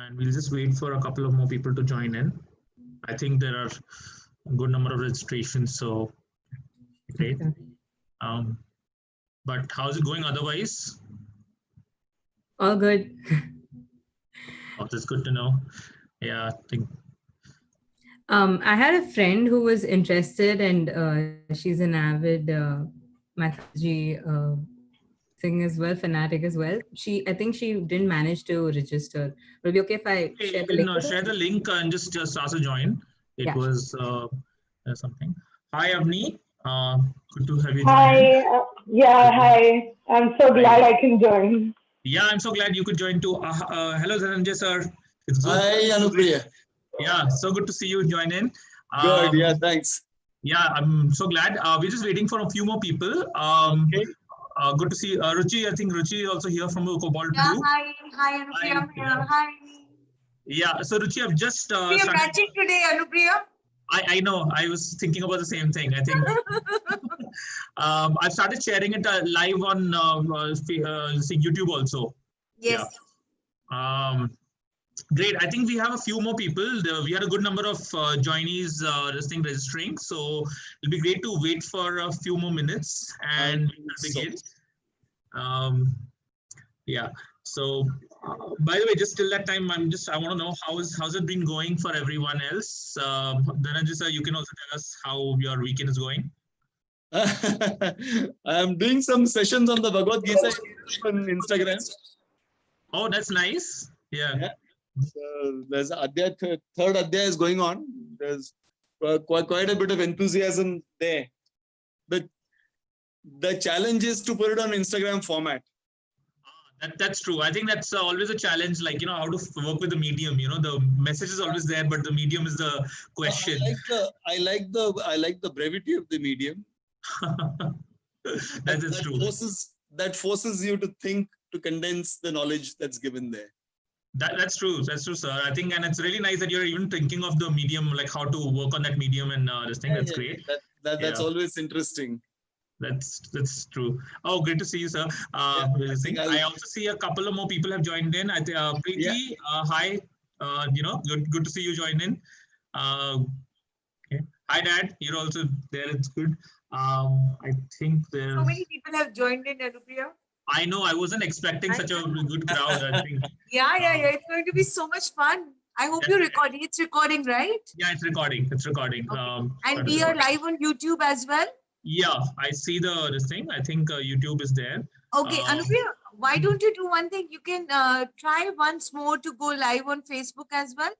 and we'll just wait for a couple of more people to join in. I think there are a good number of registrations, so great. But how's it going otherwise? All good. Oh, that's good to know. Yeah, I think. I had a friend who was interested, and she's an avid mythology thing as well, fanatic as well. I think she didn't manage to register. Will it be okay if I share the You link? can share the link and just ask to join. It Yeah, was something. Hi, Avni. Good to have you join in. Hi, hi. I'm so glad I can join. Yeah, I'm so glad you could join too. Hello, Dhananjay sir. It's good. Hi, Anupriy. Yeah, so good to see you join in. Good, yeah, thanks. Yeah, I'm so glad. We're just waiting for a few more people. Okay. Good to see Ruchi. I think Ruchi is also here from Cobalt Yeah, Blue. hi, Anupriy. I'm here. Hi. Yeah, so Ruchi, I've just We are matching today, Anupriy. I know. I was thinking about the same thing. I think I've started sharing it live on YouTube also. Yes. Yeah. Great. I think we have a few more people. We had a good number of joinees registering. So it'll be great to wait for a few more minutes and begin. Yeah. So by the way, just till that time, I want to know how's it been going for everyone else. Dhananjay sir, you can also tell us how your weekend is going. I'm doing some sessions on the Bhagavad Gita on Instagram. Oh, that's nice. Yeah. So there's third Adhyaya is going on. There's quite a bit of enthusiasm there. But the challenge is to put it on Instagram format. That's true. I think that's always a challenge, like, how to work with the medium. The message is always there, but the medium is the question. I like the brevity of the medium. That is true. That forces you to think, to condense the knowledge that's given there. That's true. That's true, sir. I think, and it's really nice that you're even thinking of the medium, like how to work on that medium and this thing. That's great. That's always interesting. That's true. Oh, great to see you, sir. I also see a couple of more people have joined in. I think Preeti, hi. Good to see you join in. Okay. Hi, Dad. You're also there. It's good. I think there's so many people have joined in, Anupriy. I know. I wasn't expecting such a good crowd. I think. Yeah. It's going to be so much fun. I hope you're recording. It's recording, right? Yeah, it's recording. It's recording. Okay. And we are live on YouTube as well. Yeah, I see this thing. I think YouTube is there. Okay, Anupriy, why don't you do one thing? You can try once more to go live on Facebook as well.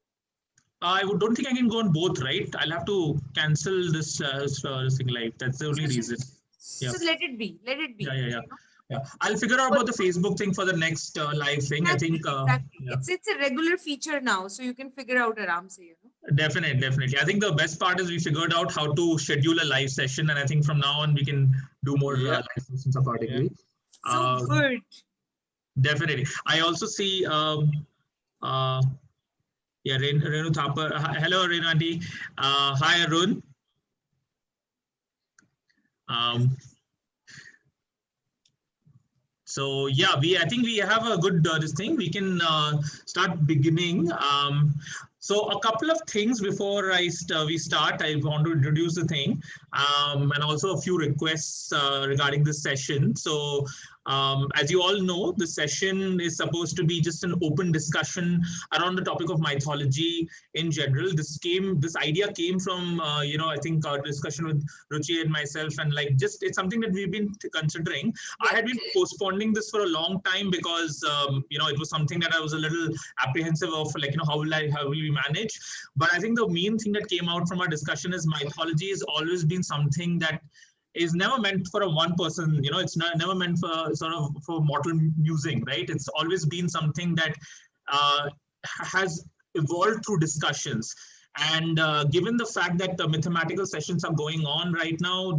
I don't think I can go on both, right? I'll have to cancel this thing live. That's the only reason. So let it be. Let it be. Yeah. I'll figure out about the Facebook thing for the next live thing. Exactly, I think it's a regular feature now, so you can figure out aram se, Definitely. I think the best part is we figured out how to schedule a live session, and I think from now on we can do more live sessions accordingly. So good. Definitely. I also see Renu Thapar. Hello, Renu Auntie. Hi, Arun. So yeah, I think we have a good this thing. We can start beginning. So a couple of things before we start. I want to introduce the thing, and also a few requests regarding this session. So as you all know, the session is supposed to be just an open discussion around the topic of mythology in general. This idea came from I think our discussion with Ruchi and myself, and it's something that we've been considering. I had been postponing this for a long time because it was something that I was a little apprehensive of, how will we manage. But I think the main thing that came out from our discussion is mythology has always been something that is never meant for a one person, it's never meant for mortal musing, right? It's always been something that has evolved through discussions. And given the fact that the mathematical sessions are going on right now,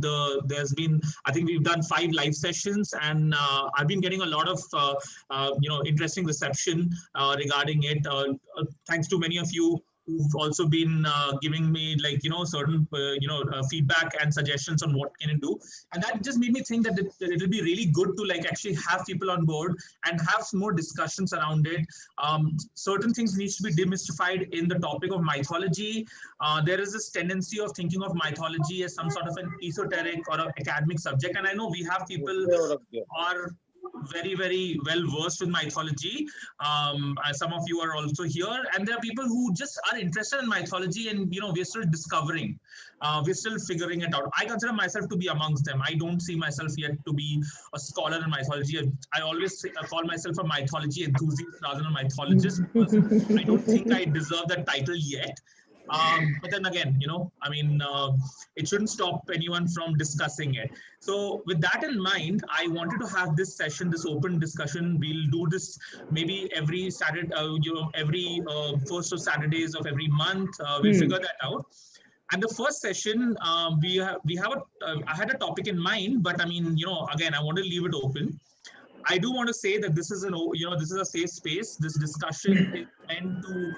I think we've done 5 live sessions, and I've been getting a lot of, interesting reception regarding it. Thanks to many of you who've also been giving me like, certain, feedback and suggestions on what can it do. And that just made me think that it'll be really good to like actually have people on board and have some more discussions around it. Certain things needs to be demystified in the topic of mythology. There is this tendency of thinking of mythology as some sort of an esoteric or an academic subject. And I know we have people who are very well versed with mythology. Some of you are also here, and there are people who just are interested in mythology, and we're still discovering, we're still figuring it out. I consider myself to be amongst them. I don't see myself yet to be a scholar in mythology. I always call myself a mythology enthusiast rather than a mythologist, because I don't think I deserve that title yet. But then again, it shouldn't stop anyone from discussing it. So with that in mind, I wanted to have this session, this open discussion. We'll do this maybe every Saturday, every first of Saturdays of every month. We'll figure that out. And the first session, I had a topic in mind, but again, I want to leave it open. I do want to say that this is this is a safe space. This discussion is meant to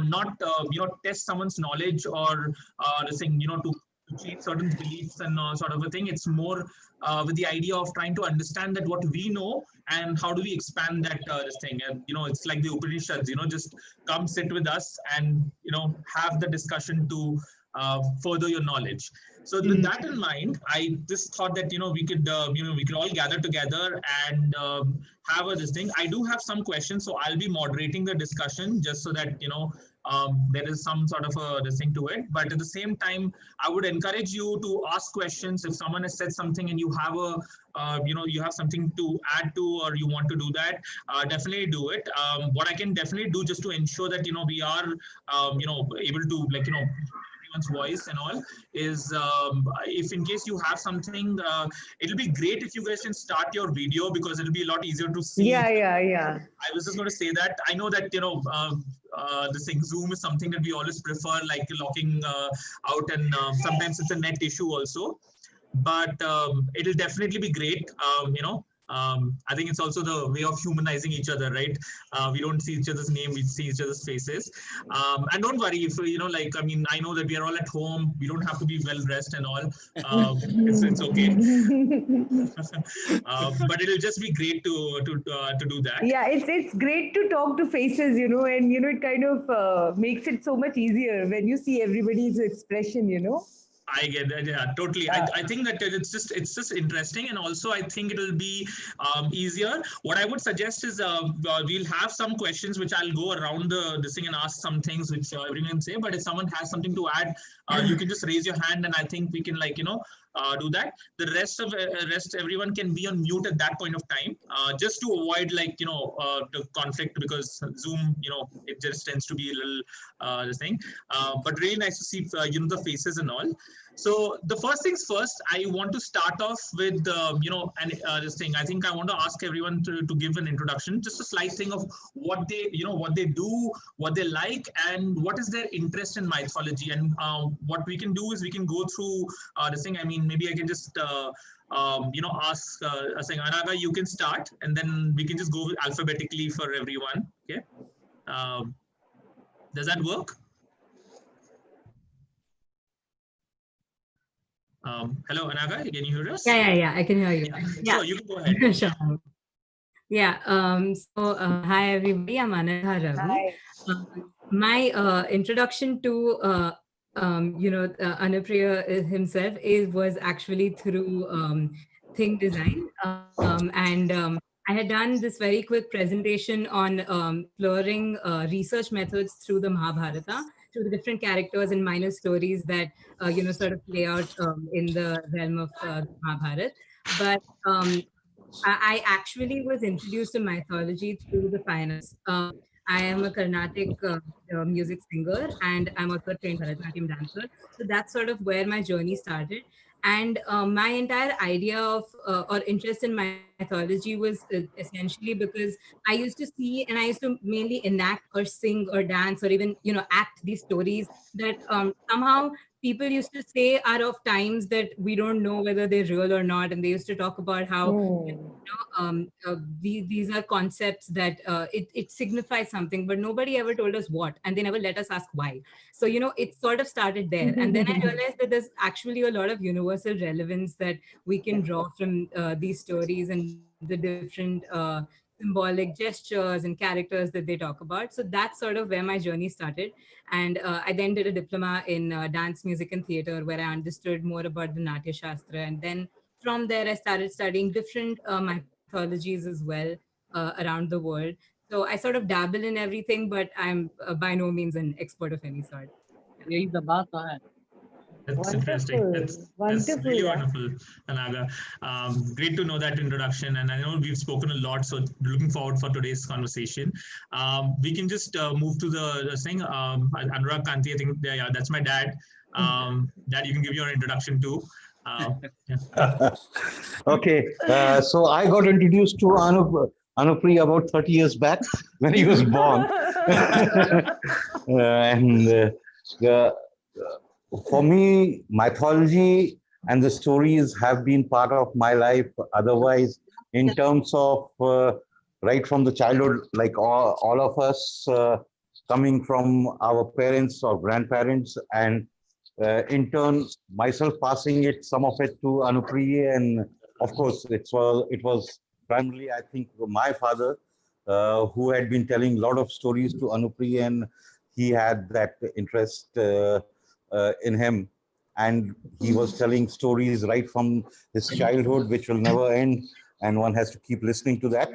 not test someone's knowledge or to cheat certain beliefs and sort of a thing. It's more with the idea of trying to understand that what we know and how do we expand that this thing. And it's like the Upanishads. Just come sit with us and have the discussion to further your knowledge. So with that in mind, I just thought that we could all gather together and have this thing. I do have some questions, so I'll be moderating the discussion just so that there is some sort of this thing to it. But at the same time, I would encourage you to ask questions if someone has said something and you have you have something to add to, or you want to do that. Definitely do it. What I can definitely do just to ensure that we are able to everyone's voice and all is if in case you have something, it'll be great if you guys can start your video, because it'll be a lot easier to see. Yeah. I was just going to say that I know that this thing Zoom is something that we always prefer, like locking out, and sometimes it's a net issue also, but it'll definitely be great. I think it's also the way of humanizing each other, right? We don't see each other's name, we see each other's faces. And don't worry if, I know that we are all at home. We don't have to be well dressed and all. It's okay. But it'll just be great to do that. Yeah, it's great to talk to faces, and it kind of makes it so much easier when you see everybody's expression, I get that. Yeah, totally. I think that it's just interesting, and also I think it'll be easier. What I would suggest is we'll have some questions which I'll go around this thing and ask some things which everyone can say. But if someone has something to add, you can just raise your hand, and I think we can do that. The rest everyone can be on mute at that point of time, just to avoid the conflict, because Zoom it just tends to be a little this thing. But really nice to see the faces and all. So the first things first, I want to start off with this thing. I think I want to ask everyone to give an introduction, just a slight thing of what they do, what they like, and what is their interest in mythology. And what we can do is we can go through this thing. Maybe I can just ask saying, Anaga, you can start, and then we can just go alphabetically for everyone. Okay, does that work? Hello, Anaga, can you hear us? Yeah, I can hear you. Yeah. So you can go ahead. Sure. Yeah. Hi everybody. I'm Anandha Ravi. My introduction to Anupriy himself was actually through Think Design, and I had done this very quick presentation on exploring research methods through the Mahabharata, through the different characters and minor stories that sort of play out in the realm of Mahabharata. But I actually was introduced to mythology through the fine arts. I am a Carnatic music singer, and I'm also a trained Bharatanatyam dancer. So that's sort of where my journey started. And my entire idea of or interest in mythology mythology was essentially because I used to see, and I used to mainly enact or sing or dance or even, act these stories that somehow people used to say are of times that we don't know whether they're real or not. And they used to talk about how these are concepts that it signifies something, but nobody ever told us what, and they never let us ask why. So, it sort of started there. And then I realized that there's actually a lot of universal relevance that we can draw from these stories and the different symbolic gestures and characters that they talk about. So that's sort of where my journey started. And I then did a diploma in dance, music, and theater, where I understood more about the Natya Shastra. And then from there, I started studying different mythologies as well around the world. So I sort of dabble in everything, but I'm by no means an expert of any sort. That's interesting. Wonderful, That's wonderful. really Yeah. wonderful, Anaga. Great to know that introduction, and I know we've spoken a lot. So looking forward for today's conversation. We can just move to the thing. Anupriy Kanti, I think yeah, that's my dad. Dad, you can give your introduction too. Yeah. Okay, so I got introduced to Anupriy about 30 years back when he was born. And for me, mythology and the stories have been part of my life. Otherwise, in terms of right from the childhood, like all of us coming from our parents or grandparents, and in turn, myself passing it, some of it to Anupriy, and of course, it was primarily, I think, my father who had been telling a lot of stories to Anupriy, and he had that interest in him, and he was telling stories right from his childhood, which will never end, and one has to keep listening to that.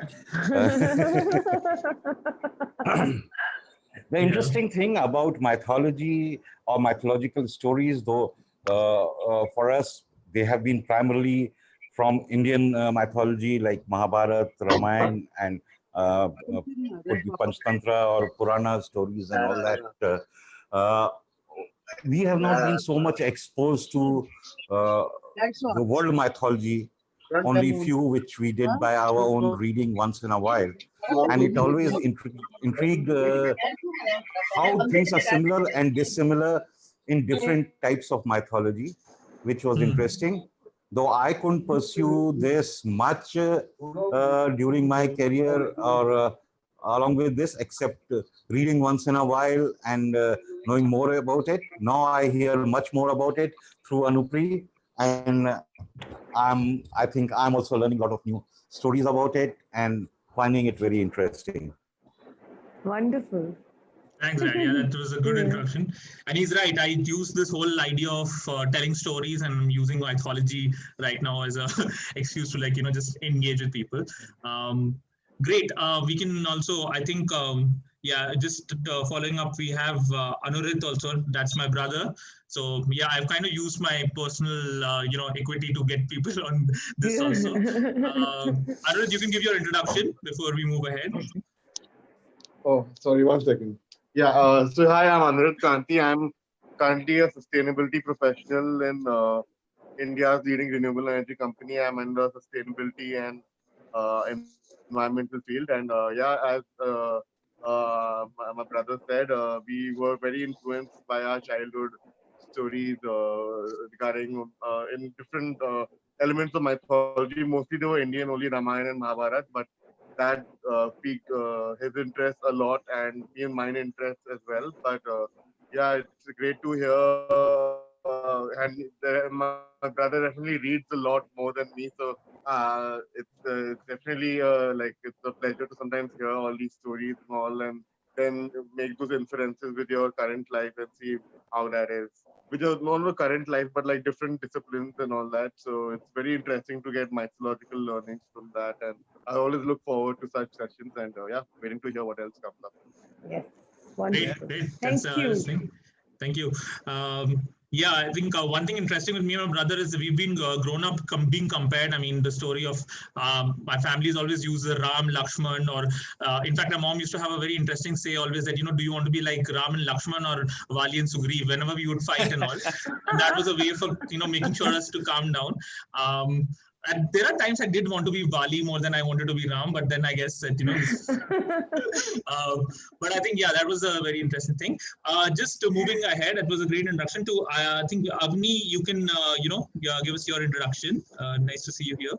The interesting thing about mythology or mythological stories, though, for us, they have been primarily from Indian mythology, like Mahabharata, Ramayana, and could be Panchtantra or Purana stories and all that. We have not been so much exposed to the world mythology, only few which we did by our own reading once in a while. And it always intrigued how things are similar and dissimilar in different types of mythology, which was interesting. Though I couldn't pursue this much during my career or along with this, except reading once in a while and knowing more about it. Now I hear much more about it through Anupriy, and I think I'm also learning a lot of new stories about it and finding it very interesting. Wonderful. Thanks, Dad. Yeah, that was a good introduction. And he's right. I use this whole idea of telling stories, and I'm using mythology right now as a excuse to just engage with people. Great. We can also, I think, yeah, just following up, we have Anurit also. That's my brother. So yeah, I've kind of used my personal, equity to get people on this also. Anurit, you can give your introduction before we move ahead. Oh, sorry, 1 second. Yeah, so hi, I'm Anupriy Kanti. I'm currently a sustainability professional in India's leading renewable energy company. I'm in the sustainability and environmental field. And yeah, as my brother said, we were very influenced by our childhood stories regarding in different elements of mythology. Mostly they were Indian, only Ramayana and Mahabharata, but that piqued his interest a lot and me and mine interest as well. But yeah, it's great to hear. My brother definitely reads a lot more than me, so it's definitely like it's a pleasure to sometimes hear all these stories and all, and then make those inferences with your current life and see how that is. Which is not only current life, but like different disciplines and all that. So it's very interesting to get mythological learnings from that, and I always look forward to such sessions. And yeah, waiting to hear what else comes up. Yes. Wonderful. Great. Thank That's you. listening. Thank you. Yeah, I think one thing interesting with me and my brother is we've been grown up being compared. I mean, the story of my family's always used the Ram, Lakshman, or in fact, my mom used to have a very interesting say always that, do you want to be like Ram and Lakshman or Vali and Sugriv whenever we would fight and all. And that was a way for, making sure us to calm down. And there are times I did want to be Bali more than I wanted to be Ram, but then I guess that, but I think, yeah, that was a very interesting thing. Just moving ahead, it was a great introduction to, I think, Avni, you can, give us your introduction. Nice to see you here.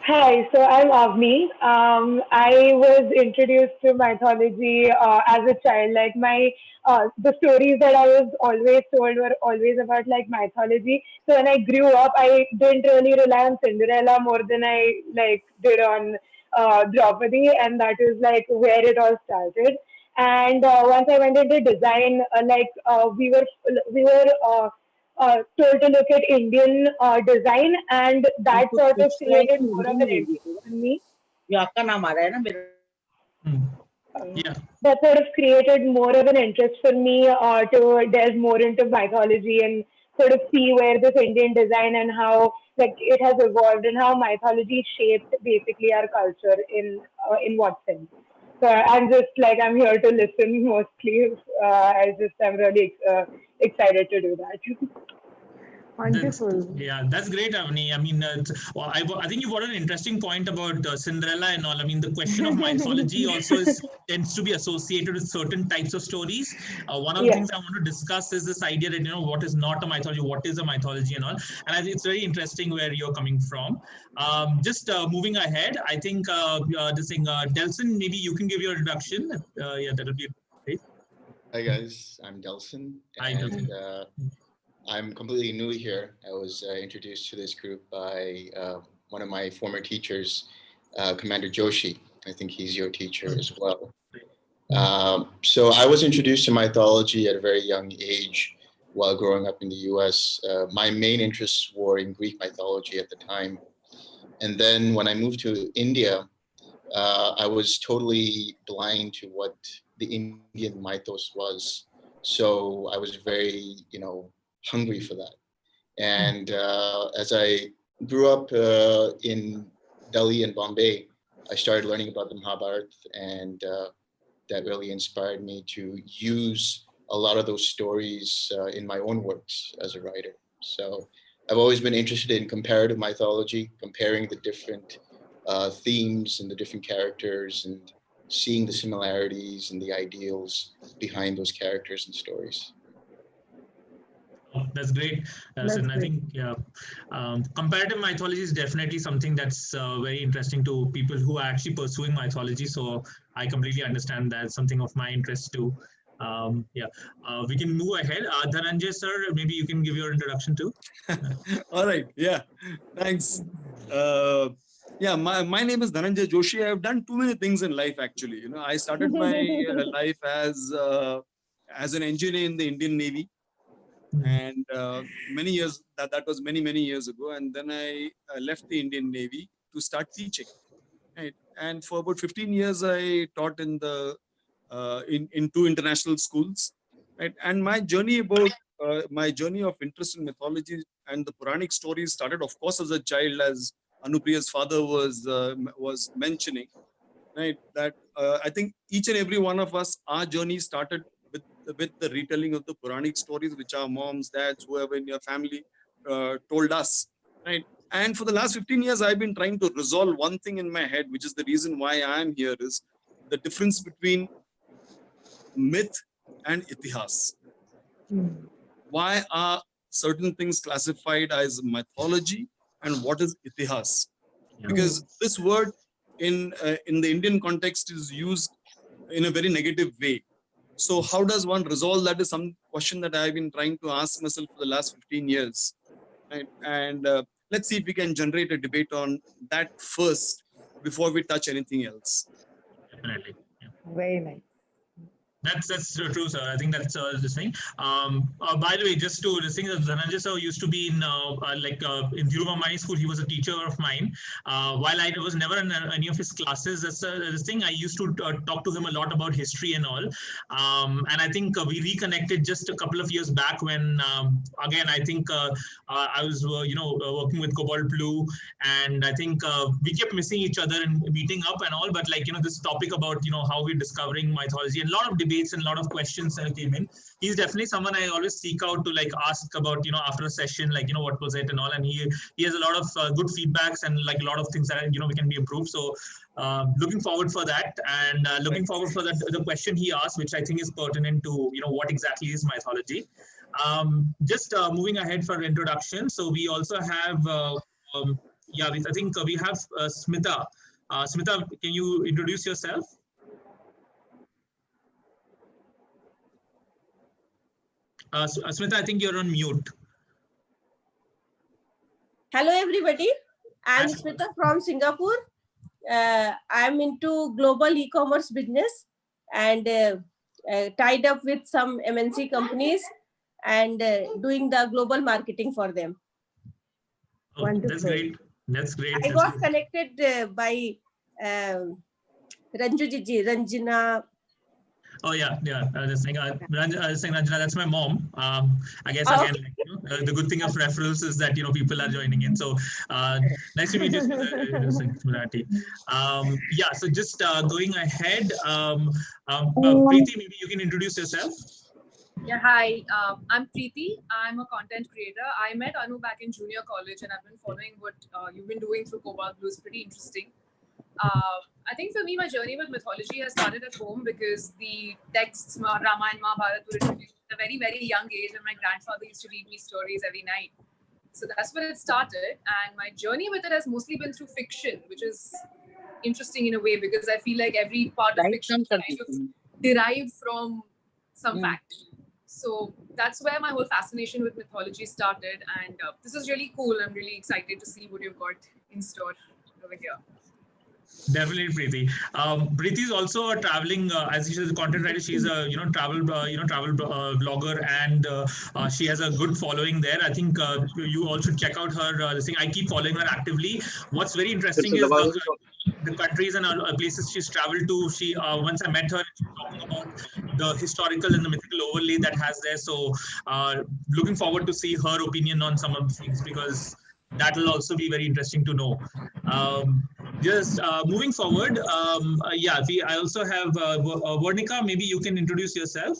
Hi, so I'm Avni. I was introduced to mythology as a child. Like the stories that I was always told were always about like mythology. So when I grew up, I didn't really rely on Cinderella more than I like did on Draupadi, and that is like where it all started. And once I went into design, we were told to look at Indian design, and that sort of created more of an interest in me. Hmm. Yeah. That sort of created more of an interest for me to delve more into mythology and sort of see where this Indian design and how like it has evolved and how mythology shaped basically our culture in what sense. So I'm here to listen mostly. I'm really excited to do that. Wonderful. That's great, Avni. I mean, I think you brought an interesting point about Cinderella and all. I mean, the question of mythology also tends to be associated with certain types of stories. One of the things I want to discuss is this idea that, what is not a mythology, what is a mythology and all. And I think it's very interesting where you're coming from. Just moving ahead, I think this thing, Delson, maybe you can give your introduction. That'll be great. Hi guys, I'm Delson, and I'm completely new here. I was introduced to this group by one of my former teachers, Commander Joshi. I think he's your teacher as well. So I was introduced to mythology at a very young age while growing up in the US. My main interests were in Greek mythology at the time. And then when I moved to India, I was totally blind to what the Indian mythos was. So I was very, hungry for that. And as I grew up in Delhi and Bombay, I started learning about the Mahabharata, and that really inspired me to use a lot of those stories in my own works as a writer. So I've always been interested in comparative mythology, comparing the different themes and the different characters and seeing the similarities and the ideals behind those characters and stories. That's great. And I think, comparative mythology is definitely something that's very interesting to people who are actually pursuing mythology. So I completely understand that, something of my interest too. We can move ahead. Dhananjay sir, maybe you can give your introduction too. All right. Yeah. Thanks. My name is Dhananjay Joshi. I have done too many things in life, actually. I started my life as an engineer in the Indian Navy. And many years, that was many years ago. And then I left the Indian Navy to start teaching. Right? And for about 15 years, I taught in the in two international schools. Right? And my journey of interest in mythology and the Puranic stories started, of course, as a child, as Anupriya's father was mentioning. Right? That I think each and every one of us, our journey started with the retelling of the Puranic stories, which our moms, dads, whoever in your family told us, right? And for the last 15 years, I've been trying to resolve one thing in my head, which is the reason why I'm here, is the difference between myth and itihas. Why are certain things classified as mythology and what is itihas? Because this word in the Indian context is used in a very negative way. So how does one resolve that is some question that I've been trying to ask myself for the last 15 years. Right? And let's see if we can generate a debate on that first before we touch anything else. Definitely. Very nice. That's true, sir. I think that's this thing. By the way, just to this thing, Dhananjay sir used to be in in Dhirubhai school. He was a teacher of mine. While I was never in any of his classes, this thing, I used to talk to him a lot about history and all. And I think we reconnected just a couple of years back when, again, I think I was working with Cobalt Blue, and I think we kept missing each other and meeting up and all. But this topic about how we're discovering mythology, and a lot of debates debates and a lot of questions that came in. He's definitely someone I always seek out to like ask about, after a session, like, what was it and all. And he has a lot of good feedbacks and like a lot of things that, we can be improved. So looking forward for that, and looking forward for the question he asked, which I think is pertinent to, what exactly is mythology. Just moving ahead for introduction. So we also have, I think we have Smita. Smita, can you introduce yourself? Smita, I think you're on mute. Hello, everybody. I'm Smita from Singapore. I'm into global e-commerce business and tied up with some MNC companies and doing the global marketing for them. Oh, that's great. That's great. I was connected by Ranjina. Oh yeah. I was saying, Ranjana, that's my mom. I guess again, the good thing of referrals is that people are joining in. So nice to meet you, Smrati. So just going ahead, Preeti, maybe you can introduce yourself. Yeah, hi. I'm Preeti. I'm a content creator. I met Anu back in junior college, and I've been following what you've been doing through Cobalt Blue. It's pretty interesting. I think for me, my journey with mythology has started at home because the texts, Rama and Mahabharata, were introduced at a very, very young age, and my grandfather used to read me stories every night. So that's where it started. And my journey with it has mostly been through fiction, which is interesting in a way because I feel like every part of fiction is kind of derived from some fact. So that's where my whole fascination with mythology started. And this is really cool. I'm really excited to see what you've got in store over here. Definitely, Preeti. Preeti is also a traveling, as she's a content writer. She's a travel blogger, and she has a good following there. I think you all should check out her this thing. I keep following her actively. What's very interesting is the countries and places she's traveled to. She once I met her, she was talking about the historical and the mythical overlay that has there. So looking forward to see her opinion on some of the things, because that will also be very interesting to know. Just moving forward, I also have Varnika. Maybe you can introduce yourself.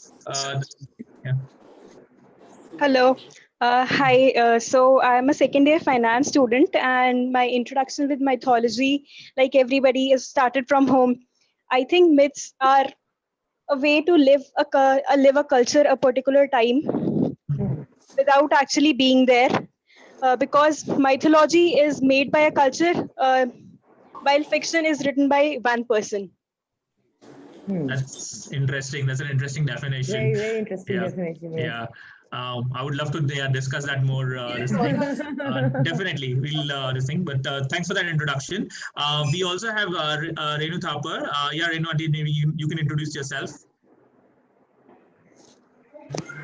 Hello. Hi. So I'm a second year finance student, and my introduction with mythology, like everybody, is started from home. I think myths are a way to live a culture, a particular time, without actually being there. Because mythology is made by a culture, while fiction is written by one person. That's interesting. That's an interesting definition. Very, very interesting definition. Yes. Yeah. I would love to discuss that more. Definitely, we'll this thing. But thanks for that introduction. We also have Renu Thapar. Renu, maybe you can introduce yourself.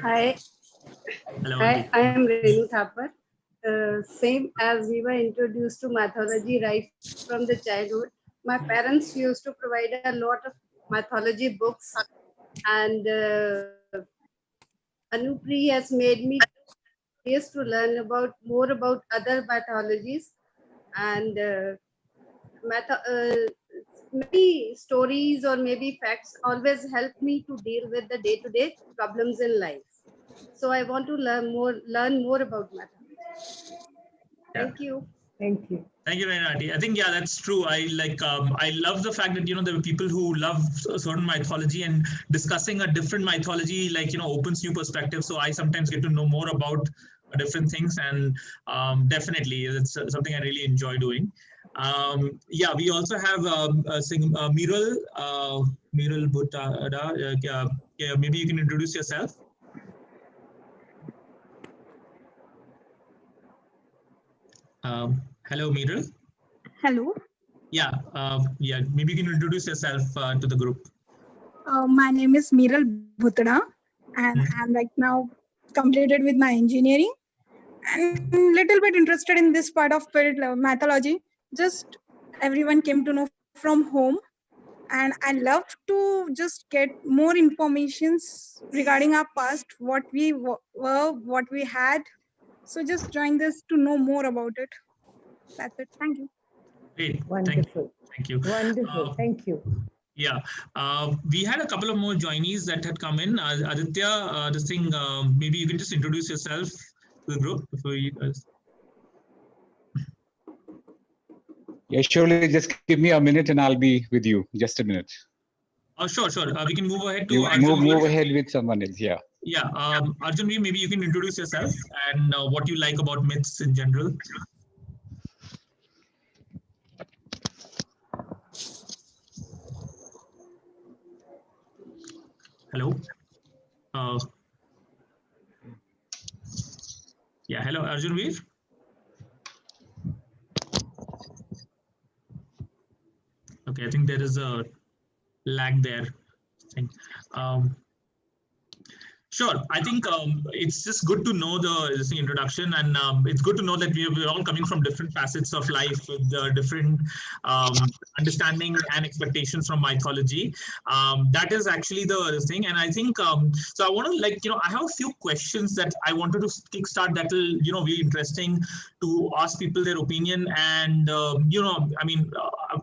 Hi. Hello. Hi, I am Renu Thapar. Same as we were introduced to mythology right from the childhood. My parents used to provide a lot of mythology books, and Anupriy has made me curious to learn more about other mythologies, and many stories or maybe facts always help me to deal with the day-to-day problems in life. So I want to learn more about mythology. Thank you. Thank you. Thank you, Renati. I think, that's true. I love the fact that, there are people who love a certain mythology, and discussing a different mythology, opens new perspectives. So I sometimes get to know more about different things, and definitely it's something I really enjoy doing. We also have Miral Buttada. Maybe you can introduce yourself. Hello, Miral. Hello. Maybe you can introduce yourself to the group. My name is Miral Bhutada, and I'm right now completed with my engineering, and little bit interested in this part of mythology. Just everyone came to know from home, and I love to just get more informations regarding our past, what we were, what we had. So just join this to know more about it. That's it. Thank you. Great. Wonderful. Thank you. Wonderful. Thank you. Yeah, we had a couple of more joinees that had come in. Aditya, this thing, maybe you can just introduce yourself to the group before you guys. Yeah, surely just give me a minute and I'll be with you. Just a minute. Sure, sure. We can move ahead to You Arjun. move ahead with someone else. Yeah. Yeah, Arjun, maybe you can introduce yourself and what you like about myths in general. Hello. Yeah, hello, Arjun Veer. Okay, I think there is a lag there. Sure. I think it's just good to know this introduction, and it's good to know that we're all coming from different facets of life with different understanding and expectations from mythology. That is actually the thing, and I think so. I want to I have a few questions that I wanted to kickstart that will be interesting to ask people their opinion, and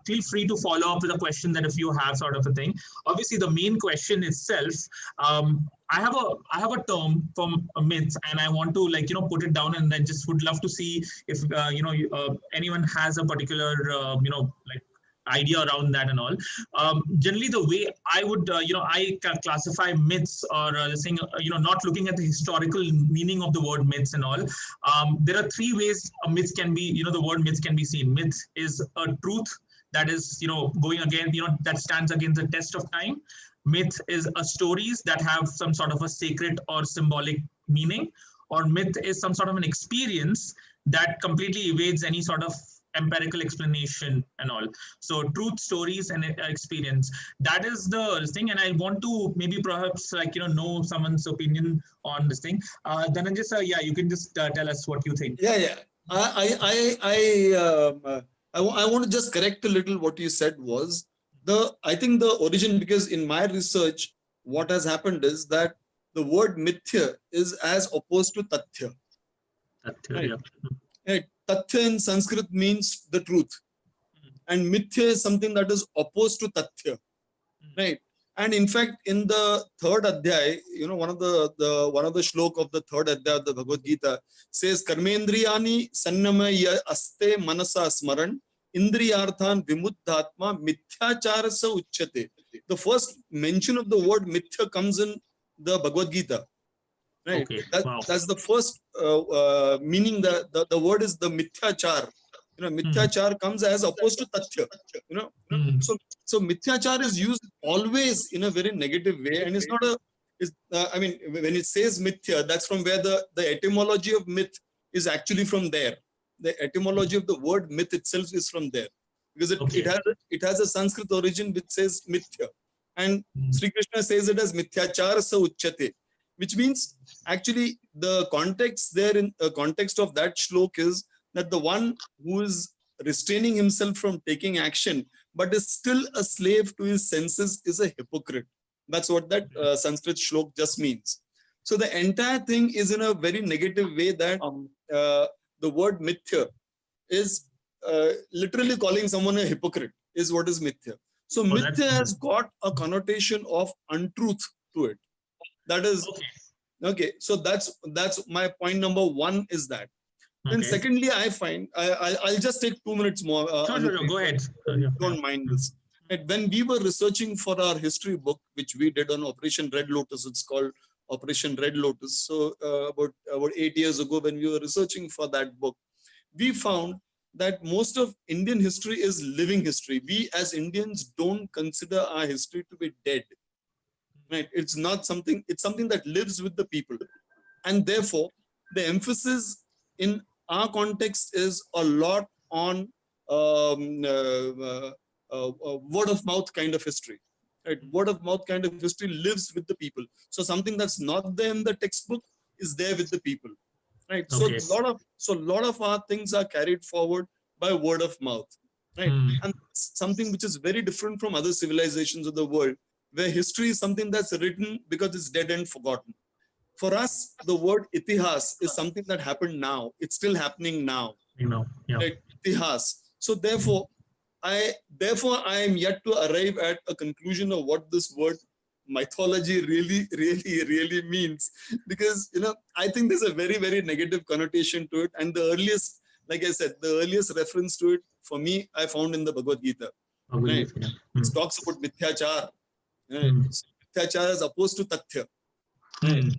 feel free to follow up with a question that if you have sort of a thing. Obviously, the main question itself. I have a term from a myth, and I want to put it down, and then just would love to see if anyone has a particular idea around that and all. Generally, the way I would I classify myths or saying not looking at the historical meaning of the word myths and all. There are three ways a myth can be the word myth can be seen. Myth is a truth that is going again that stands against the test of time. Myth is a stories that have some sort of a sacred or symbolic meaning, or myth is some sort of an experience that completely evades any sort of empirical explanation and all. So truth, stories, and experience. That is the thing, and I want to maybe perhaps know someone's opinion on this thing. Dhananjay sir, yeah, you can just tell us what you think. Yeah. I want to just correct a little what you said was I think the origin, because in my research, what has happened is that the word mithya is as opposed to tathya. Right? Yeah. Tathya in Sanskrit means the truth, and mithya is something that is opposed to tathya, right? And in fact, in the third adhyay, one of the shlok of the third adhyay of the Bhagavad Gita says, "Karmendriyani sannamaya aste manasa smaran indriyarthan vimuddhatma mithyacharasa uchyate." The first mention of the word mithya comes in the Bhagavad Gita, right? Okay. That's the first meaning. The word is the mithyachar. Mithyachar comes as opposed to tathya. So mithyachar is used always in a very negative way, and it's not a. When it says mithya, that's from where the etymology of myth is actually from there. The etymology of the word myth itself is from there, because it has a Sanskrit origin which says mithya, and Sri Krishna says it as mithyachar sa uchyate, which means actually the context there in the context of that shlok is that the one who is restraining himself from taking action but is still a slave to his senses is a hypocrite. That's what that Sanskrit shlok just means. So the entire thing is in a very negative way that the word mithya is literally calling someone a hypocrite is what is mithya. So mithya has got a connotation of untruth to it. That is okay. So that's my point number one is that. Then secondly, I find I'll just take 2 minutes more. Sure, go ahead. Don't mind this. And when we were researching for our history book, which we did on Operation Red Lotus, it's called Operation Red Lotus. So about 8 years ago, when we were researching for that book, we found that most of Indian history is living history. We as Indians don't consider our history to be dead. Right? It's not something. It's something that lives with the people, and therefore the emphasis in our context is a lot on word of mouth kind of history. Right? Word of mouth kind of history lives with the people. So something that's not there in the textbook is there with the people. Right? Okay. So a lot of our things are carried forward by word of mouth. Right? And something which is very different from other civilizations of the world, where history is something that's written because it's dead and forgotten. For us, the word itihas is something that happened now. It's still happening now. Yeah. Right? Itihas. So therefore, therefore I am yet to arrive at a conclusion of what this word mythology really means, because I think there's a very, very negative connotation to it, and the earliest, like I said, the earliest reference to it for me I found in the Bhagavad Gita. Right? It talks about mithyachar. Right? So, mithyachar is opposed to tathya. Right?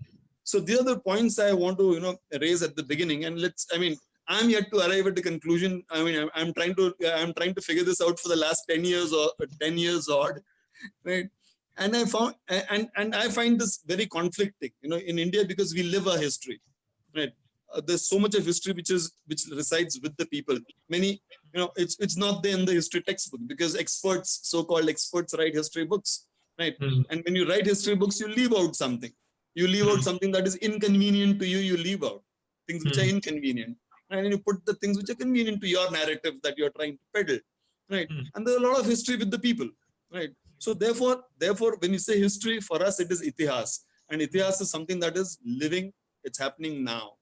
So these are the points I want to raise at the beginning, and I'm yet to arrive at the conclusion. I mean, I'm trying to figure this out for the last 10 years or 10 years odd, right? And I find this very conflicting, in India, because we live our history, right? There's so much of history which resides with the people. Many, it's not there in the history textbook, because so-called experts write history books, right? And when you write history books, you leave out something. You leave out something that is inconvenient to you. You leave out things which are inconvenient, right? And you put the things which are convenient to your narrative that you're trying to peddle, right? And there's a lot of history with the people, right? So therefore, when you say history, for us it is itihas, and itihas is something that is living. It's happening now,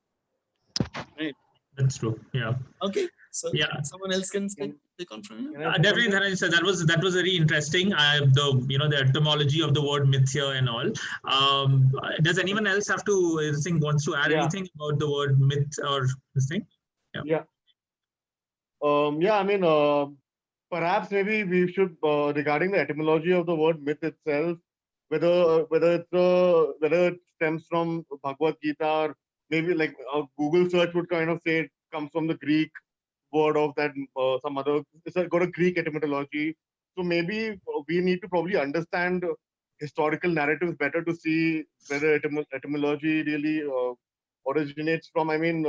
right? That's true. Yeah. Okay. So yeah, someone else can take on from here. Definitely, Dhananjay sir, that was very interesting. The etymology of the word mythia and all. Does anyone else wants to add anything about the word myth or this thing? Yeah. I mean, perhaps maybe we should, regarding the etymology of the word myth itself, whether it stems from Bhagavad Gita, or maybe like a Google search would kind of say it comes from the Greek word of that, some other, it's got a Greek etymology. So maybe we need to probably understand historical narratives better to see whether etymology really originates from. I mean,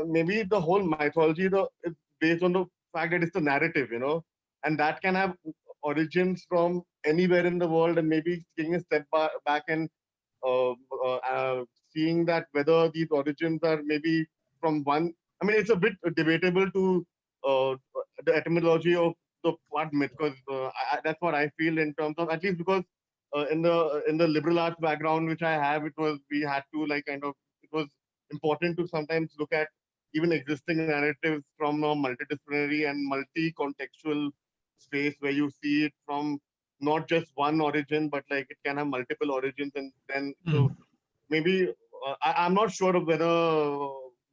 maybe the whole mythology is based on the fact that it's a narrative, and that can have origins from anywhere in the world, and maybe taking a step back and seeing that whether these origins are maybe from one. I mean, it's a bit debatable to the etymology of the word myth, because that's what I feel in terms of, at least because in the liberal arts background which I have, we had to it was important to sometimes look at even existing narratives from a multidisciplinary and multi-contextual space, where you see it from not just one origin, but like it can have multiple origins, and then so maybe I'm not sure of whether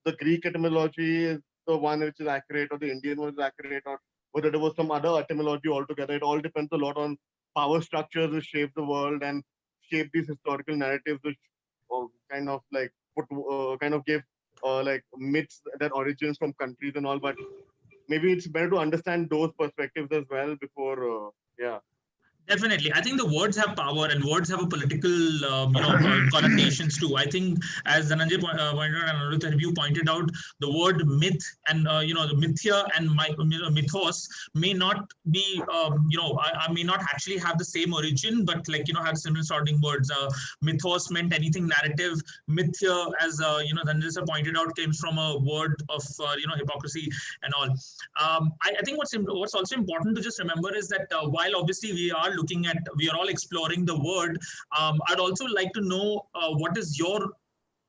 the Greek etymology is the one which is accurate, or the Indian one is accurate, or whether there was some other etymology altogether. It all depends a lot on power structures which shape the world and shape these historical narratives, which kind of like give like myths that origins from countries and all. But maybe it's better to understand those perspectives as well before, Definitely. I think the words have power, and words have a political, connotations too. I think, as Dhananjay pointed out and Anupriy, you pointed out, the word myth and, the mythia and mythos may not be, I may not actually have the same origin, but have similar sounding words. Mythos meant anything narrative. Mythia, as, Dhananjay sir pointed out, came from a word of, hypocrisy and all. I think what's also important to just remember is that while obviously we are all exploring the word, I'd also like to know what is your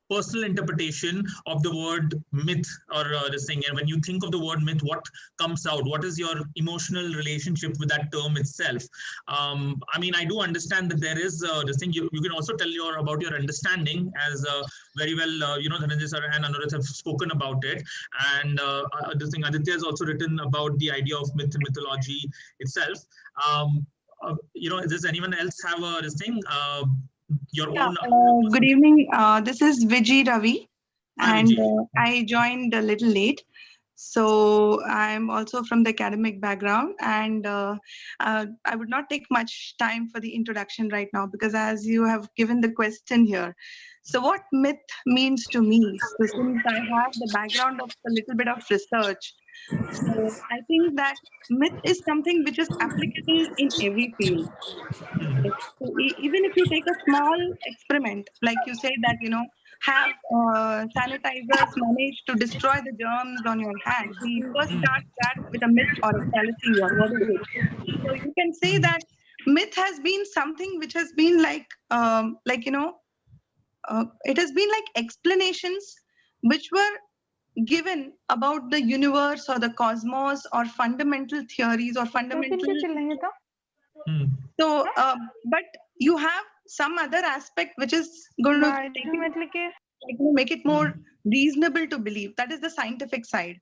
personal interpretation of the word myth, or this thing. And when you think of the word myth, what comes out? What is your emotional relationship with that term itself? I mean, I do understand that there is this thing. You can also tell about your understanding, as very well, Dhananjay sir and Anupriy have spoken about it. And this thing, Aditya has also written about the idea of myth and mythology itself. Does anyone else have this thing? Your own. Good evening. This is Vijay Ravi, and I joined a little late. So I'm also from the academic background, and I would not take much time for the introduction right now, because as you have given the question here, so what myth means to me, so since I have the background of a little bit of research, so I think that myth is something which is applicable in every field. Okay. So even if you take a small experiment, like you say that, have sanitizers manage to destroy the germs on your hand, we first start that with a myth or a fallacy or what is it. So you can say that myth has been something which has been it has been like explanations which were given about the universe or the cosmos or fundamental theories or fundamental. So, but you have some other aspect which is going to make it more reasonable to believe. That is the scientific side.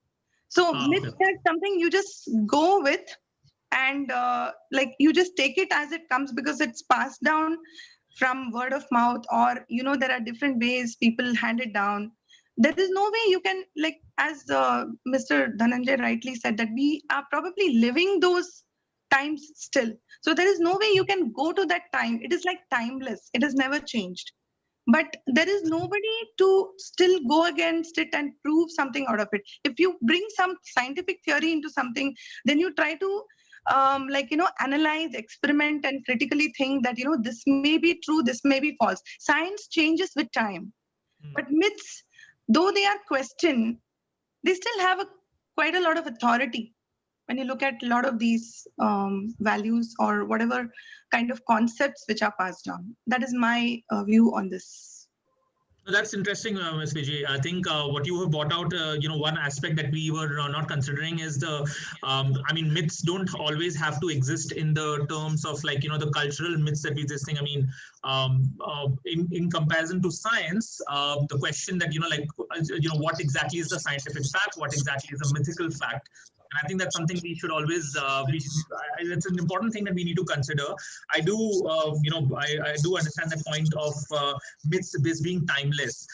So myth is something you just go with, and like you just take it as it comes because it's passed down from word of mouth, or there are different ways people hand it down. There is no way you can, like, as Mr. Dhananjay rightly said, that we are probably living those times still. So there is no way you can go to that time. It is like timeless. It has never changed. But there is nobody to still go against it and prove something out of it. If you bring some scientific theory into something, then you try to analyze, experiment, and critically think that, this may be true, this may be false. Science changes with time. But myths, though they are questioned, they still have quite a lot of authority. When you look at a lot of these values or whatever kind of concepts which are passed on. That is my view on this. That's interesting, Ms. Vijay. I think what you have brought out, one aspect that we were not considering is the, I mean, myths don't always have to exist in the terms of like, the cultural myths that we existing. I mean, in comparison to science, the question that, what exactly is the scientific fact? What exactly is a mythical fact? And I think that's something we should always, it's an important thing that we need to consider. I do, I do understand the point of myths being timeless,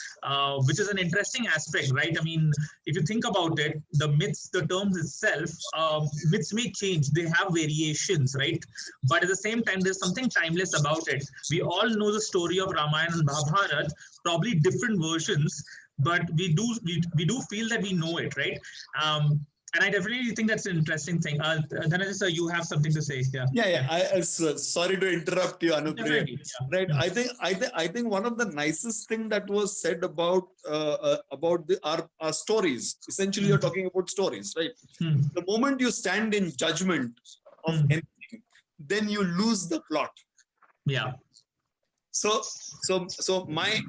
which is an interesting aspect, right? I mean, if you think about it, the myths, the terms itself, myths may change, they have variations, right? But at the same time, there's something timeless about it. We all know the story of Ramayana and Mahabharata, probably different versions, but we do feel that we know it, right? And I definitely think that's an interesting thing. Dhananjay sir, you have something to say. Yeah. I sorry to interrupt you, Anupriy. Right. I think one of the nicest thing that was said about our stories. Essentially, you're talking about stories, right? The moment you stand in judgment of anything, then you lose the plot. Yeah. So my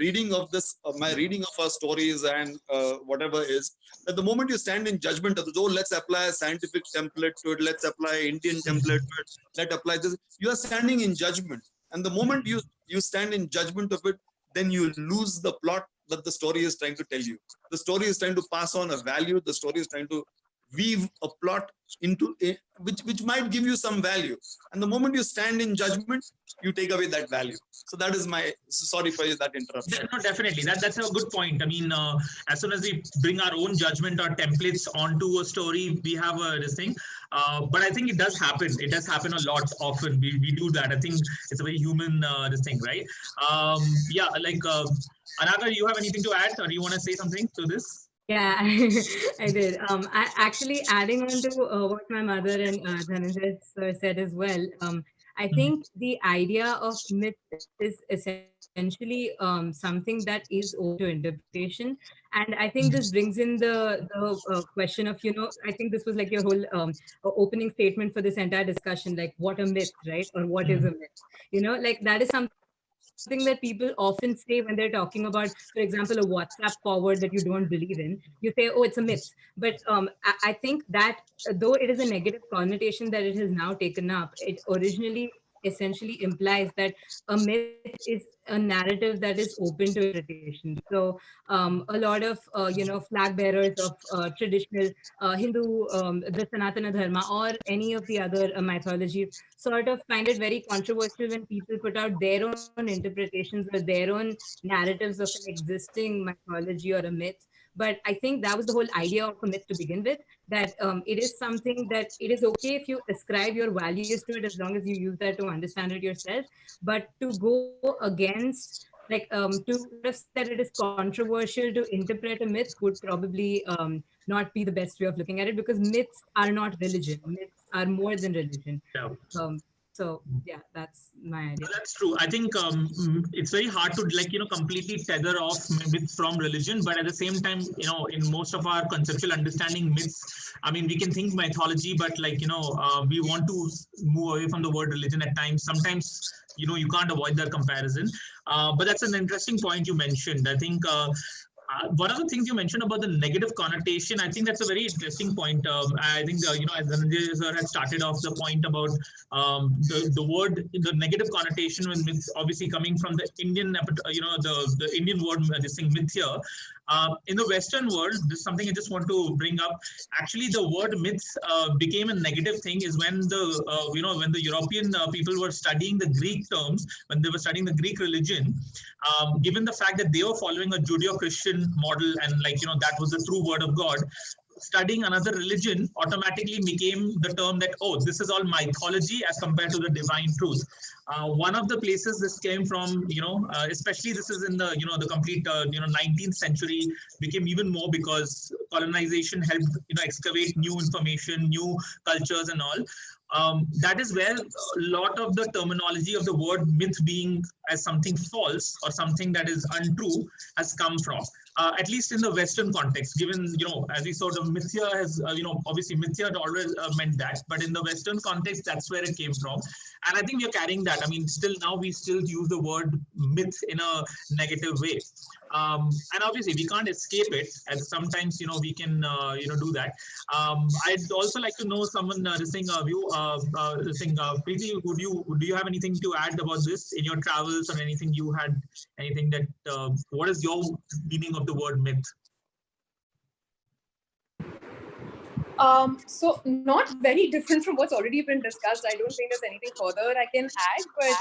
reading of this, my reading of our stories and whatever is that the moment you stand in judgment of the, let's apply a scientific template to it, let's apply Indian template to it, let's apply this. You are standing in judgment, and the moment you stand in judgment of it, then you lose the plot that the story is trying to tell you. The story is trying to pass on a value. The story is trying to weave a plot into a, which might give you some value, and the moment you stand in judgment, you take away that value. So that is my, sorry for that interruption. No, definitely, that's a good point. I mean, as soon as we bring our own judgment or templates onto a story, we have this thing. But I think it does happen. It does happen a lot often. We do that. I think it's a very human this thing, right? Yeah, like Anaga, you have anything to add, or do you want to say something to this? Yeah, I did. Actually, adding on to what my mother and Dhananjay sir said as well, I think the idea of myth is essentially something that is open to interpretation. And I think this brings in the question of, I think this was like your whole opening statement for this entire discussion, like what a myth, right? Or what is a myth? Like that is something that people often say when they're talking about, for example, a WhatsApp forward that you don't believe in. You say, oh, it's a myth. But I think that though it is a negative connotation that it has now taken up, it originally essentially implies that a myth is a narrative that is open to interpretation. So a lot of flag bearers of traditional Hindu, the Sanatana Dharma, or any of the other mythologies sort of find it very controversial when people put out their own interpretations or their own narratives of an existing mythology or a myth. But I think that was the whole idea of a myth to begin with, that it is something that it is okay if you ascribe your values to it as long as you use that to understand it yourself. But to go against, like, to sort of say that it is controversial to interpret a myth would probably not be the best way of looking at it, because myths are not religion. Myths are more than religion. Yeah. So yeah, that's my idea. That's true. I think it's very hard to completely tether off myths from religion, but at the same time, in most of our conceptual understanding, myths, I mean, we can think mythology, but we want to move away from the word religion at times. Sometimes, you can't avoid that comparison. But that's an interesting point you mentioned. I think One of the things you mentioned about the negative connotation, I think that's a very interesting point. I think, as Dhananjay sir had started off the point about the word, the negative connotation when myths obviously coming from the Indian, the Indian word, this thing, mythia. In the Western world, this is something I just want to bring up. Actually, the word myths became a negative thing is when when the European people were studying the Greek terms, when they were studying the Greek religion, given the fact that they were following a Judeo-Christian model and that was the true word of God, studying another religion automatically became the term that, oh, this is all mythology as compared to the divine truth. One of the places this came from, especially this is in the, the complete, 19th century, became even more because colonization helped, excavate new information, new cultures and all. That is where a lot of the terminology of the word myth being as something false or something that is untrue has come from. At least in the Western context, given, as we sort of mythia has, obviously mythia had always meant that, but in the Western context, that's where it came from. And I think we are carrying that. I mean, still now we still use the word myth in a negative way. And obviously we can't escape it. And sometimes, we can, do that. I'd also like to know someone, Preeti, do you have anything to add about this in your travels or anything you had, anything that, what is your meaning of the word myth? So not very different from what's already been discussed. I don't think there's anything further I can add, but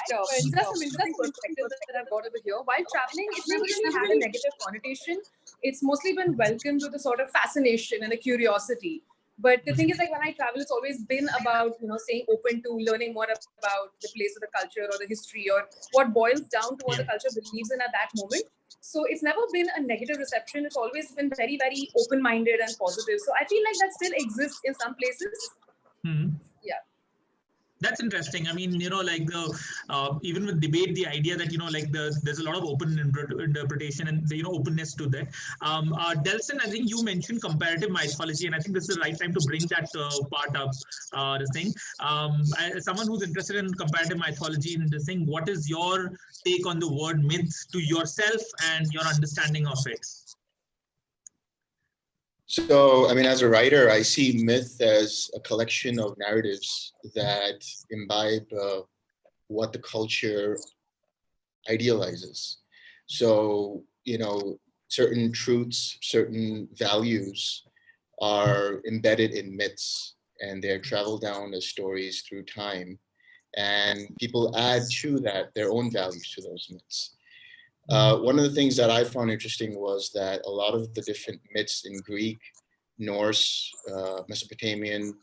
these are some interesting perspectives that I've got over here. While traveling, it's never really had a negative connotation. It's mostly been welcomed with a sort of fascination and a curiosity. But the thing is, like when I travel, it's always been about, staying open to learning more about the place or the culture or the history or what boils down to what the culture believes in at that moment. So it's never been a negative reception. It's always been very, very open-minded and positive. So I feel like that still exists in some places. Yeah. That's interesting. I mean, like the even with debate, the idea that there's a lot of open interpretation and the openness to that. Delson, I think you mentioned comparative mythology, and I think this is the right time to bring that part up. This thing. As someone who's interested in comparative mythology and this thing, what is your take on the word myth to yourself and your understanding of it? So, I mean, as a writer, I see myth as a collection of narratives that imbibe what the culture idealizes. So, certain truths, certain values are embedded in myths, and they're traveled down as stories through time. And people add to that their own values to those myths. One of the things that I found interesting was that a lot of the different myths in Greek, Norse, Mesopotamian,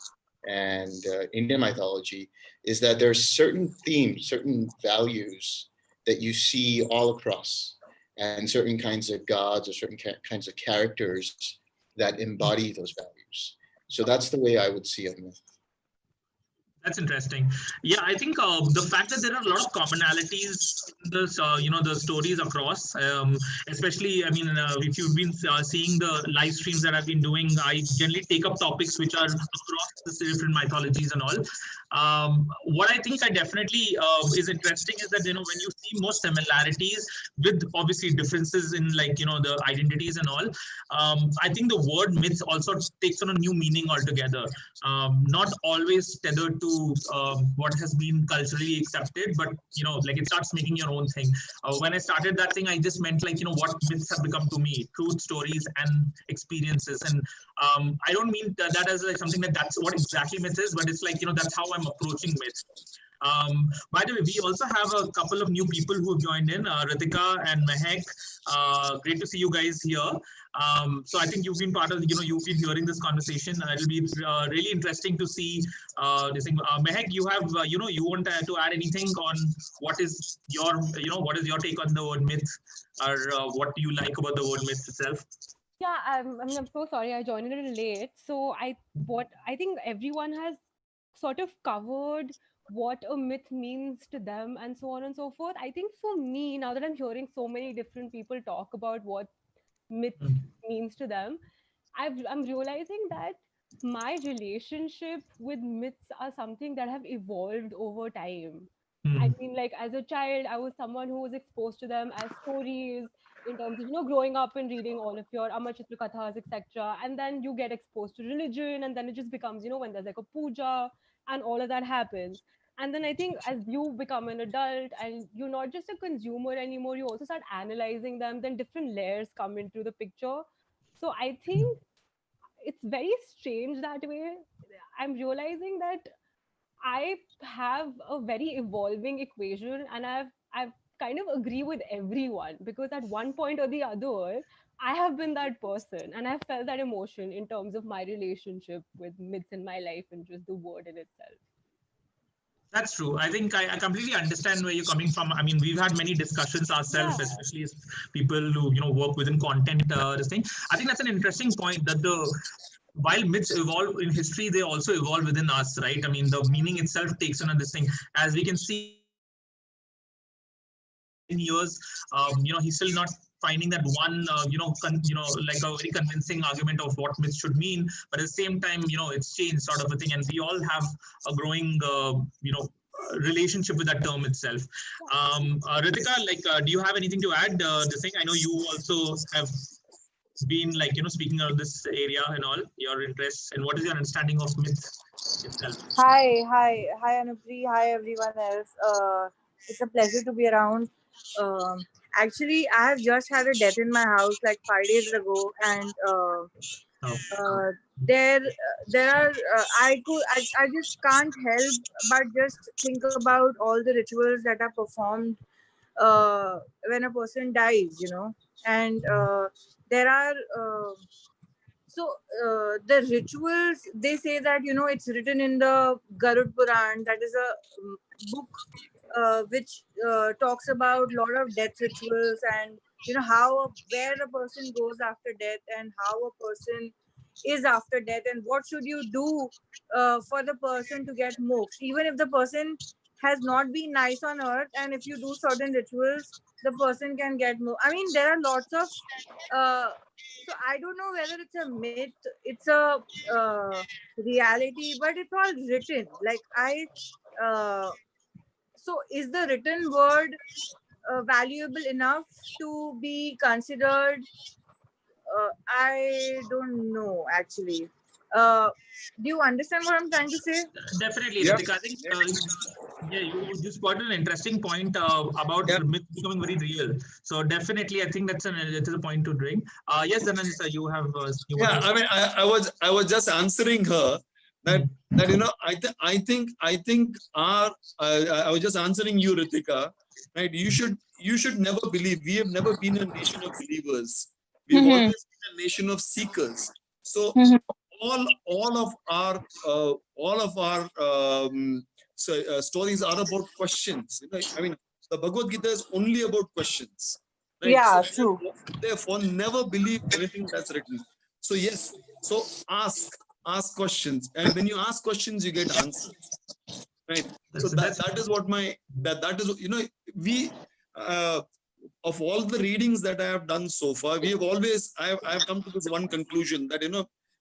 and Indian mythology is that there's certain themes, certain values that you see all across, and certain kinds of gods or certain kinds of characters that embody those values. So that's the way I would see a myth. That's interesting. Yeah, I think the fact that there are a lot of commonalities in this, the stories across, especially, I mean, if you've been seeing the live streams that I've been doing, I generally take up topics which are across the different mythologies and all. What I think I definitely is interesting is that, when you see more similarities with obviously differences in the identities and all, I think the word myth also takes on a new meaning altogether. Not always tethered to what has been culturally accepted, but it starts making your own thing. When I started that thing, I just meant what myths have become to me: truth, stories, and experiences. And I don't mean that as something that's what exactly myth is, but it's that's how I'm approaching myth. By the way, we also have a couple of new people who have joined in, Ritika and Mehak. Great to see you guys here. So I think you've been part of, you've been hearing this conversation. It'll be really interesting to see this thing. Mehak, you have, you want to add anything on what is your, what is your take on the word myth, or what do you like about the word myth itself? Yeah, I'm so sorry I joined a little late. So I think everyone has sort of covered what a myth means to them and so on and so forth. I think for me, now that I'm hearing so many different people talk about what myth means to them, I'm realizing that my relationship with myths are something that have evolved over time. I mean, like as a child, I was someone who was exposed to them as stories, in terms of growing up and reading all of your Amachitra Kathas, etc. And then you get exposed to religion, and then it just becomes when there's like a puja and all of that happens. And then I think as you become an adult and you're not just a consumer anymore, you also start analyzing them, then different layers come into the picture. So I think it's very strange that way. I'm realizing that I have a very evolving equation, and I've kind of agree with everyone, because at one point or the other I have been that person and I've felt that emotion in terms of my relationship with myths in my life and just the word in itself. That's true. I think I completely understand where you're coming from. I mean, we've had many discussions ourselves, Yeah. especially as people who work within content. This thing. I think that's an interesting point, that while myths evolve in history, they also evolve within us, right? I mean, the meaning itself takes on this thing. As we can see, in years, he's still not finding that one, like a very convincing argument of what myths should mean. But at the same time, it's changed, sort of a thing, and we all have a growing, relationship with that term itself. Ritika, do you have anything to add? This thing, I know you also have been speaking of this area and all your interests, and what is your understanding of myth itself? Hi, Anupriy. Hi, everyone else. It's a pleasure to be around. Actually, I have just had a death in my house like 5 days ago, and there are I just can't help but just think about all the rituals that are performed when a person dies, and there are. The rituals, they say that it's written in the Garud Puran, that is a book which talks about a lot of death rituals, and where a person goes after death, and how a person is after death, and what should you do for the person to get moksha, even if the person has not been nice on earth, and if you do certain rituals, the person can get moksha. I mean, there are lots of so I don't know whether it's a myth, it's a reality, but it's all written. So is the written word valuable enough to be considered? I don't know actually. Do you understand what I'm trying to say? Definitely, Ritika. I think you just got an interesting point about myth becoming very real. So definitely, I think that's a point to bring. Yes, Dhananjay sir, you have. I mean, I was just answering her that I think I was just answering you, Ritika. Right? You should never believe. We have never been a nation of believers. We've always been a nation of seekers. So all of our stories are about questions. I mean, the Bhagavad Gita is only about questions. Right? Yeah, so true. Therefore, never believe anything that's written. So yes, so ask questions, and when you ask questions, you get answers. Right. So that is what that is we of all the readings that I have done so far, we have always I have come to this one conclusion that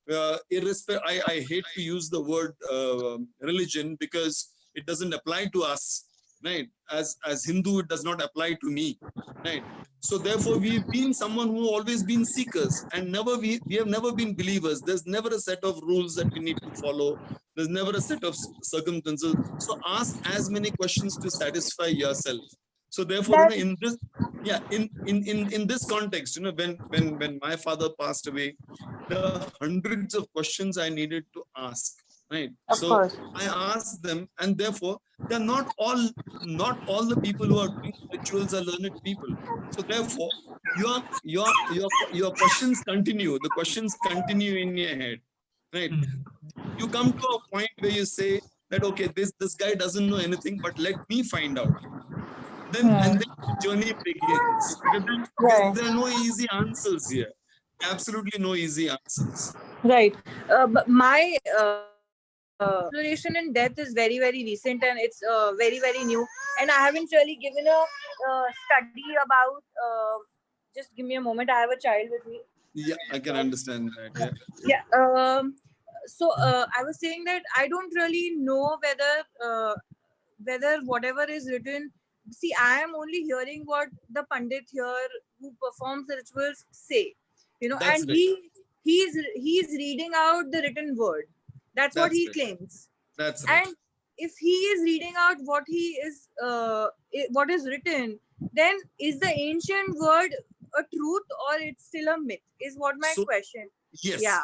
I hate to use the word religion because it doesn't apply to us, right? As Hindu, it does not apply to me, right? So therefore, we've been someone who always been seekers, and we have never been believers. There's never a set of rules that we need to follow. There's never a set of circumstances. So ask as many questions to satisfy yourself. So therefore, in this, in this context, when my father passed away, there are hundreds of questions I needed to ask. Right. So I asked them, and therefore, they're not all the people who are doing rituals are learned people. So therefore, your questions continue. The questions continue in your head. Right. You come to a point where you say that, okay, this guy doesn't know anything, but let me find out. And then the journey begins. Because there are no easy answers here. Absolutely no easy answers. Right. But my exploration in death is very, very recent, and it's very, very new. And I haven't really given a study about. Just give me a moment. I have a child with me. Yeah, I can understand that. Yeah. Yeah. So I was saying that I don't really know whether whatever is written see, I am only hearing what the Pandit here who performs the rituals say, you know, That's and right. he's reading out the written word. That's what That's he right. claims. That's right. And if he is reading out what what is written, then is the ancient word a truth or it's still a myth? Is what my So question. yes. Yeah.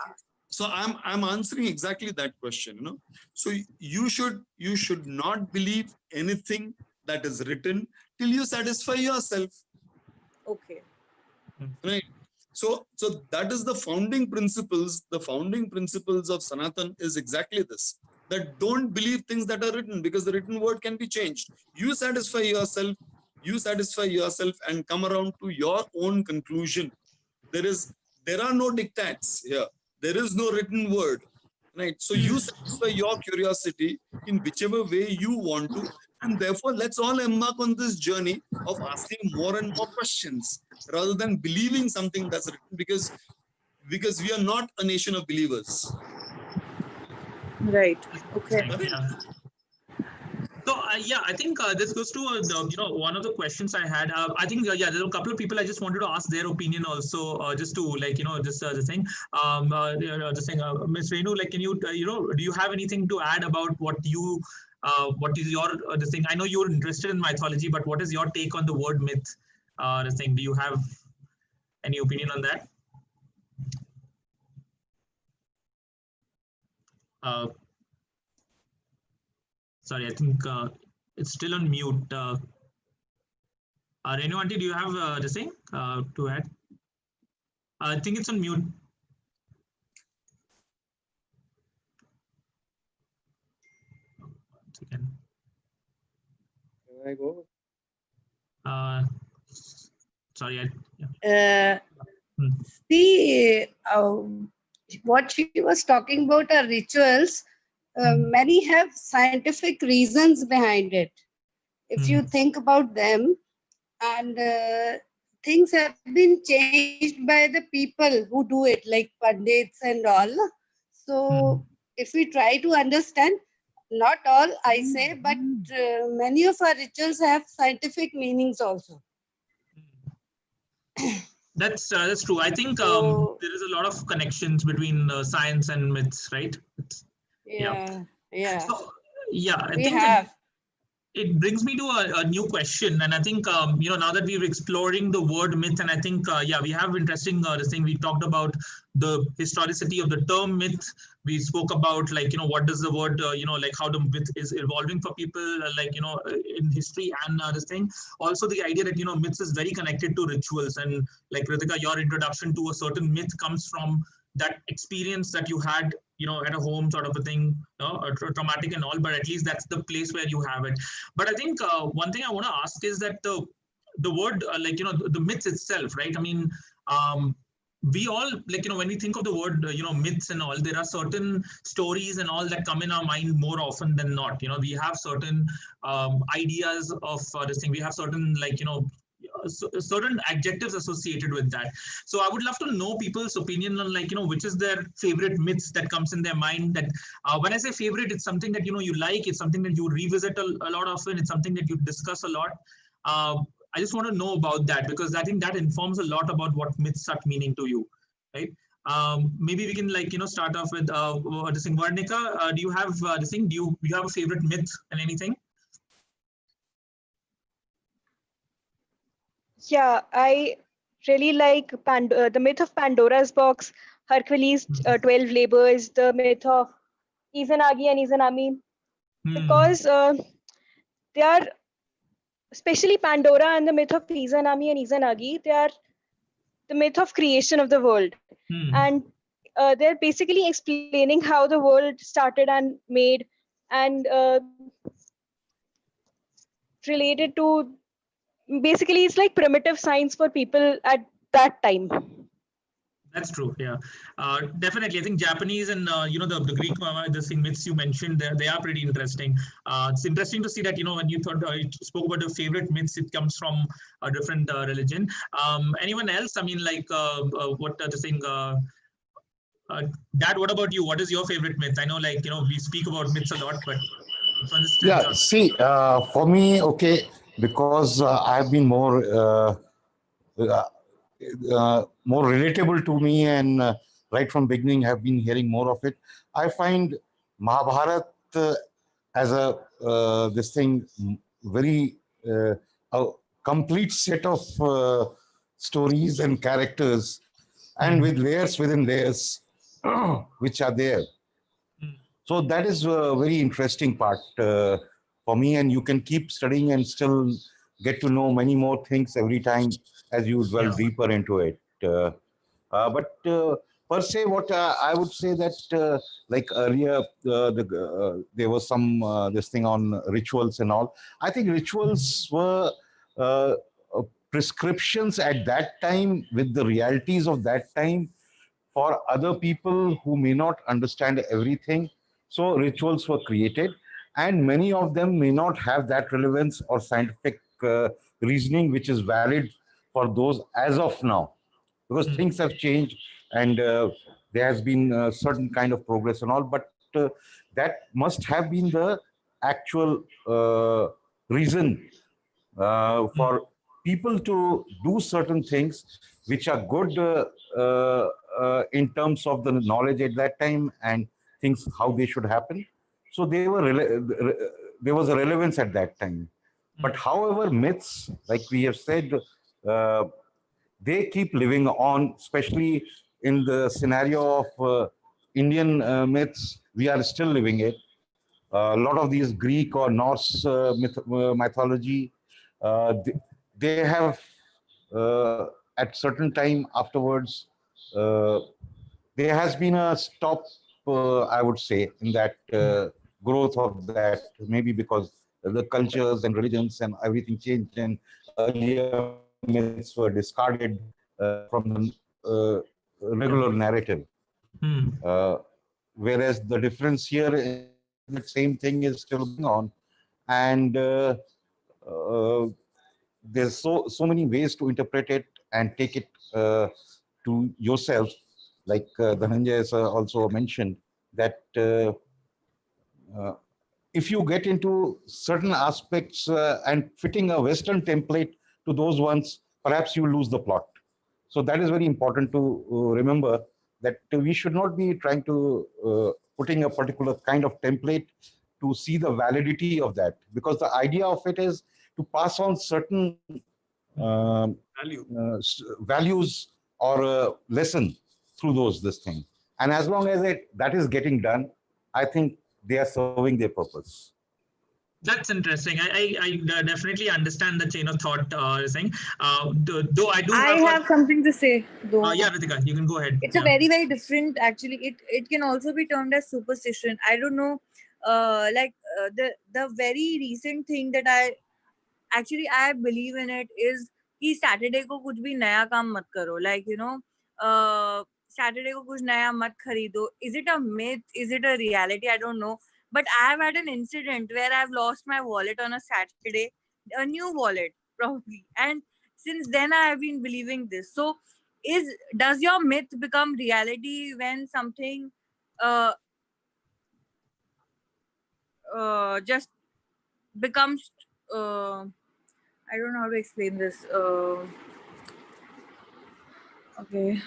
So I'm answering exactly that question. You know, so you should not believe anything that is written till you satisfy yourself. Okay. Right. So that is the founding principles. The founding principles of Sanatan is exactly this: that don't believe things that are written, because the written word can be changed. You satisfy yourself. You satisfy yourself and come around to your own conclusion. There are no dictats here. There is no written word, right? So you satisfy your curiosity in whichever way you want to, and therefore let's all embark on this journey of asking more and more questions rather than believing something that's written, because we are not a nation of believers. Right. Okay. Yeah. So yeah, I think this goes to one of the questions I had. I think yeah, there are a couple of people I just wanted to ask their opinion also, just to like just the thing. Just saying, Ms. Renu, like, can you do you have anything to add about what is your this thing? I know you're interested in mythology, but what is your take on the word myth? This thing. Do you have any opinion on that? Sorry, I think it's still on mute. Renu auntie, do you have this thing to add? I think it's on mute. Once again. Can I go? Sorry. See, what she was talking about are rituals. Many have scientific reasons behind it. If you think about them, and things have been changed by the people who do it, like pundits and all. So if we try to understand, not all I say, but many of our rituals have scientific meanings also. That's true. I think there is a lot of connections between science and myths, right? Yeah. So yeah, I We think have. it brings me to a new question, and I think now that we're exploring the word myth, and I think yeah, we have interesting this thing. We talked about the historicity of the term myth. We spoke about like what does the word like how the myth is evolving for people like in history, and this thing. Also the idea that myths is very connected to rituals, and like Ritika, your introduction to a certain myth comes from that experience that you had at a home sort of a thing, traumatic and all, but at least that's the place where you have it. But I think one thing I want to ask is that the word like the myths itself, right? I mean, we all like when we think of the word myths and all, there are certain stories and all that come in our mind more often than not. We have certain ideas of this thing. We have certain like certain adjectives associated with that. So I would love to know people's opinion on like which is their favorite myths that comes in their mind. That when I say favorite, it's something that you like, it's something that you revisit a lot often, it's something that you discuss a lot. I just want to know about that, because I think that informs a lot about what myths start meaning to you, right? Maybe we can like start off with this thing. Varnika, do you have this thing? Do you have a favorite myth and anything? Yeah, I really like the myth of Pandora's box, Hercules' 12 labors, the myth of Izanagi and Izanami, because they are, especially Pandora and the myth of Izanami and Izanagi, they are the myth of creation of the world. And they're basically explaining how the world started and made, and related to, basically it's like primitive science for people at that time. That's true. Yeah, definitely. I think Japanese and the Greek the thing myths you mentioned, they are pretty interesting. It's interesting to see that when you spoke about your favorite myths, it comes from a different religion. Anyone else? I mean, like what the thing. Dad, what about you? What is your favorite myth? I know, like we speak about myths a lot, but Yeah, see, for me, okay, because I've been more relatable to me, and right from beginning have been hearing more of it. I find Mahabharat as a this thing very a complete set of stories and characters, and with layers within layers, which are there. So that is a very interesting part for me, and you can keep studying and still get to know many more things every time as you dwell deeper into it. But per se, what I would say that like earlier, there was some this thing on rituals and all. I think rituals were uh, prescriptions at that time with the realities of that time for other people who may not understand everything. So rituals were created, and many of them may not have that relevance or scientific reasoning which is valid for those as of now, because things have changed, and there has been a certain kind of progress and all. But that must have been the actual reason for people to do certain things which are good in terms of the knowledge at that time and things how they should happen. So they were there was a relevance at that time. But however, myths, like we have said, uh, they keep living on, especially in the scenario of Indian myths. We are still living it. A lot of these Greek or Norse mythology, they, they have at certain time afterwards, there has been a stop, I would say, in that growth of that, maybe because the cultures and religions and everything changed, and earlier myths were discarded from the regular narrative. Whereas the difference here is that same thing is still going on, and uh, there's so many ways to interpret it and take it to yourself. Like Dhananjay has also mentioned that if you get into certain aspects and fitting a Western template to those ones, perhaps you lose the plot. So that is very important to remember, that we should not be trying to putting a particular kind of template to see the validity of that, because the idea of it is to pass on certain values or lesson through this thing. And as long as that is getting done, I think they are serving their purpose. That's interesting. I definitely understand the chain of thought saying. Though I do I have something to say though. Yeah, Ritika, you can go ahead. It's a very different, actually. It can also be termed as superstition. I don't know, the very recent thing that I believe in it is कि Saturday को कुछ भी नया काम मत करो. Like, Saturday को कुछ नया मत खरीदो. Is it a myth? Is it a reality? I don't know. But I have had an incident where I've lost my wallet on a Saturday, a new wallet probably, and since then I have been believing this. So, does your myth become reality when something just becomes I don't know how to explain this. Okay.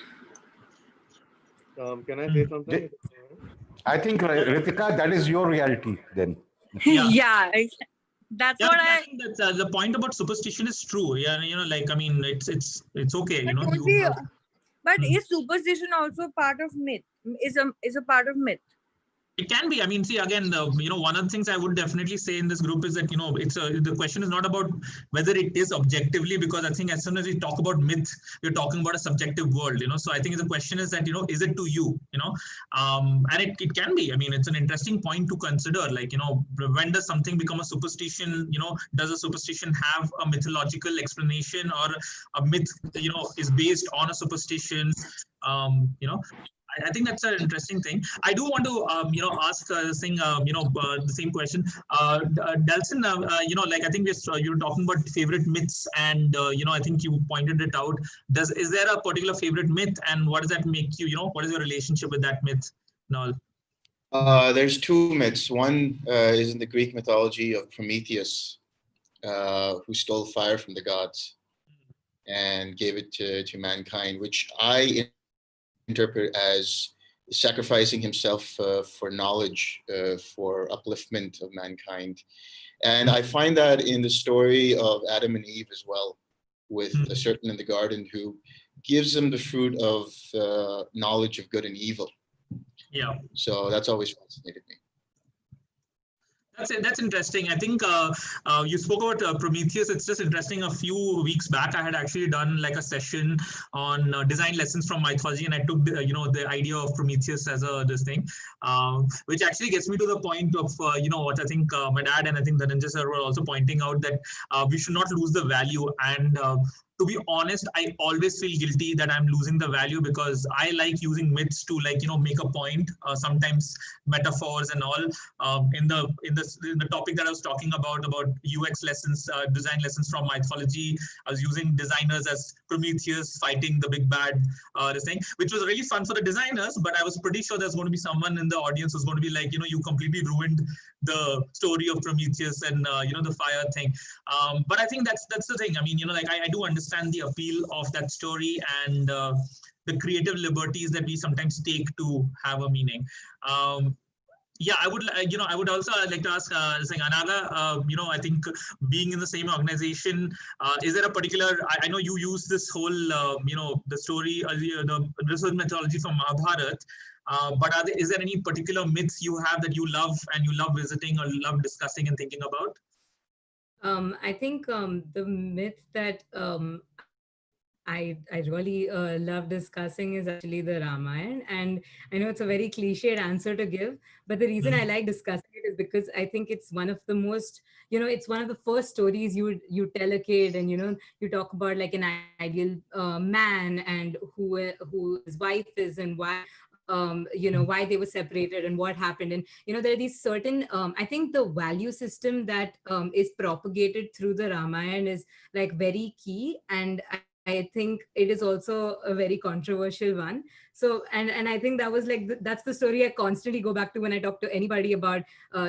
Can I say something? I think, Ritika, that is your reality then. Yeah, that's yeah, what I think that's the point about superstition is true. Yeah, like I mean, it's okay. But is superstition also part of myth? Is a part of myth? It can be. I mean, see, again, one of the things I would definitely say in this group is that, the question is not about whether it is objectively, because I think as soon as we talk about myth, we're talking about a subjective world, So I think the question is that, is it to you, and it can be. I mean, it's an interesting point to consider, like, when does something become a superstition? Does a superstition have a mythological explanation, or a myth, is based on a superstition? I think that's an interesting thing. I do want to, ask the same question. Delson, like I think you're talking about favorite myths, and I think you pointed it out. Is there a particular favorite myth, and what does that make you? What is your relationship with that myth? There's two myths. One is in the Greek mythology of Prometheus. who stole fire from the gods and gave it to mankind, which I interpret as sacrificing himself for knowledge, for upliftment of mankind. And I find that in the story of Adam and Eve as well, with the serpent in the garden who gives them the fruit of knowledge of good and evil. Yeah. So that's always fascinated me. That's interesting. I think you spoke about Prometheus. It's just interesting. A few weeks back, I had actually done like a session on design lessons from mythology, and I took the, the idea of Prometheus as a this thing, which actually gets me to the point of what I think my dad and I think Dhananjay sir were also pointing out, that we should not lose the value. And to be honest, I always feel guilty that I'm losing the value, because I like using myths to make a point. Sometimes metaphors and all. In the topic that I was talking about UX lessons, design lessons from mythology, I was using designers as Prometheus fighting the big bad, this thing, which was really fun for the designers. But I was pretty sure there's going to be someone in the audience who's going to be like, you completely ruined the story of Prometheus and the fire thing. But I think that's the thing. I mean, I do understand the appeal of that story and the creative liberties that we sometimes take to have a meaning. Yeah, I would also like to ask Anaga, I think being in the same organization, is there a particular, I know you use this whole, the story, the research methodology from Mahabharata, but is there any particular myths you have that you love and you love visiting or love discussing and thinking about? I think the myth that I really love discussing is actually the Ramayana. And I know it's a very cliched answer to give, but the reason I like discussing it is because I think it's one of the most, it's one of the first stories you tell a kid, and you talk about like an ideal man and who his wife is and why why they were separated and what happened. And there are these certain I think the value system that is propagated through the Ramayana is like very key, and I think it is also a very controversial one. So and I think that was like that's the story I constantly go back to when I talk to anybody about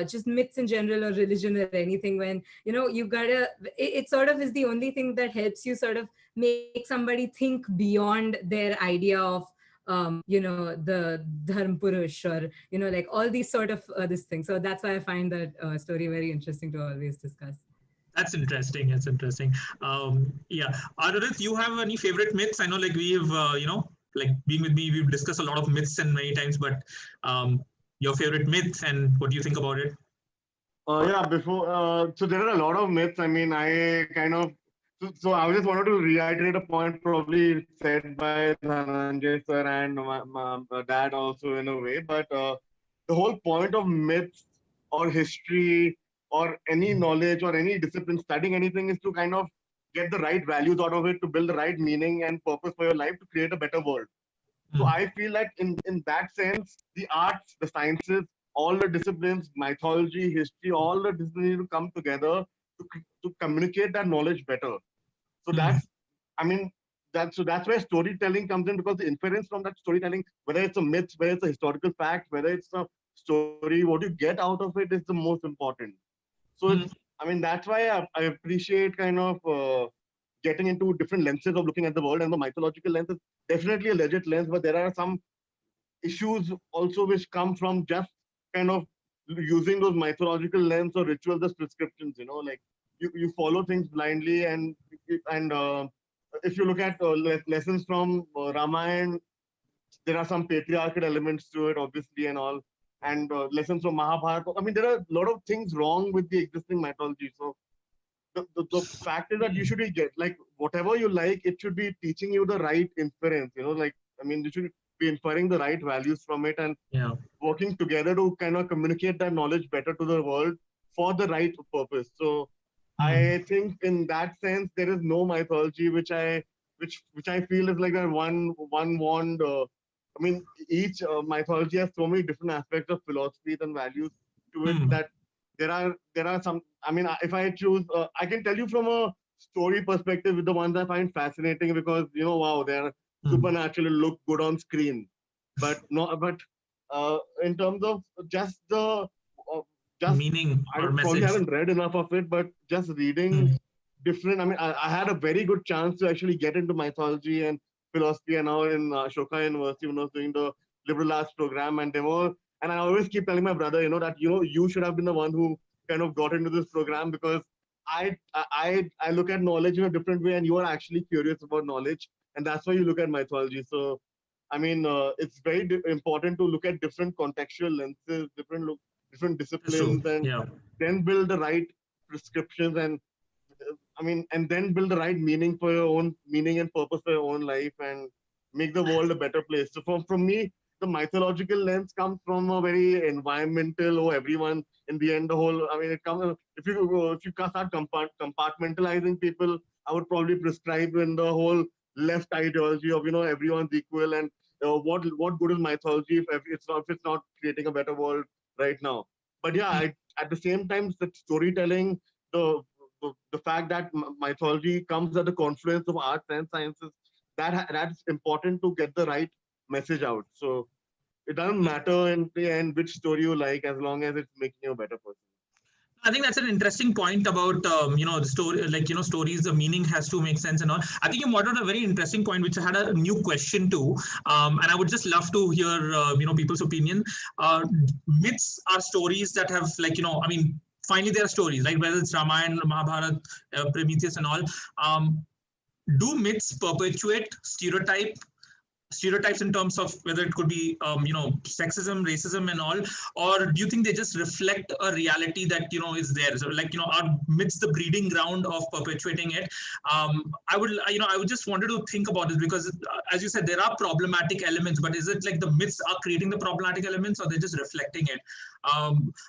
just myths in general or religion or anything. When you've got to it sort of is the only thing that helps you sort of make somebody think beyond their idea of the dharm purush, or like all these sort of this thing. So that's why I find that story very interesting to always discuss. That's interesting. That's interesting. Yeah, Adurith, you have any favorite myths? I know, like we've like being with me, we've discussed a lot of myths and many times, but your favorite myth and what do you think about it? Yeah, so there are a lot of myths. I mean, I kind of so I just wanted to reiterate a point probably said by Dhananjay sir and my dad also in a way. But the whole point of myths or history or any knowledge or any discipline, studying anything, is to kind of get the right values out of it, to build the right meaning and purpose for your life, to create a better world. So I feel that in that sense, the arts, the sciences, all the disciplines, mythology, history, all the disciplines need to come together to communicate that knowledge better. So that's where storytelling comes in, because the inference from that storytelling, whether it's a myth, whether it's a historical fact, whether it's a story, what you get out of it is the most important. So that's why I appreciate kind of getting into different lenses of looking at the world, and the mythological lens is definitely a legit lens, but there are some issues also which come from just kind of using those mythological lens or rituals as prescriptions. Like you follow things blindly, and if you look at lessons from Ramayana, there are some patriarchal elements to it, obviously, and all, and lessons from Mahabharata. I mean, there are a lot of things wrong with the existing mythology. So the fact is that you should get, like, whatever you like, it should be teaching you the right inference. Like, I mean, you should be inferring the right values from it, and working together to kind of communicate that knowledge better to the world for the right purpose. So I think in that sense, there is no mythology which I feel is like a one wand. I mean, each mythology has so many different aspects of philosophies and values to it that there are some. I mean, if I choose, I can tell you from a story perspective with the ones I find fascinating, because wow, they're supernatural, look good on screen, but in terms of just the just meaning I or probably message. haven't read enough of it, but just reading different. I mean, I had a very good chance to actually get into mythology and philosophy, and now in Ashoka University when I was doing the liberal arts program, and they were. And I always keep telling my brother, that you should have been the one who kind of got into this program, because I look at knowledge in a different way, and you are actually curious about knowledge, and that's why you look at mythology. So, I mean, it's very important to look at different contextual lenses, different disciplines, and then build the right prescriptions, and I mean, and then build the right meaning for your own meaning and purpose for your own life, and make the world a better place. So from me, the mythological lens comes from a very environmental, everyone in the end, the whole, I mean, it comes, if you start compartmentalizing people, I would probably prescribe in the whole left ideology of, everyone's equal, and what good is mythology if it's not creating a better world right now. But yeah, at the same time, the storytelling, the fact that mythology comes at the confluence of arts and sciences, that's important to get the right message out. So it doesn't matter in the end which story you like, as long as it's making you a better person. I think that's an interesting point about the story, stories. The meaning has to make sense and all. I think you brought out a very interesting point, which I had a new question to, and I would just love to hear people's opinion. Myths are stories that have I mean, finally there are stories, right? Whether it's Ramayana, Mahabharata, Prometheus, and all. Do myths perpetuate stereotypes in terms of whether it could be sexism, racism, and all, or do you think they just reflect a reality that is there? So are myths the breeding ground of perpetuating it? I would just wanted to think about this, because as you said, there are problematic elements, but is it like the myths are creating the problematic elements, or they're just reflecting it?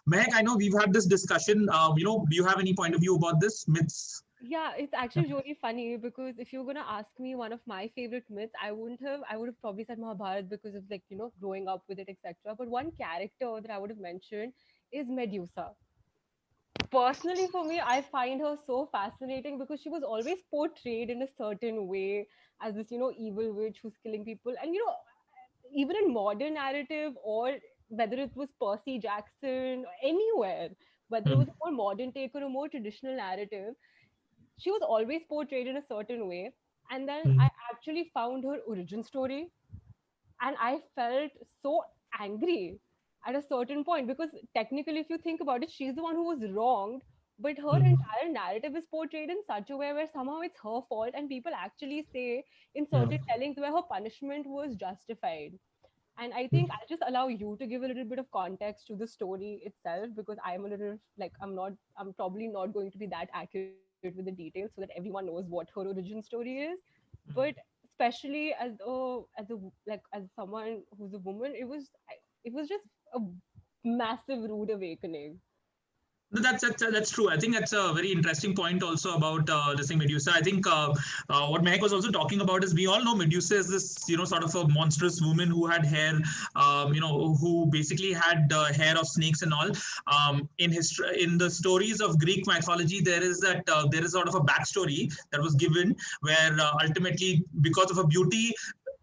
Mehak, I know we've had this discussion. Do you have any point of view about this myths? Yeah, it's actually really funny, because if you're gonna ask me one of my favorite myths, I would have probably said Mahabharata, because of growing up with it, etc. But one character that I would have mentioned is Medusa. Personally, for me, I find her so fascinating, because she was always portrayed in a certain way as this evil witch who's killing people. And even in modern narrative, or whether it was Percy Jackson or anywhere, whether it was a more modern take or a more traditional narrative, she was always portrayed in a certain way. And then I actually found her origin story, and I felt so angry at a certain point, because technically, if you think about it, she's the one who was wronged, but her entire narrative is portrayed in such a way where somehow it's her fault, and people actually say in certain tellings where her punishment was justified. And I think I'll just allow you to give a little bit of context to the story itself, because I'm a little I'm probably not going to be that accurate with the details, so that everyone knows what her origin story is. But especially as someone who's a woman, it was just a massive rude awakening. No, that's true. I think that's a very interesting point also about this thing, Medusa. I think what Mehak was also talking about is, we all know Medusa is this sort of a monstrous woman who had hair, who basically had hair of snakes and all. In history, in the stories of Greek mythology, there is sort of a backstory that was given, where ultimately, because of her beauty,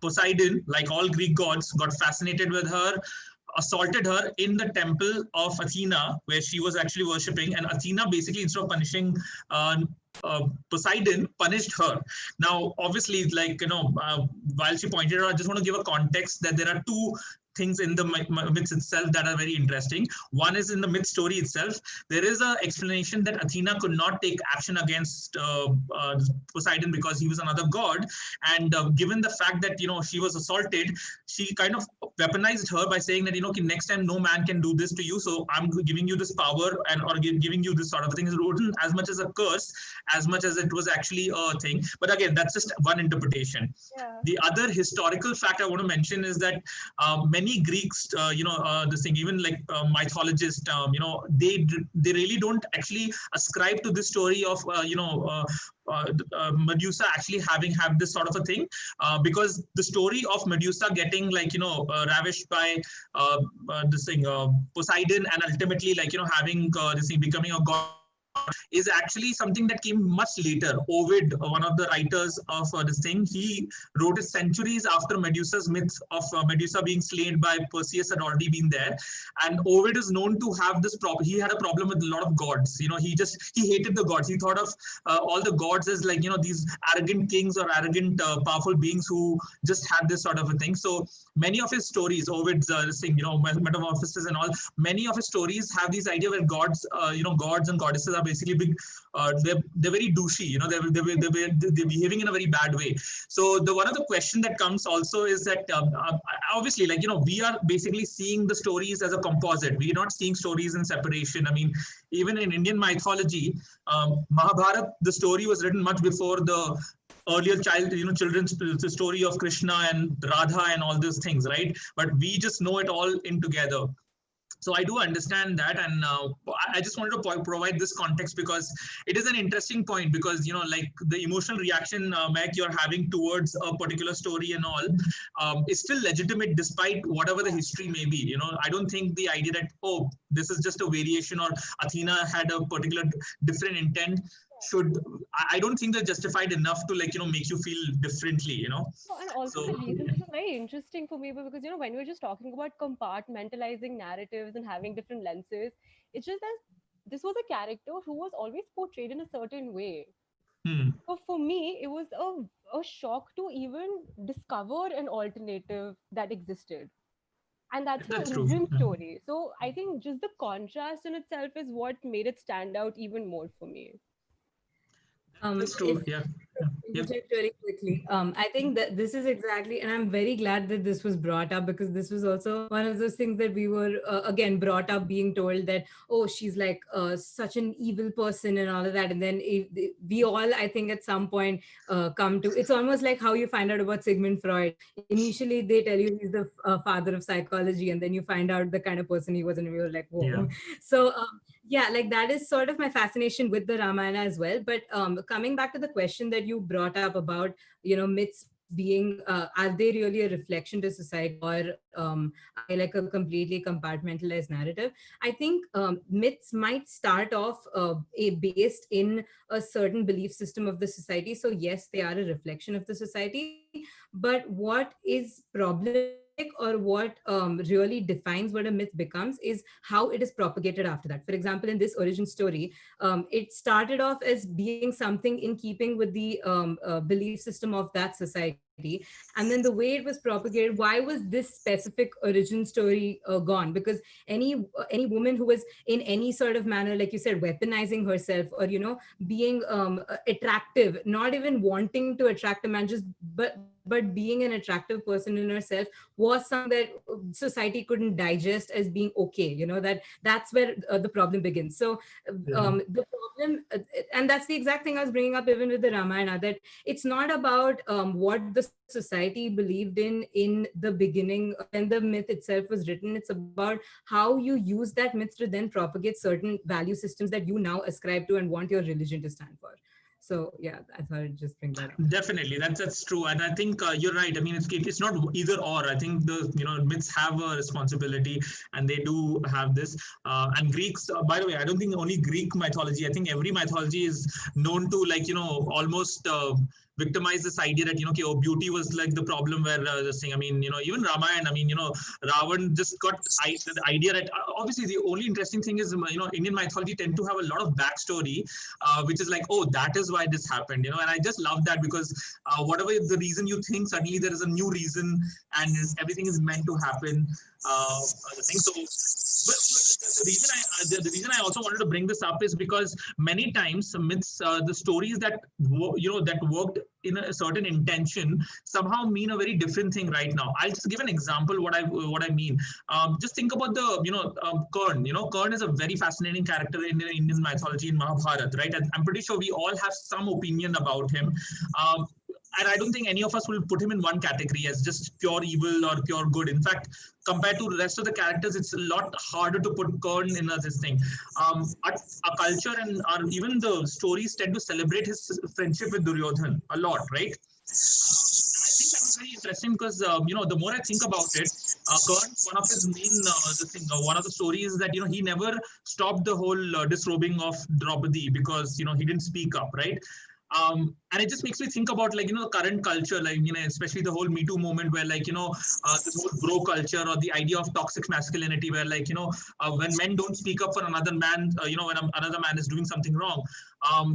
Poseidon, like all Greek gods, got fascinated with her, assaulted her in the temple of Athena, where she was actually worshipping. And Athena, basically, instead of punishing Poseidon, punished her. Now, obviously, while she pointed out, I just want to give a context that there are two things in the myths itself that are very interesting. One is in the myth story itself. There is an explanation that Athena could not take action against Poseidon because he was another god. And given the fact that, she was assaulted, she kind of weaponized her by saying that, next time no man can do this to you. So I'm giving you this power, or giving you this sort of thing. Is written as much as a curse, as much as it was actually a thing. But again, that's just one interpretation. Yeah. The other historical fact I want to mention is that many Greeks, this thing, even like mythologists, they really don't actually ascribe to this story of, Medusa actually have this sort of a thing, because the story of Medusa getting ravished by this thing, Poseidon, and ultimately having this thing, becoming a god is actually something that came much later. Ovid, one of the writers of this thing, he wrote it centuries after Medusa's myth of Medusa being slain by Perseus had already been there. And Ovid is known to have this problem. He had a problem with a lot of gods. He hated the gods. He thought of all the gods as like, these arrogant kings or arrogant powerful beings who just had this sort of a thing. So many of his stories, Ovid's thing, metamorphosis and all, many of his stories have this idea where gods, gods and goddesses are basically big, they're very douchey, they're behaving in a very bad way. So one of the question that comes also is that obviously, we are basically seeing the stories as a composite. We're not seeing stories in separation. I mean, even in Indian mythology, Mahabharata, the story was written much before the earlier children's story of Krishna and Radha and all these things, right? But we just know it all in together. So I do understand that, and I just wanted to provide this context because it is an interesting point, because like the emotional reaction, Mac, you're having towards a particular story and all is still legitimate despite whatever the history may be. I don't think the idea that, oh, this is just a variation or Athena had a particular different intent I don't think they're justified enough to make you feel differently. Oh, and also the reason this is very interesting for me because when we were just talking about compartmentalizing narratives and having different lenses, it's just that this was a character who was always portrayed in a certain way. So for me, it was a shock to even discover an alternative that existed. And that's the origin story. So I think just the contrast in itself is what made it stand out even more for me. That's true. Yeah. Very quickly. I think that this is exactly, and I'm very glad that this was brought up because this was also one of those things that we were again brought up being told that, oh, she's like such an evil person and all of that. And then we all, I think at some point come to, it's almost like how you find out about Sigmund Freud. Initially, they tell you he's the father of psychology, and then you find out the kind of person he was, and you're like, whoa. Yeah. So yeah, like that is sort of my fascination with the Ramayana as well. But coming back to the question that you brought up about, myths being, are they really a reflection to society, or are they like a completely compartmentalized narrative? I think myths might start off based in a certain belief system of the society. So yes, they are a reflection of the society. But what is problematic, or what really defines what a myth becomes, is how it is propagated after that. For example, in this origin story, it started off as being something in keeping with the belief system of that society. And then the way it was propagated, why was this specific origin story gone? Because any woman who was in any sort of manner, like you said, weaponizing herself, or being attractive, not even wanting to attract a man, just but being an attractive person in herself, was something that society couldn't digest as being okay. That's where the problem begins. So the problem, and that's the exact thing I was bringing up even with the Ramayana, that it's not about what the society believed in the beginning when the myth itself was written. It's about how you use that myth to then propagate certain value systems that you now ascribe to and want your religion to stand for. So yeah, I thought I'd just bring that up. Definitely, that's true, and I think you're right. I mean, it's not either or. I think the myths have a responsibility, and they do have this. And Greeks, by the way, I don't think only Greek mythology. I think every mythology is known to almost victimize this idea that beauty was like the problem where this thing. I mean, even Ramayana. I mean, Ravan just got the idea that obviously the only interesting thing is Indian mythology tend to have a lot of backstory, which is like, oh, that is why this happened. And I just love that because whatever the reason you think, suddenly there is a new reason, and everything is meant to happen. The thing. So, but the reason I also wanted to bring this up is because many times myths, the stories that that worked in a certain intention somehow mean a very different thing right now. I'll just give an example what I mean. Just think about the Churn. Churn is a very fascinating character in Indian mythology in Mahabharata, right? I'm pretty sure we all have some opinion about him. And I don't think any of us will put him in one category as just pure evil or pure good. In fact, compared to the rest of the characters, it's a lot harder to put Kern in this thing. Our culture and even the stories tend to celebrate his friendship with Duryodhan a lot, right? I think that was very interesting because, the more I think about it, Kern, one of his main one of the stories is that he never stopped the whole disrobing of Draupadi because he didn't speak up, right? And it just makes me think about the current culture, especially the whole Me Too movement, where this whole bro culture or the idea of toxic masculinity, where when men don't speak up for another man, when another man is doing something wrong,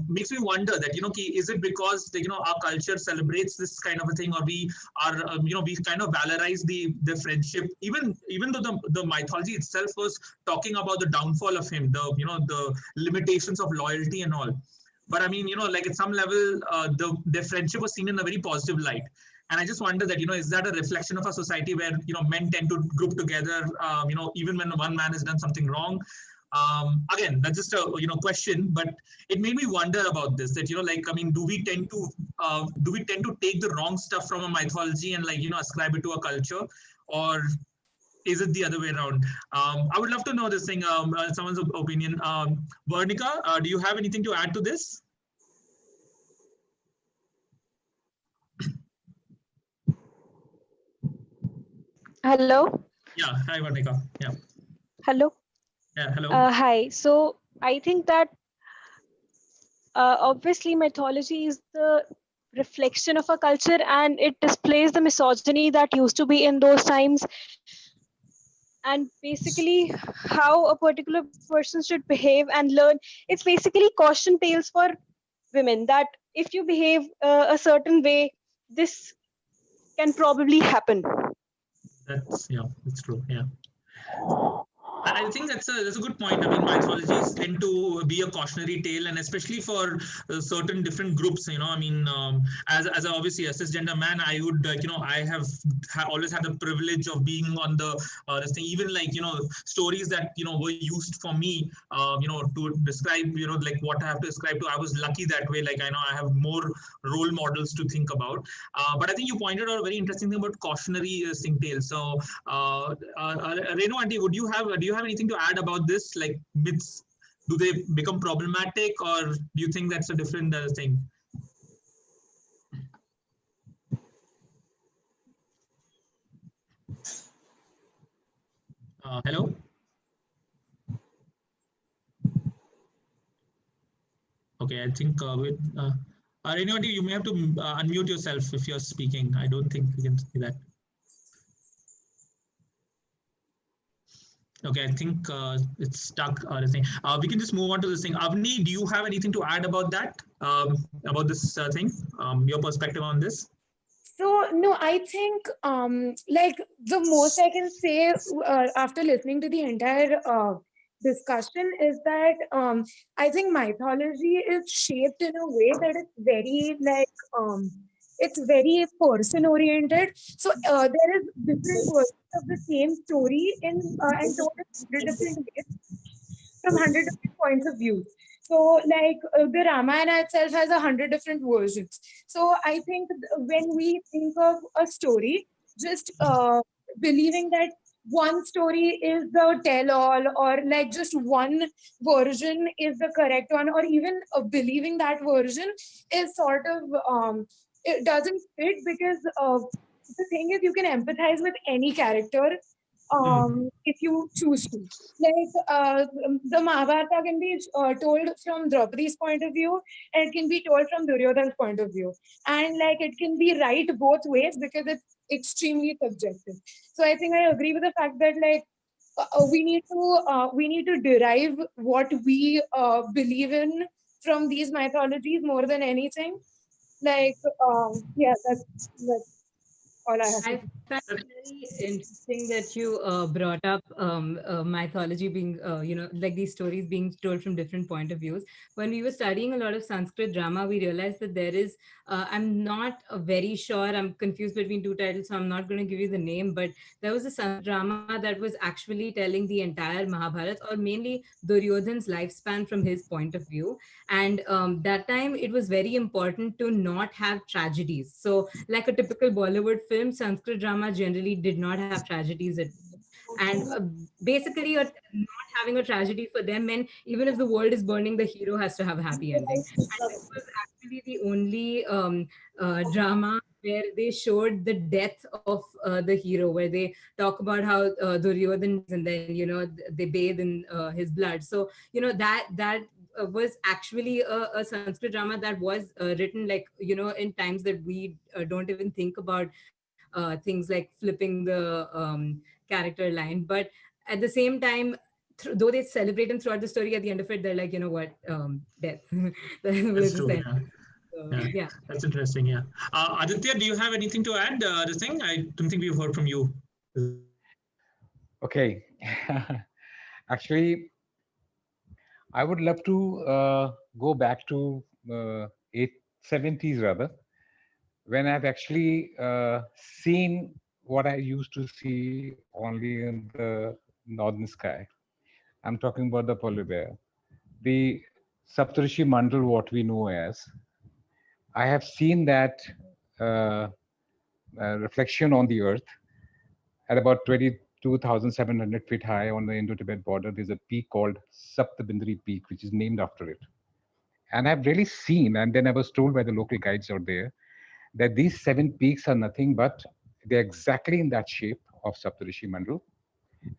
makes me wonder that is it because our culture celebrates this kind of a thing, or we are we kind of valorize the friendship, even though the mythology itself was talking about the downfall of him, the limitations of loyalty and all. But I mean, at some level, their friendship was seen in a very positive light. And I just wonder that, is that a reflection of a society where, men tend to group together, even when one man has done something wrong? Again, that's just a, question, but it made me wonder about this, that, I mean, do we tend to take the wrong stuff from a mythology and ascribe it to a culture? Or is it the other way around? I would love to know this thing, someone's opinion. Vernika, do you have anything to add to this? Hello. Yeah. Hi, Vernika. Yeah. Hello. Yeah. Hello. Hi. So I think that obviously mythology is the reflection of a culture, and it displays the misogyny that used to be in those times, and basically how a particular person should behave and learn. It's basically caution tales for women that if you behave a certain way, this can probably happen. That's true. Yeah. I think that's a good point. I mean, mythologies tend to be a cautionary tale, and especially for certain different groups. I mean, as obviously a cisgender man, I would I have always had the privilege of being on the this thing. Even stories that were used for me, to describe what I have to describe to. I was lucky that way. Like I know I have more role models to think about. But I think you pointed out a very interesting thing about cautionary tale. So, Renu Auntie, do you have anything to add about this? Like myths, do they become problematic, or do you think that's a different thing? Hello. Okay, I think Renu Auntie, you may have to unmute yourself if you're speaking. I don't think we can see that. Okay, I think it's stuck or anything. We can just move on to this thing. Avni, do you have anything to add about that? About this thing? Your perspective on this? So no, I think like the most I can say after listening to the entire discussion is that I think mythology is shaped in a way that is very it's very person oriented. So there is different versions of the same story in and told in 100 different ways from 100 different points of view. So, the Ramayana itself has 100 different versions. So, I think when we think of a story, just believing that one story is the tell all, or like just one version is the correct one, or even believing that version is sort of, it doesn't fit because the thing is, you can empathize with any character if you choose to. The Mahabharata can be told from Draupadi's point of view, and it can be told from Duryodhana's point of view, and it can be right both ways because it's extremely subjective. So I think I agree with the fact that we need to derive what we believe in from these mythologies more than anything. Yeah, that's all I have to I say. find it very interesting that you brought up mythology being, like these stories being told from different point of views. When we were studying a lot of Sanskrit drama, we realized that there is, I'm not very sure, I'm confused between two titles, so I'm not going to give you the name, but there was a Sanskrit drama that was actually telling the entire Mahabharata, or mainly Duryodhan's lifespan from his point of view. And that time it was very important to not have tragedies. So like a typical Bollywood film, Sanskrit drama generally did not have tragedies at all. And basically, not having a tragedy for them meant even if the world is burning, the hero has to have a happy ending. And this was actually the only drama where they showed the death of the hero, where they talk about how Duryodhan dies and then, they bathe in his blood. So, that was actually a Sanskrit drama that was written, like, in times that we don't even think about things like flipping the character line. But at the same time, though they celebrate him throughout the story, at the end of it, they're like, you know what, death. That's We'll just true. end. Yeah. So, Yeah. yeah. That's interesting. Yeah. Aditya, do you have anything to add? This thing? I don't think we've heard from you. Okay. Actually, I would love to go back to 870s rather, when I've actually seen what I used to see only in the northern sky. I'm talking about the polar bear, the Saptarishi Mandal, what we know as. I have seen that reflection on the earth at about 22,700 feet high on the Indo-Tibet border. There's a peak called Saptabindri Peak, which is named after it. And I've really seen, and then I was told by the local guides out there, that these 7 peaks are nothing but they're exactly in that shape of Saptarishi Mandal.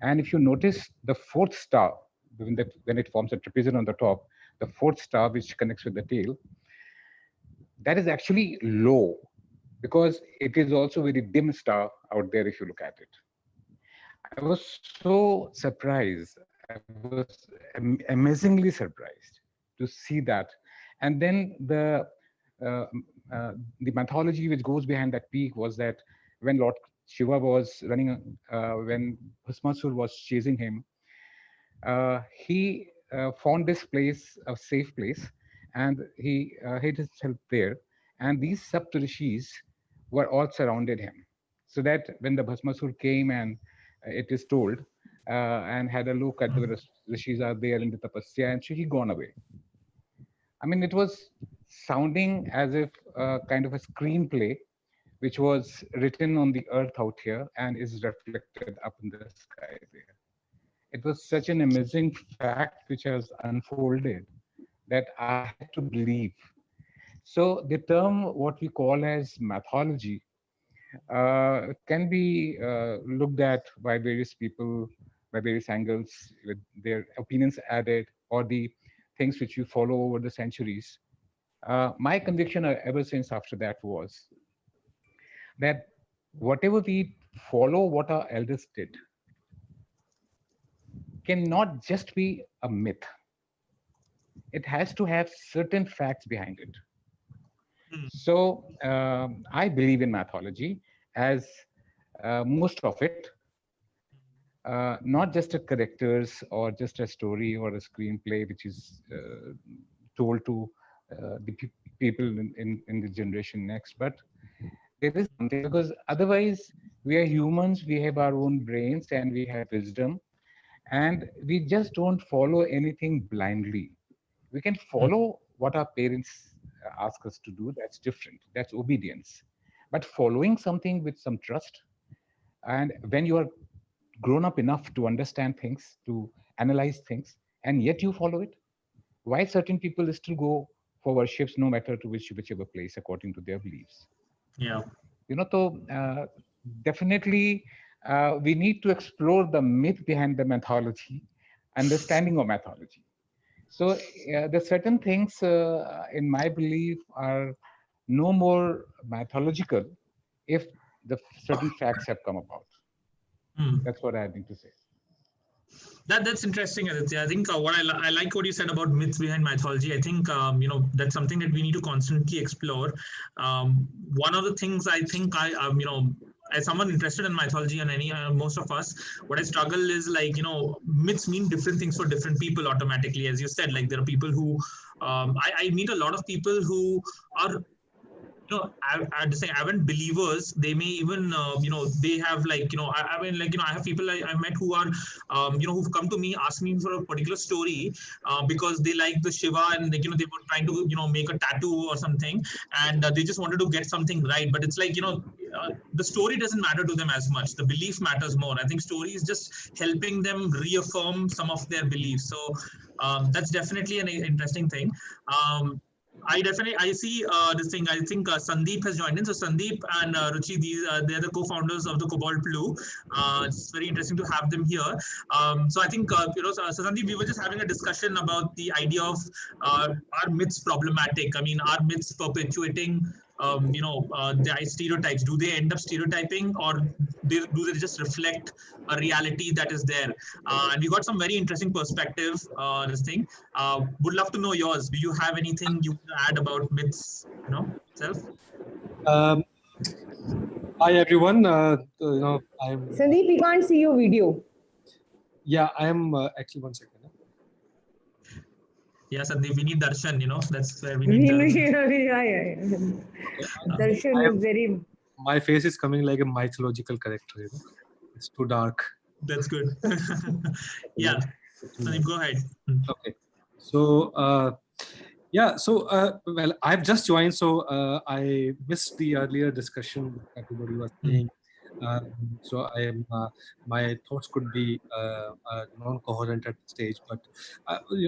And if you notice the fourth star, when it forms a trapezoid on the top, the fourth star which connects with the tail, that is actually low because it is also very dim star out there if you look at it. I was so surprised. I was amazingly surprised to see that. And then uh, the mythology which goes behind that peak was that when Lord Shiva was running, when Bhasmasur was chasing him, he found this place a safe place, and he hid himself there. And these Saptarishis were all surrounded him, so that when the Bhasmasur came and it is told and had a look at the rishis are there in the tapasya, and so he gone away. I mean, it was sounding as if kind of a screenplay which was written on the earth out here and is reflected up in the sky there. It was such an amazing fact which has unfolded that I had to believe. So the term, what we call as mythology, can be looked at by various people, by various angles, with their opinions added, or the things which you follow over the centuries. My conviction ever since after that was that whatever we follow, what our elders did, cannot just be a myth. It has to have certain facts behind it. So I believe in mythology as most of it, not just a characters or just a story or a screenplay which is told to the people in the generation next, but there is something, because otherwise we are humans, we have our own brains and we have wisdom, and we just don't follow anything blindly. We can follow what our parents ask us to do. That's different. That's obedience. But following something with some trust, and when you are grown up enough to understand things, to analyze things, and yet you follow it, why certain people still go for worships no matter to whichever place according to their beliefs. Yeah. So definitely we need to explore the myth behind the mythology, understanding of mythology. So the certain things in my belief are no more mythological if the certain facts have come about. That's what I have been to say. That's interesting, Aditya. I think what I like what you said about myths behind mythology. I think that's something that we need to constantly explore. One of the things I think as someone interested in mythology, and most of us, what I struggle is like myths mean different things for different people automatically. As you said, like there are people who I meet a lot of people who are I'd say avid believers. They may even they have like I mean like I have people I met who are who've come to me, ask me for a particular story because they like the Shiva, and like, they were trying to make a tattoo or something, and they just wanted to get something right. But it's like the story doesn't matter to them as much. The belief matters more. I think story is just helping them reaffirm some of their beliefs. So that's definitely an interesting thing. I see this thing. I think Sandeep has joined in. So Sandeep and Ruchi, they're the co-founders of the Cobalt Blue. It's very interesting to have them here. So I think so Sandeep, we were just having a discussion about the idea of are myths problematic? I mean, are myths perpetuating the stereotypes? Do they end up stereotyping, or do they just reflect a reality that is there? And we got some very interesting perspective. This thing. Would love to know yours. Do you have anything you want to add about myths? Itself. Hi everyone. I'm. Sandeep, we can't see your video. Yeah, I am actually 1 second. Yeah, Sandeep, we need darshan. That's where we need. Yeah. Darshan is very. My face is coming like a mythological character. It's too dark. That's good. Yeah, Sandeep, go ahead. Okay. So yeah, so well, I've just joined, so I missed the earlier discussion everybody was saying. So I am my thoughts could be non-coherent at this stage, but we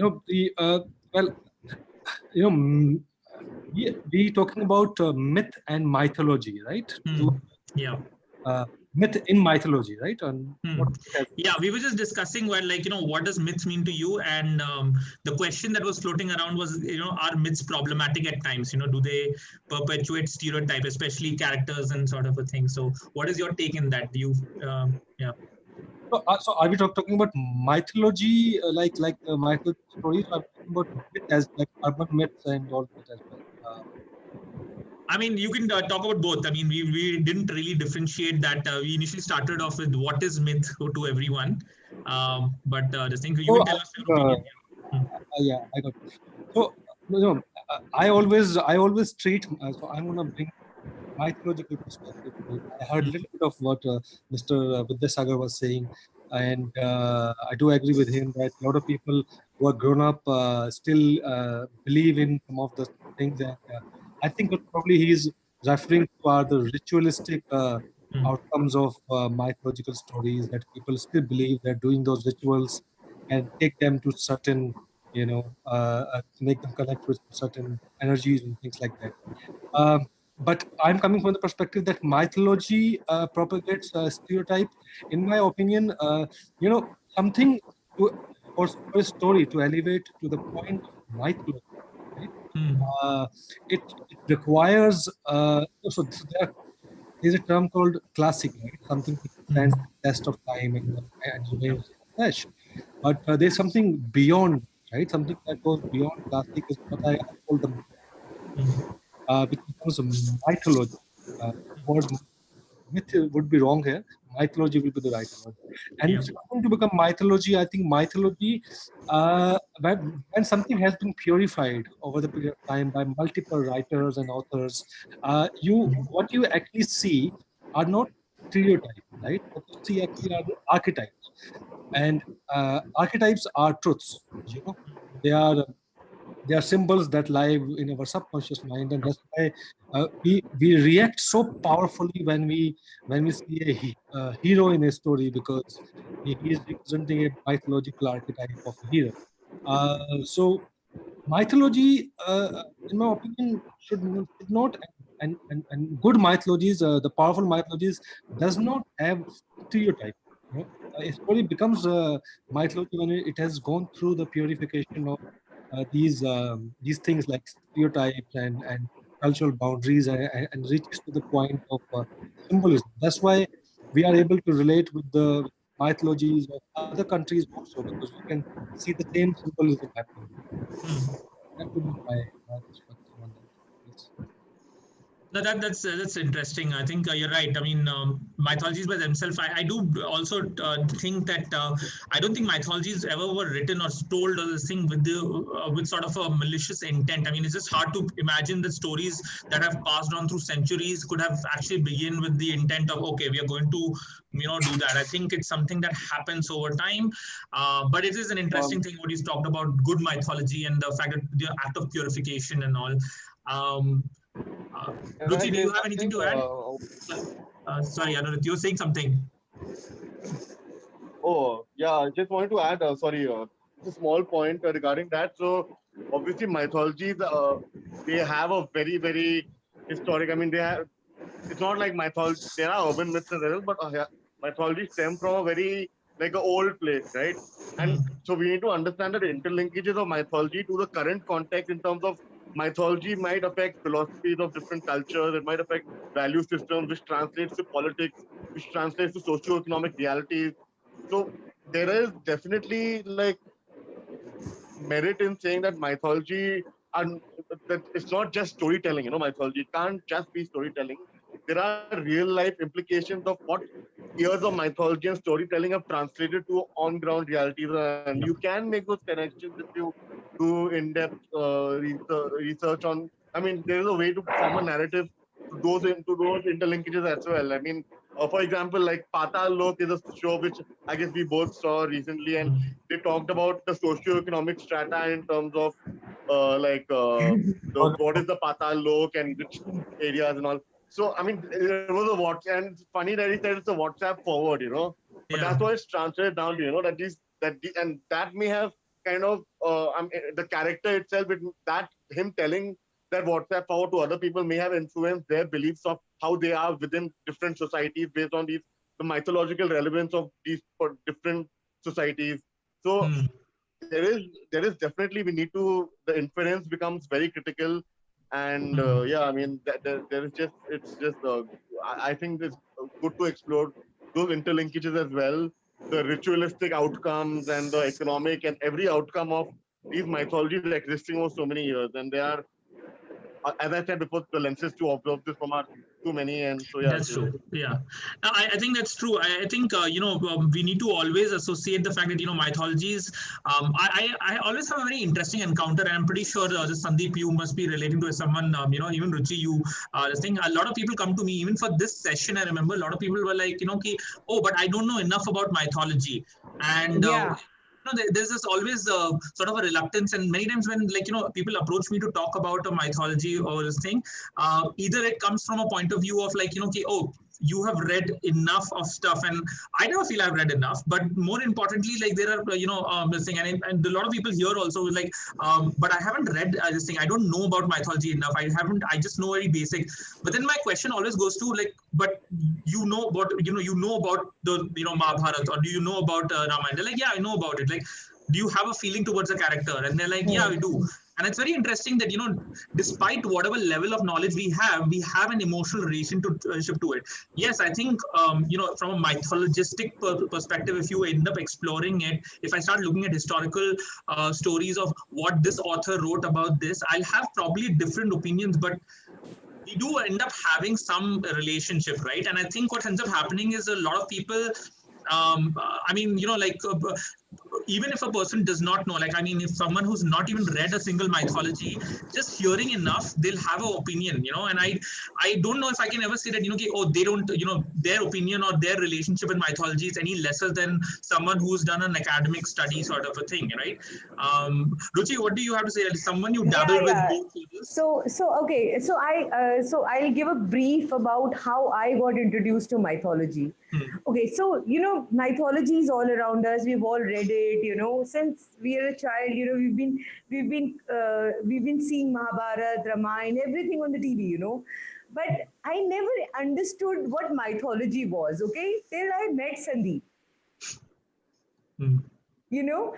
talking about myth and mythology, right? Yeah. Myth in mythology, right? And yeah, we were just discussing what does myth mean to you, and the question that was floating around was, are myths problematic at times? Do they perpetuate stereotype, especially characters and sort of a thing? So what is your take in that? Do you yeah. So are we talking about mythology, like mythology stories? Or are we talking about myth as like urban myths and all that as well? I mean, you can talk about both. I mean, we didn't really differentiate that. We initially started off with what is myth to everyone. But the thing, you can tell us your opinion. Yeah, I got it. So, I always treat, so I'm going to bring mythological perspective. I heard a little bit of what Mr. Vidyasagar was saying, and I do agree with him that a lot of people who are grown up still believe in some of the things, and I think that probably he's referring to are the ritualistic outcomes of mythological stories, that people still believe they're doing those rituals and take them to certain, make them connect with certain energies and things like that. But I'm coming from the perspective that mythology propagates a stereotype. In my opinion, something for a story to elevate to the point of mythology, right? It requires so there's a term called classic, right? Something that stands the test of time and remains fresh. But there's something beyond, right? Something that goes beyond classic is what I call the which becomes a mythology. Word myth would be wrong here. Mythology will be the right word. And if it's going to become mythology, I think mythology, when something has been purified over the period of time by multiple writers and authors, what you actually see are not stereotypes, right? What you see actually are the archetypes, and archetypes are truths. They are symbols that lie in our subconscious mind, and that's why we react so powerfully when we see a hero in a story, because he is representing a mythological archetype of a hero. So mythology, in my opinion, should not, and good mythologies, the powerful mythologies, does not have stereotype. A story becomes mythology when it has gone through the purification of these things like stereotypes and cultural boundaries, and reaches to the point of symbolism. That's why we are able to relate with the mythologies of other countries also, because we can see the same symbolism happening. That would be my perspective on that. Yes. No, that's interesting. I think you're right. I mean, mythologies by themselves. I do also think that I don't think mythologies ever were written or told or this thing with sort of a malicious intent. I mean, it's just hard to imagine that stories that have passed on through centuries could have actually begun with the intent of, okay, we are going to do that. I think it's something that happens over time. But it is an interesting thing what he's talked about, good mythology and the fact that the act of purification and all. Ruchi, do you have anything to add? Sorry, Anuruddh, you're saying something. Oh, yeah, I just wanted to add, sorry, just a small point regarding that. So, obviously, mythologies, they have a very, very historic, I mean, they have, it's not like mythology, there are urban myths as well, but yeah, mythology stem from a very, like, an old place, right? And so we need to understand that the interlinkages of mythology to the current context in terms of mythology might affect philosophies of different cultures, it might affect value systems, which translates to politics, which translates to socio-economic realities. So there is definitely like merit in saying that mythology and that it's not just storytelling, mythology can't just be storytelling. There are real life implications of what years of mythology and storytelling have translated to on ground realities, and you can make those connections if you do in-depth research on. I mean, there is a way to form a narrative to those interlinkages as well. I mean, for example, like Patal Lok is a show which I guess we both saw recently, and they talked about the socio-economic strata in terms of what is the Patal Lok and which areas and all. So I mean, it was a WhatsApp, and it's funny that he said it's a WhatsApp forward, but that's what it's translated down to, and that may have kind of the character itself, that him telling that WhatsApp forward to other people may have influenced their beliefs of how they are within different societies based on the mythological relevance of these for different societies. So there is definitely, we need to, the inference becomes very critical, and yeah, I mean there is just, it's just I think it's good to explore those interlinkages as well, the ritualistic outcomes and the economic and every outcome of these mythologies existing over so many years, and they are, as I said before, the lenses to observe this from are too many, and so yeah. That's true. Yeah, I think that's true. I think we need to always associate the fact that mythologies. I always have a very interesting encounter, and I'm pretty sure Sandeep, you must be relating to someone. Even Ruchi, you listening. A lot of people come to me even for this session. I remember a lot of people were like, oh, but I don't know enough about mythology, and there's this always sort of a reluctance, and many times when people approach me to talk about a mythology or this thing, either it comes from a point of view of oh, you have read enough of stuff, and I never feel I've read enough. But more importantly, there are this thing, and a lot of people here also but I haven't read this thing. I don't know about mythology enough. I just know very basic. But then my question always goes to but you know about the Mahabharata, or do you know about Ramayana? They're like, yeah, I know about it. Do you have a feeling towards a character? And they're like, yeah, we do. And it's very interesting that, despite whatever level of knowledge we have an emotional relationship to it. Yes, I think, from a mythologistic perspective, if you end up exploring it, if I start looking at historical stories of what this author wrote about this, I'll have probably different opinions, but we do end up having some relationship, right? And I think what ends up happening is a lot of people, even if a person does not know, if someone who's not even read a single mythology, just hearing enough, they'll have an opinion, and I don't know if I can ever say that, oh, they don't, their opinion or their relationship with mythology is any lesser than someone who's done an academic study sort of a thing, right? Ruchi, what do you have to say? Someone you dabble with both fields? So okay, so I'll give a brief about how I got introduced to mythology. Okay, so mythology is all around us. We've all read it, since we are a child. We've been seeing Mahabharata, Ramayana, everything on the TV. But I never understood what mythology was. Okay, till I met Sandeep.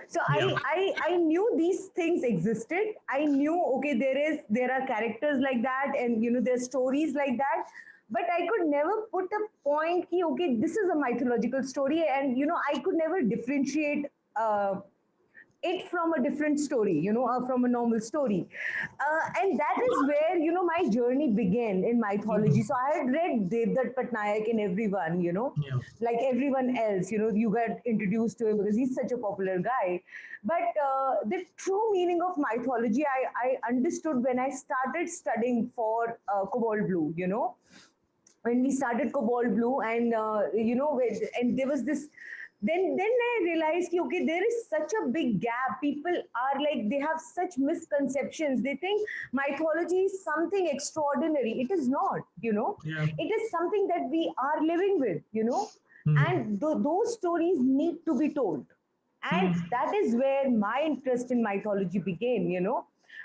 So I knew these things existed. I knew, okay, there are characters like that, and there's stories like that, but I could never put a point ki, okay, this is a mythological story, and I could never differentiate it from a different story, from a normal story. And that is where, my journey began in mythology. So I had read Devdutt Patnaik and everyone, like everyone else, you got introduced to him because he's such a popular guy. But the true meaning of mythology, I understood when I started studying for Cobalt Blue, when we started Cobalt Blue, and and there was this then I realized, okay, there is such a big gap. People are like, they have such misconceptions. They think mythology is something extraordinary. It is not, Yeah. It is something that we are living with, Hmm. and those stories need to be told. And that is where my interest in mythology began,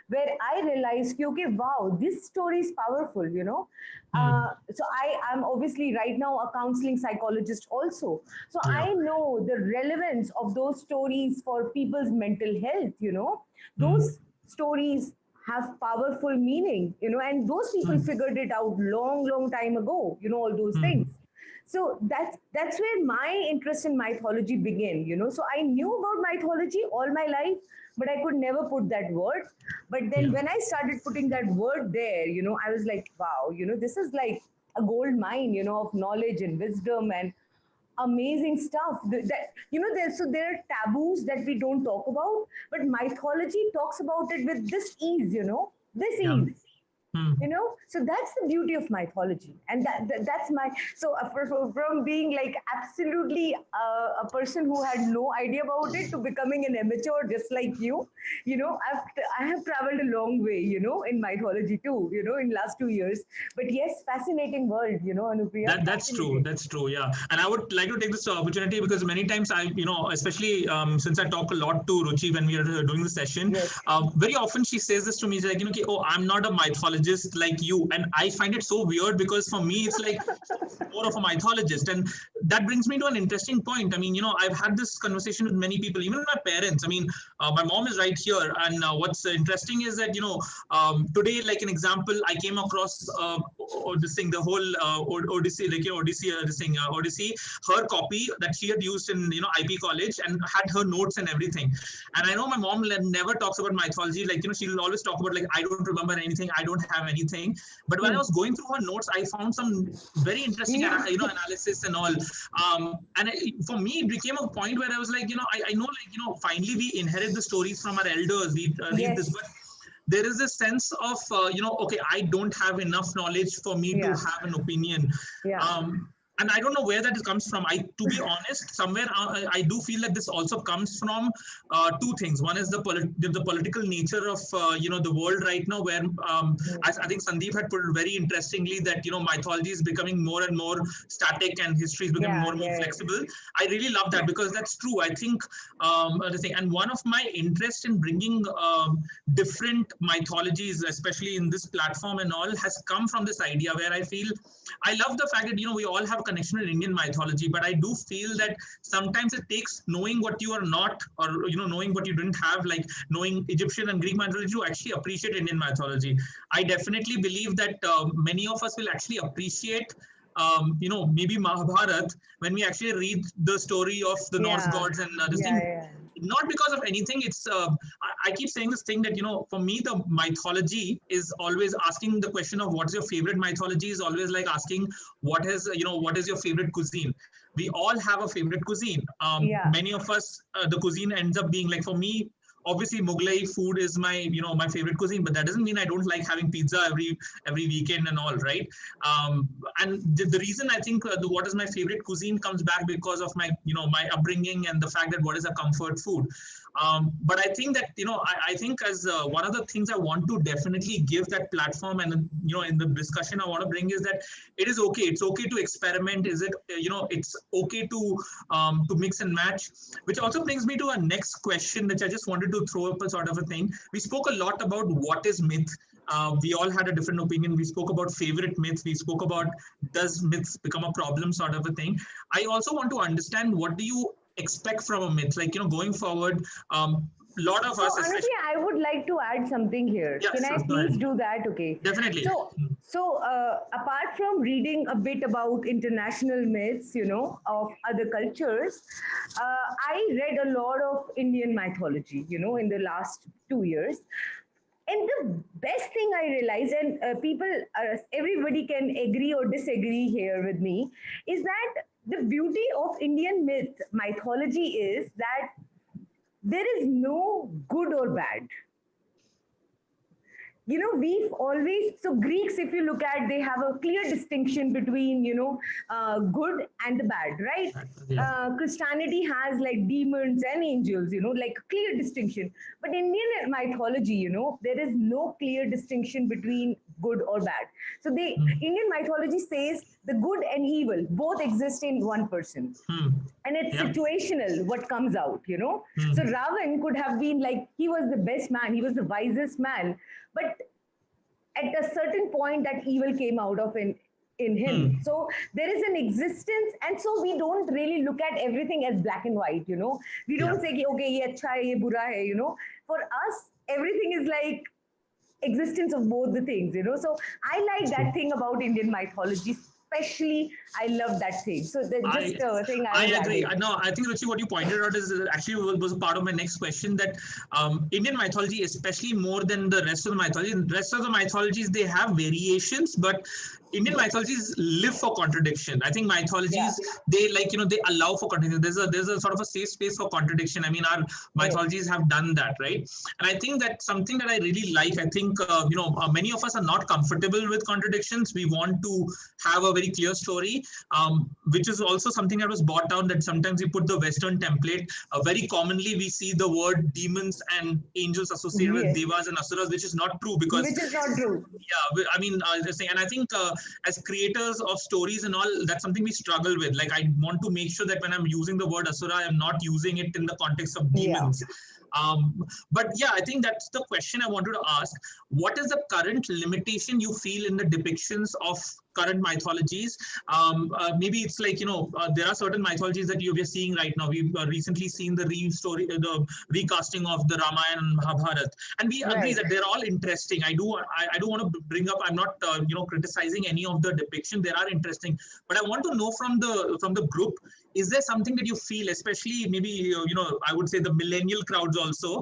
where I realized, okay, wow, this story is powerful, So I am obviously right now a counseling psychologist also. So Yeah. I know the relevance of those stories for people's mental health, Hmm. Those stories have powerful meaning, and those people figured it out long time ago, all those Hmm. things. So that's where my interest in mythology began, So I knew about mythology all my life, but I could never put that word. But then Yeah. when I started putting that word there, I was like, wow, this is like a gold mine, of knowledge and wisdom and amazing stuff. That there are taboos that we don't talk about, but mythology talks about it with this ease, this Yeah. ease. Hmm. So that's the beauty of mythology, and that's my so from being like absolutely a person who had no idea about it to becoming an amateur just like you. I have traveled a long way, in mythology too, in last 2 years. But yes, fascinating world, Anupriya, That's true. fascinating. That's true. Yeah, and I would like to take this opportunity because many times especially since I talk a lot to Ruchi when we are doing the session, Yes. very often she says this to me, she's like, okay, oh, I'm not a mythologist like you, and I find it so weird because for me it's like more of a mythologist, and that brings me to an interesting point. I mean, I've had this conversation with many people, even my parents. I mean, my mom is right here, and what's interesting is that today, like an example, I came across this thing, the whole Odyssey, like Odyssey, this thing, Odyssey, her copy that she had used in IP college and had her notes and everything. And I know my mom never talks about mythology, like she'll always talk about like I don't remember anything, I don't have anything. But when I was going through her notes, I found some very interesting analysis and all. For me, it became a point where I was like, I know, like finally we inherit the stories from our elders. We read this, Yes. but there is a sense of okay, I don't have enough knowledge for me to Yeah. have an opinion. Yeah. And I don't know where that comes from. To be honest, somewhere I do feel that this also comes from two things. One is the political nature of the world right now, where I think Sandeep had put it very interestingly that mythology is becoming more and more static and history is becoming more and more flexible. I really love that because that's true. I think the thing, and one of my interest in bringing different mythologies, especially in this platform and all, has come from this idea where I feel I love the fact that we all have a connection with Indian mythology, but I do feel that sometimes it takes knowing what you are not, or knowing what you didn't have, like knowing Egyptian and Greek mythology, to actually appreciate Indian mythology. I definitely believe that many of us will actually appreciate maybe Mahabharat when we actually read the story of the Norse gods and this thing. Not because of anything. It's I keep saying this thing that for me the mythology is always asking the question of what's your favorite mythology is always like asking what is what is your favorite cuisine. We all have a favorite cuisine. Many of us the cuisine ends up being like, for me, obviously Mughlai food is my my favorite cuisine, but that doesn't mean I don't like having pizza every weekend and all, right? And the reason I think what is my favorite cuisine comes back because of my my upbringing and the fact that what is a comfort food. But I think that I think as one of the things I want to definitely give that platform, and in the discussion I want to bring, is that it is okay. It's okay to experiment. Is it it's okay to mix and match, which also brings me to a next question, which I just wanted to throw up a sort of a thing. We spoke a lot about what is myth. We all had a different opinion. We spoke about favorite myths. We spoke about does myths become a problem sort of a thing. I also want to understand, what do you expect from a myth? Like, going forward, lot of So, us, especially. Anupriya, I would like to add something here. Yeah, Can sure, I go please ahead. do that? Okay. Definitely. So, apart from reading a bit about international myths, of other cultures, I read a lot of Indian mythology, in the last 2 years. And the best thing I realized, and everybody can agree or disagree here with me, is that the beauty of Indian mythology is that there is no good or bad. we've always, so Greeks, if you look at, they have a clear distinction between, good and the bad, right? Christianity has like demons and angels, like a clear distinction. But Indian mythology, there is no clear distinction between good or bad. So Indian mythology says the good and evil both exist in one person. And it's situational what comes out. So Ravan could have been like, he was the best man, he was the wisest man, but at a certain point that evil came out of in him. So there is an existence, and so we don't really look at everything as black and white. We don't say okay, ye acha hai, ye bura hai. For us everything is like existence of both the things. So I like that thing about Indian mythology, especially I love that thing. So that's just a thing I agree. adding. No, I think Ruchi, what you pointed out is actually was part of my next question, that Indian mythology, especially more than the rest of the mythology, the rest of the mythologies, they have variations, but Indian mythologies live for contradiction. I think mythologies, they they allow for contradiction. There's a sort of a safe space for contradiction. I mean, our mythologies have done that, right? And I think that's something that I really like. I think many of us are not comfortable with contradictions. We want to have a very clear story, which is also something that was brought down, that sometimes we put the Western template. Very commonly, we see the word demons and angels associated with devas and asuras, which is not true, because which is not true. Yeah, I mean, and I think as creators of stories and all, that's something we struggle with. Like, I want to make sure that when I'm using the word asura, I'm not using it in the context of demons. But yeah, I think that's the question I wanted to ask. What is the current limitation you feel in the depictions of current mythologies? Maybe it's like, there are certain mythologies that you're seeing right now. We've recently seen the recasting of the Ramayana and Mahabharata, and we agree that they're all interesting. I do want to bring up, I'm not criticizing any of the depiction. They are interesting, but I want to know from the group, is there something that you feel, especially maybe I would say the millennial crowds also,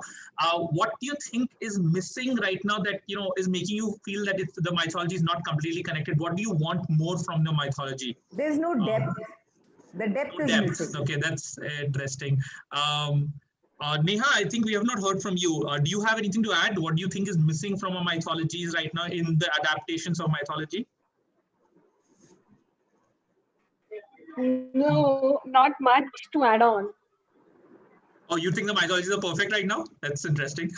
what do you think is missing right now that is making you feel that the mythology is not completely connected? What do you want more from the mythology? There's no depth. The depth is missing. Okay, that's interesting. Neha, I think we have not heard from you. Do you have anything to add? What do you think is missing from our mythologies right now in the adaptations of mythology? No, not much to add on. Oh, you think the mythologies are perfect right now? That's interesting.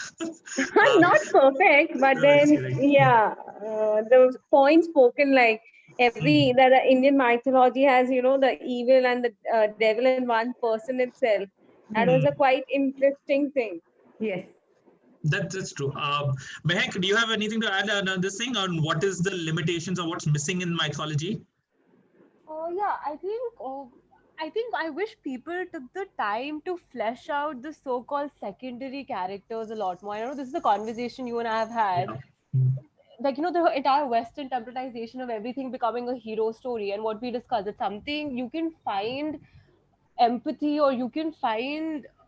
Not perfect, but then the point spoken, like that the Indian mythology has, the evil and the devil in one person itself. That was a quite interesting thing. Yes. That's true. Mehak, do you have anything to add on this thing, on what is the limitations or what's missing in mythology? Yeah, I think I wish people took the time to flesh out the so-called secondary characters a lot more. I know this is a conversation you and I have had. Like, the entire Western templatization of everything becoming a hero story, and what we discussed, it's something you can find empathy, or you can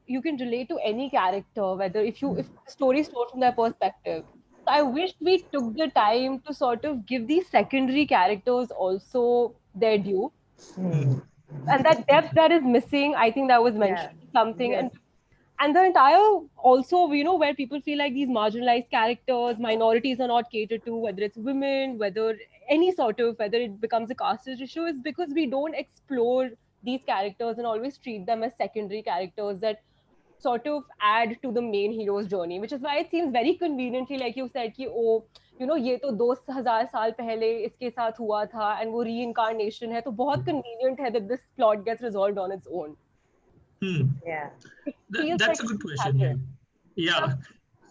relate to any character, whether if the story is told from their perspective. So I wish we took the time to sort of give these secondary characters also their due. And that depth that is missing, I think that was mentioned something. And the entire, also, where people feel like these marginalized characters, minorities are not catered to, whether it's women, whether it becomes a caste issue, is because we don't explore these characters and always treat them as secondary characters that sort of add to the main hero's journey, which is why it seems very conveniently, like you said, कि ये तो 2000 साल पहले इसके साथ हुआ था, and वो reincarnation है, तो बहुत convenient है that this plot gets resolved on its own. Yeah. That's a good question. Yeah.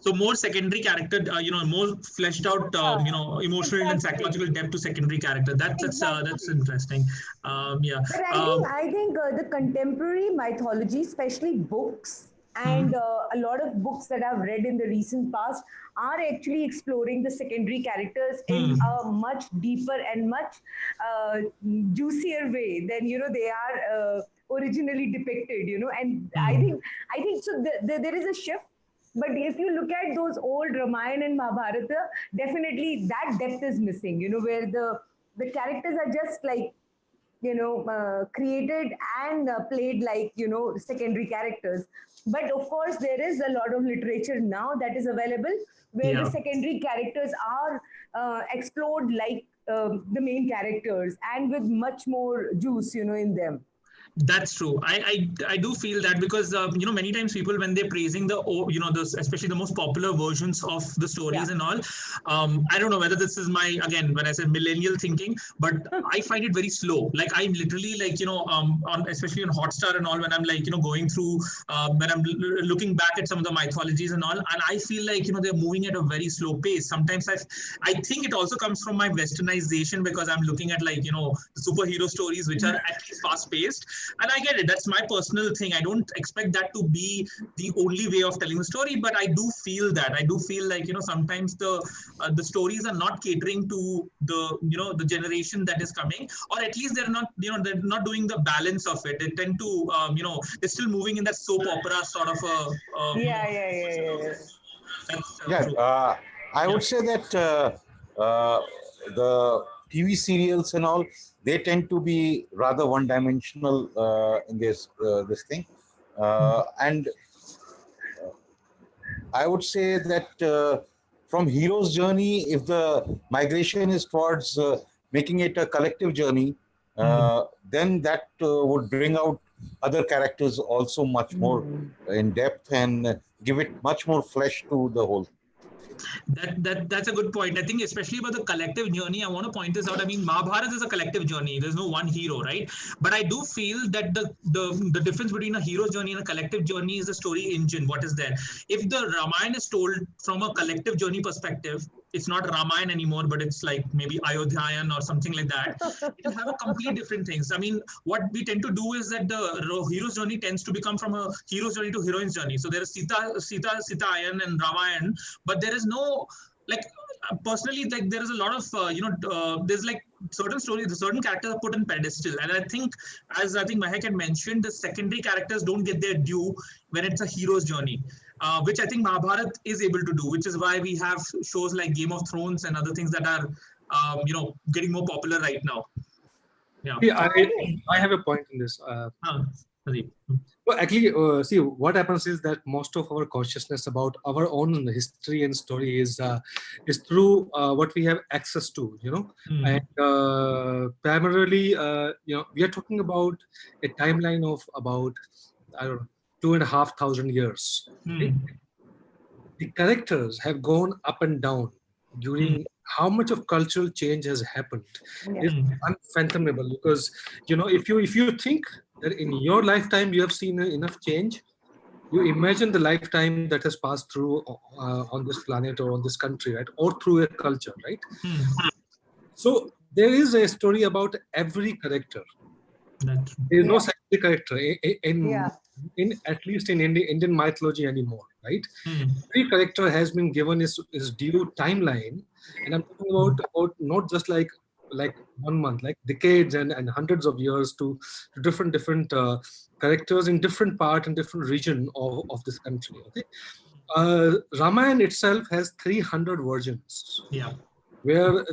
So more secondary character, more fleshed out, emotional and psychological depth to secondary character. That's interesting. But I think the contemporary mythology, especially books, and a lot of books that I've read in the recent past, are actually exploring the secondary characters in a much deeper and much juicier way than they are originally depicted. And I think so. There is a shift. But if you look at those old Ramayana and Mahabharata, definitely that depth is missing. Where the characters are just like created and played like secondary characters. But of course there is a lot of literature now that is available where the Yeah. secondary characters are explored like the main characters and with much more juice in them. That's true. I do feel that because many times people when they're praising especially the most popular versions of the stories and all, I don't know whether this is my, again, when I say millennial thinking, but I find it very slow. Like I'm literally like on, especially on Hotstar and all, when I'm like going through when I'm looking back at some of the mythologies and all, and I feel like they're moving at a very slow pace. Sometimes I think it also comes from my westernization because I'm looking at like superhero stories which are at least fast paced. And I get it. That's my personal thing. I don't expect that to be the only way of telling the story, but I do feel that. I do feel like sometimes the stories are not catering to the generation that is coming, or at least they're not they're not doing the balance of it. They tend to they're still moving in that soap opera sort of a Yeah. That's Yeah, true. I would say that the TV serials and all, they tend to be rather one-dimensional in this thing, and I would say that from hero's journey, if the migration is towards making it a collective journey, then that would bring out other characters also much more in depth and give it much more flesh to the whole thing. That's a good point. I think especially about the collective journey, I want to point this out. I mean, Mahabharata is a collective journey. There's no one hero, right? But I do feel that the difference between a hero's journey and a collective journey is the story engine. What is there? If the Ramayana is told from a collective journey perspective, it's not Ramayana anymore, but it's like maybe Ayodhyayan or something like that. It'll have a complete different things. I mean, what we tend to do is that the hero's journey tends to become from a hero's journey to heroine's journey. So there is Sita and Ramayan, but there is no like personally like there is a lot of there's like certain stories, certain characters are put in pedestal, and I think as I think Mahek had mentioned, the secondary characters don't get their due when it's a hero's journey, which I think Mahabharata is able to do, which is why we have shows like Game of Thrones and other things that are getting more popular right now. Yeah. See, I have a point in this. Well, actually, see, what happens is that most of our consciousness about our own history and story is through what we have access to, and primarily, we are talking about a timeline of about, I don't know, 2,500 years. Right? The characters have gone up and down during how much of cultural change has happened is unfathomable, because if you think that in your lifetime you have seen enough change, you imagine the lifetime that has passed through on this planet or on this country, right, or through a culture, right? So there is a story about every character. There is no secondary character in at least in Indian mythology anymore, right? Every character has been given his due timeline, and I'm talking about not just like 1 month, like decades and hundreds of years to different characters in different part and different region of this country. Okay, Ramayana itself has 300 versions. Yeah. Where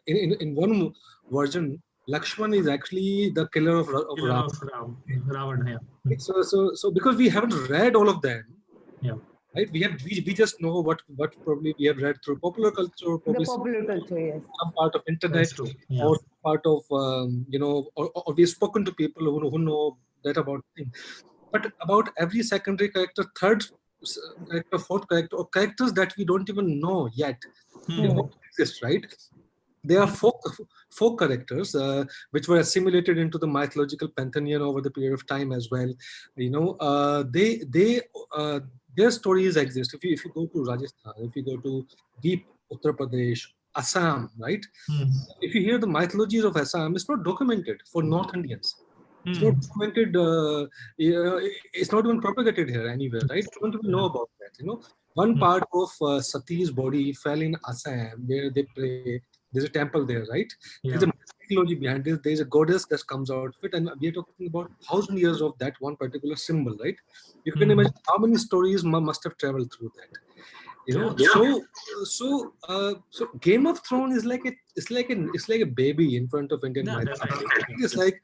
in one version, Lakshman is actually the killer of Ravana. Yeah. So because we haven't read all of them, yeah, right? We just know what probably we have read through popular culture, probably the popular culture, yes, some part of internet, yeah, or part of or we've spoken to people who know that about things. But about every secondary character, third character, fourth character, or characters that we don't even know yet, they all exist, right? They are folk characters which were assimilated into the mythological pantheon over the period of time as well. Their stories exist. If you go to Rajasthan, if you go to deep Uttar Pradesh, Assam, right? If you hear the mythologies of Assam, it's not documented for North Indians. It's not documented. It's not even propagated here anywhere, right? We don't even know about that. One part of Sati's body fell in Assam, where they pray. There's a temple there, right? There's a mythology behind this. There's a goddess that comes out of it, and we are talking about 1,000 years of that one particular symbol, right? You can imagine how many stories must have traveled through that. You know, so Game of Thrones is like it's like a baby in front of Indian mythology. It's like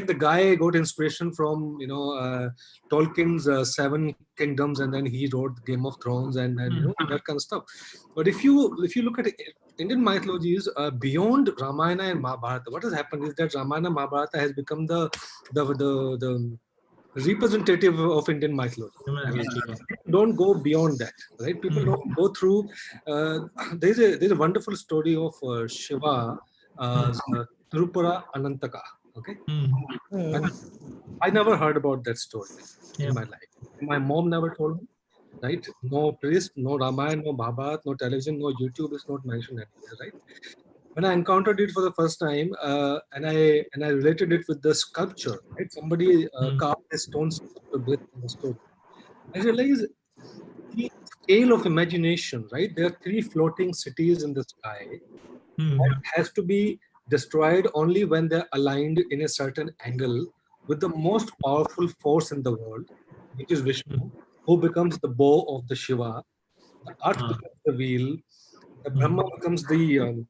the guy got inspiration from Tolkien's Seven Kingdoms, and then he wrote Game of Thrones and that kind of stuff. But if you look at Indian mythologies beyond Ramayana and Mahabharata, what has happened is that Ramayana and Mahabharata has become the representative of Indian mythology. Don't go beyond that, right? People don't go through. There's a wonderful story of Shiva, Tripura Anantaka. Okay, and I never heard about that story in my life. My mom never told me. Right? No priest, no Ramayana, no Mahabharata, no television, no YouTube is not mentioned anywhere. Right? When I encountered it for the first time, and I related it with the sculpture, right? Somebody carved a stone sculpture based on the story. I realized the scale of imagination, right? There are 3 floating cities in the sky that has to be destroyed only when they're aligned in a certain angle with the most powerful force in the world, which is Vishnu, who becomes the bow of the Shiva, the earth becomes the wheel, the Brahma becomes the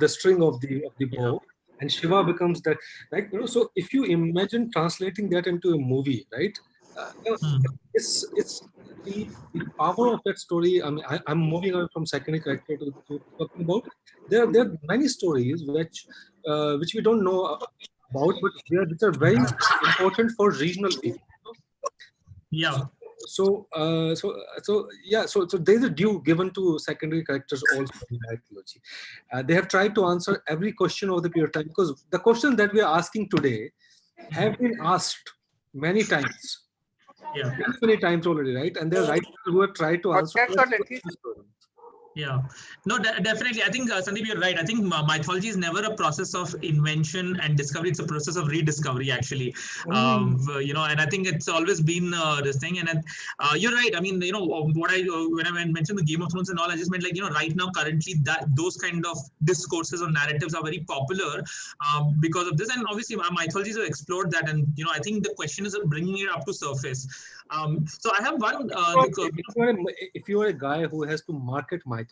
string of the bow, and Shiva becomes that. Like so if you imagine translating that into a movie, right? It's the power of that story. I mean, I'm moving on from secondary character to talking about. There are many stories which we don't know about, but which are very important for regional people. Yeah. So there's a due given to secondary characters also in mythology. They have tried to answer every question over the period of time, because the questions that we are asking today have been asked many times. Many times already, right? And there are writers who have tried to answer. Yeah, no, definitely. I think Sandeep, you're right. I think mythology is never a process of invention and discovery. It's a process of rediscovery, actually. And I think it's always been this thing. And you're right. I mean, what when I mentioned the Game of Thrones and all, I just meant right now, currently, that those kind of discourses or narratives are very popular because of this. And obviously, mythologies have explored that. And I think the question is bringing it up to surface. So I have one. If you are a guy who has to market mythology,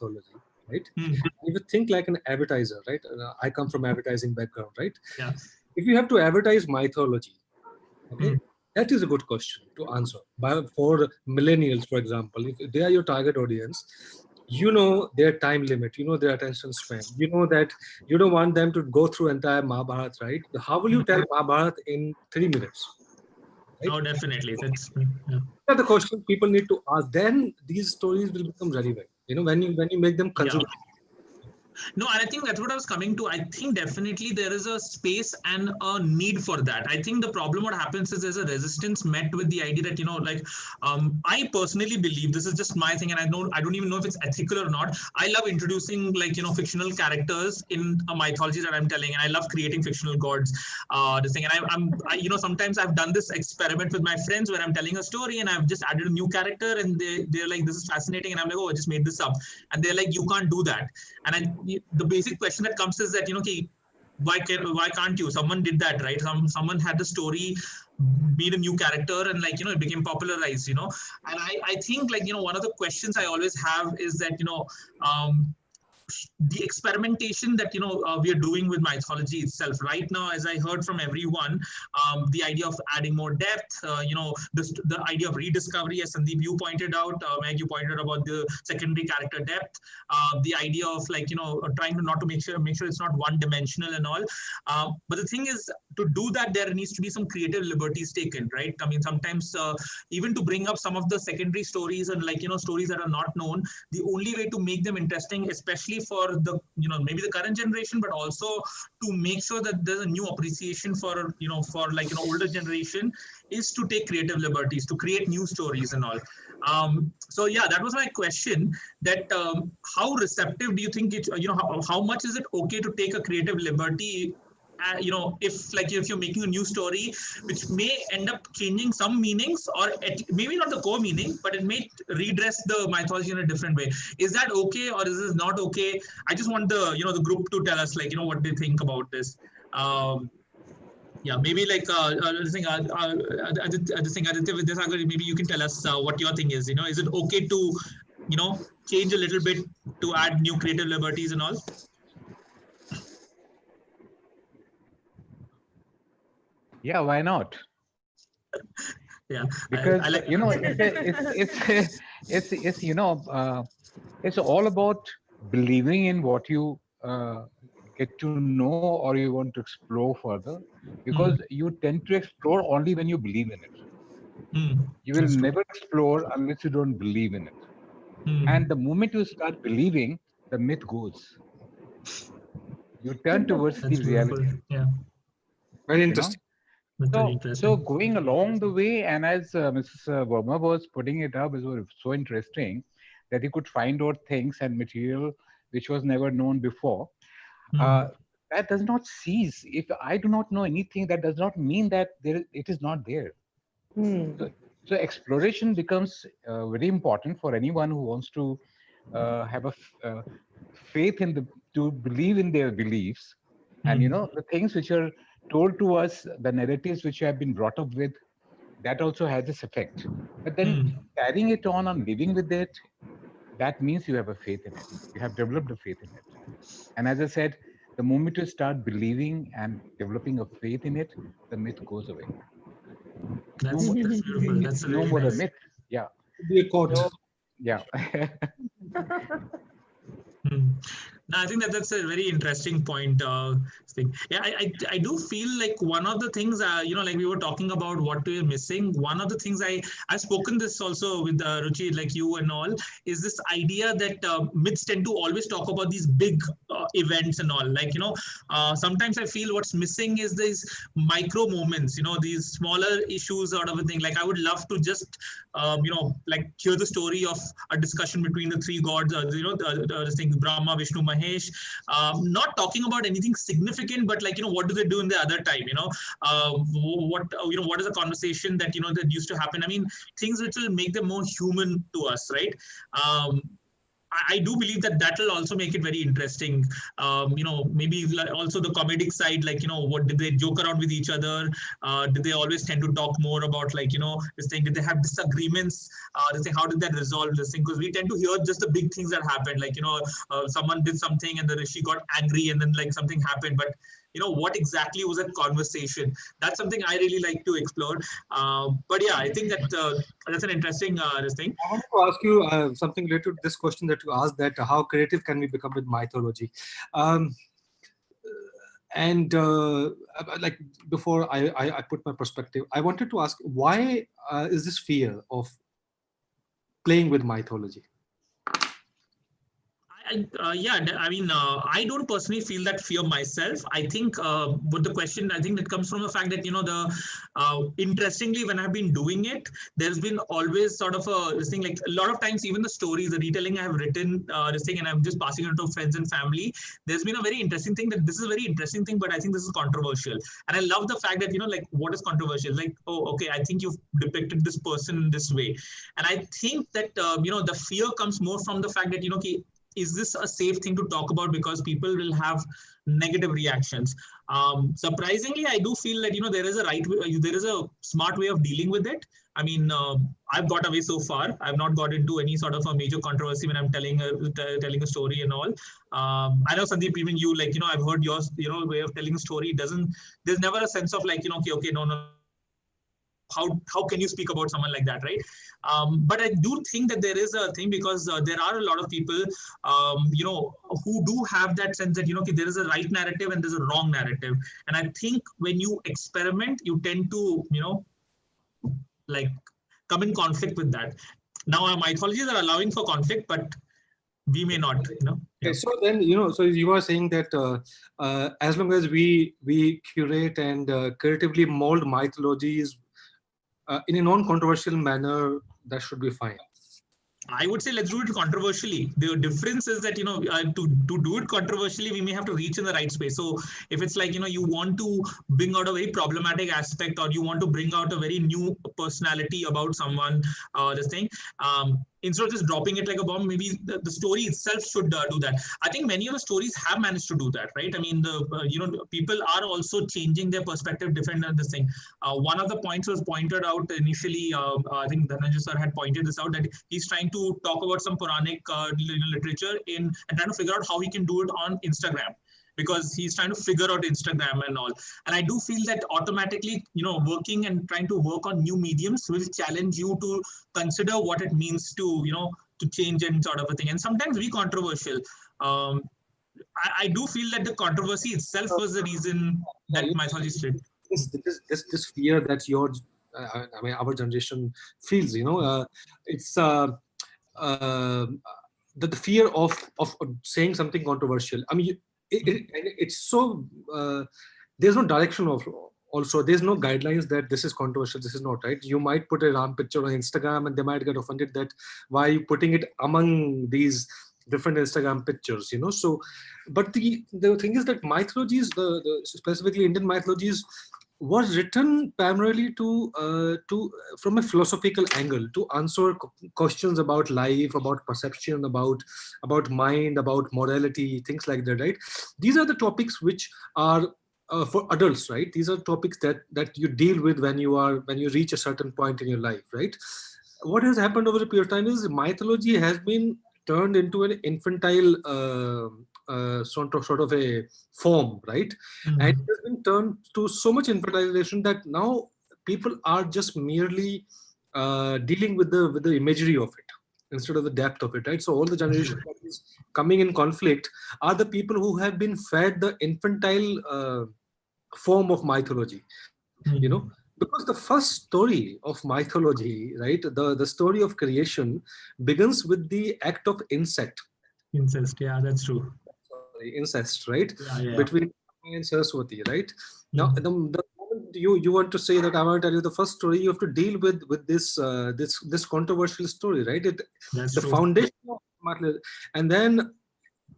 right? You would think like an advertiser, right? I come from advertising background, right? Yeah. If you have to advertise mythology, okay, that is a good question to answer. For millennials, for example, if they are your target audience, their time limit, their attention span, that you don't want them to go through entire Mahabharata, right? How will you tell Mahabharata in 3 minutes? Right? Oh, definitely. That's the question people need to ask. Then these stories will become relevant. When you make them consumer. No, and I think that's what I was coming to. I think definitely there is a space and a need for that. I think the problem what happens is there's a resistance met with the idea that, I personally believe, this is just my thing, and I don't even know if it's ethical or not. I love introducing fictional characters in a mythology that I'm telling, and I love creating fictional gods. This thing, and sometimes I've done this experiment with my friends where I'm telling a story and I've just added a new character, and they're like, this is fascinating, and I'm like, oh, I just made this up, and they're like, you can't do that. And the basic question that comes is that why can't you? Someone did that, right? Someone had the story, made a new character, and it became popularized. And I think one of the questions I always have is that the experimentation that we are doing with mythology itself right now, as I heard from everyone, the idea of adding more depth, the idea of rediscovery, as Sandeep you pointed out, Meg, you pointed out about the secondary character depth, the idea of trying to not to make sure it's not one dimensional and all. But the thing is, to do that, there needs to be some creative liberties taken, right? I mean, sometimes even to bring up some of the secondary stories and stories that are not known, the only way to make them interesting, especially for the maybe the current generation, but also to make sure that there's a new appreciation for older generation, is to take creative liberties, to create new stories and all. So yeah, that was my question, that how receptive do you think it, how much is it okay to take a creative liberty, if you're making a new story which may end up changing some meanings, or maybe not the core meaning, but it may redress the mythology in a different way. Is that okay, or is this not okay? I just want the the group to tell us what they think about this. Yeah, maybe like this thing, Aditya Vidyasagar, maybe you can tell us what your thing is. Is it okay to, change a little bit to add new creative liberties and all? Yeah, why not? Yeah, because I like it's all about believing in what you get to know or you want to explore further, because you tend to explore only when you believe in it. You will never explore unless you don't believe in it. And the moment you start believing, the myth goes. You turn towards the reality. Yeah, very you know interesting. so going along the way, and as Mrs. Verma was putting it up, it was so interesting that he could find out things and material which was never known before. That does not cease. If I do not know anything, that does not mean that it is not there. So exploration becomes very important for anyone who wants to have faith in to believe in their beliefs. And the things which are told to us, the narratives which have been brought up with, that also has this effect. But then carrying it on and living with it, that means you have a faith in it. You have developed a faith in it. And as I said, the moment you start believing and developing a faith in it, the myth goes away. That's beautiful. That's No really more a nice. myth. Yeah. Be a quote. So, yeah. No, I think that's a very interesting point. Thing. Yeah, I do feel like one of the things, like we were talking about what we're missing. One of the things I've spoken this also with Ruchi, like you and all, is this idea that myths tend to always talk about these big events and all. Like sometimes I feel what's missing is these micro moments. These smaller issues sort of a thing. Like I would love to just like hear the story of a discussion between the three gods. The things Brahma, Vishnu, Mahesh, not talking about anything significant, but like what do they do in the other time? What is a conversation that that used to happen? I mean, things which will make them more human to us, right? I do believe that will also make it very interesting. Maybe also the comedic side, like, what did they joke around with each other? Did they always tend to talk more about like, this thing? Did they have disagreements? This thing, how did that resolve this thing? Because we tend to hear just the big things that happened, like, someone did something and the rishi got angry and then like something happened. But what exactly was that conversation? That's something I really like to explore. But yeah, I think that that's an interesting thing. I wanted to ask you something related to this question that you asked, that how creative can we become with mythology? And like before I put my perspective, I wanted to ask, why is this fear of playing with mythology? Yeah, I mean, I don't personally feel that fear myself. I think, but the question, I think it comes from the fact that, interestingly, when I've been doing it, there's been always sort of this thing, like a lot of times, even the stories, the retelling I have written, this thing, and I'm just passing it to friends and family. There's been a very interesting thing that this is a very interesting thing, but I think this is controversial. And I love the fact that, like, what is controversial? Like, oh, okay, I think you've depicted this person in this way. And I think that, the fear comes more from the fact that, is this a safe thing to talk about, because people will have negative reactions. Surprisingly, I do feel that there is a smart way of dealing with it. I mean, I've got away so far. I've not got into any sort of a major controversy when I'm telling a story and all. I know, Sandeep, even you, like, I've heard your way of telling a story. There's never a sense of like, okay, no. How can you speak about someone like that, right? But I do think that there is a thing, because there are a lot of people, who do have that sense that, okay, there is a right narrative and there's a wrong narrative. And I think when you experiment, you tend to, like come in conflict with that. Now, our mythologies are allowing for conflict, but we may not, Okay, so then, so you are saying that as long as we curate and creatively mold mythologies in a non-controversial manner, that should be fine. I would say let's do it controversially. The difference is that, to do it controversially, we may have to reach in the right space. So if it's like, you want to bring out a very problematic aspect, or you want to bring out a very new personality about someone, this thing, instead of just dropping it like a bomb, maybe the story itself should do that. I think many of the stories have managed to do that, right? I mean, people are also changing their perspective different on this thing. One of the points was pointed out initially, I think Dhananjay sir had pointed this out, that he's trying to talk about some Puranic literature and trying to figure out how he can do it on Instagram, because he's trying to figure out Instagram and all. And I do feel that automatically, working and trying to work on new mediums will challenge you to consider what it means to, to change and sort of a thing. And sometimes be controversial. I do feel that the controversy itself was the reason that mythology stood. This fear that our generation feels, it's the fear of saying something controversial. I mean, it's so there's no direction of. Also, there's no guidelines that this is controversial, this is not, right? You might put a Ram picture on Instagram and they might get offended that why are you putting it among these different Instagram pictures, So, but the thing is that mythologies, the specifically Indian mythologies, was written primarily to from a philosophical angle, to answer questions about life, about perception, about mind, about morality, things like that, right? These are the topics which are for adults, right? These are topics that you deal with when you reach a certain point in your life, right? What has happened over a period of time is mythology has been turned into an infantile sort of a form, right? And it has been turned to so much infantilization that now people are just merely dealing with the imagery of it instead of the depth of it, right? So all the generation that is coming in conflict are the people who have been fed the infantile form of mythology, because the first story of mythology, right, the story of creation begins with the act of incest. Yeah, that's true. Sorry, incest, right? Yeah. Between and Saraswati, right? Now, the moment you want to say that, I want to tell you the first story, you have to deal with this controversial story, right? That's the true. Foundation of mythology, and then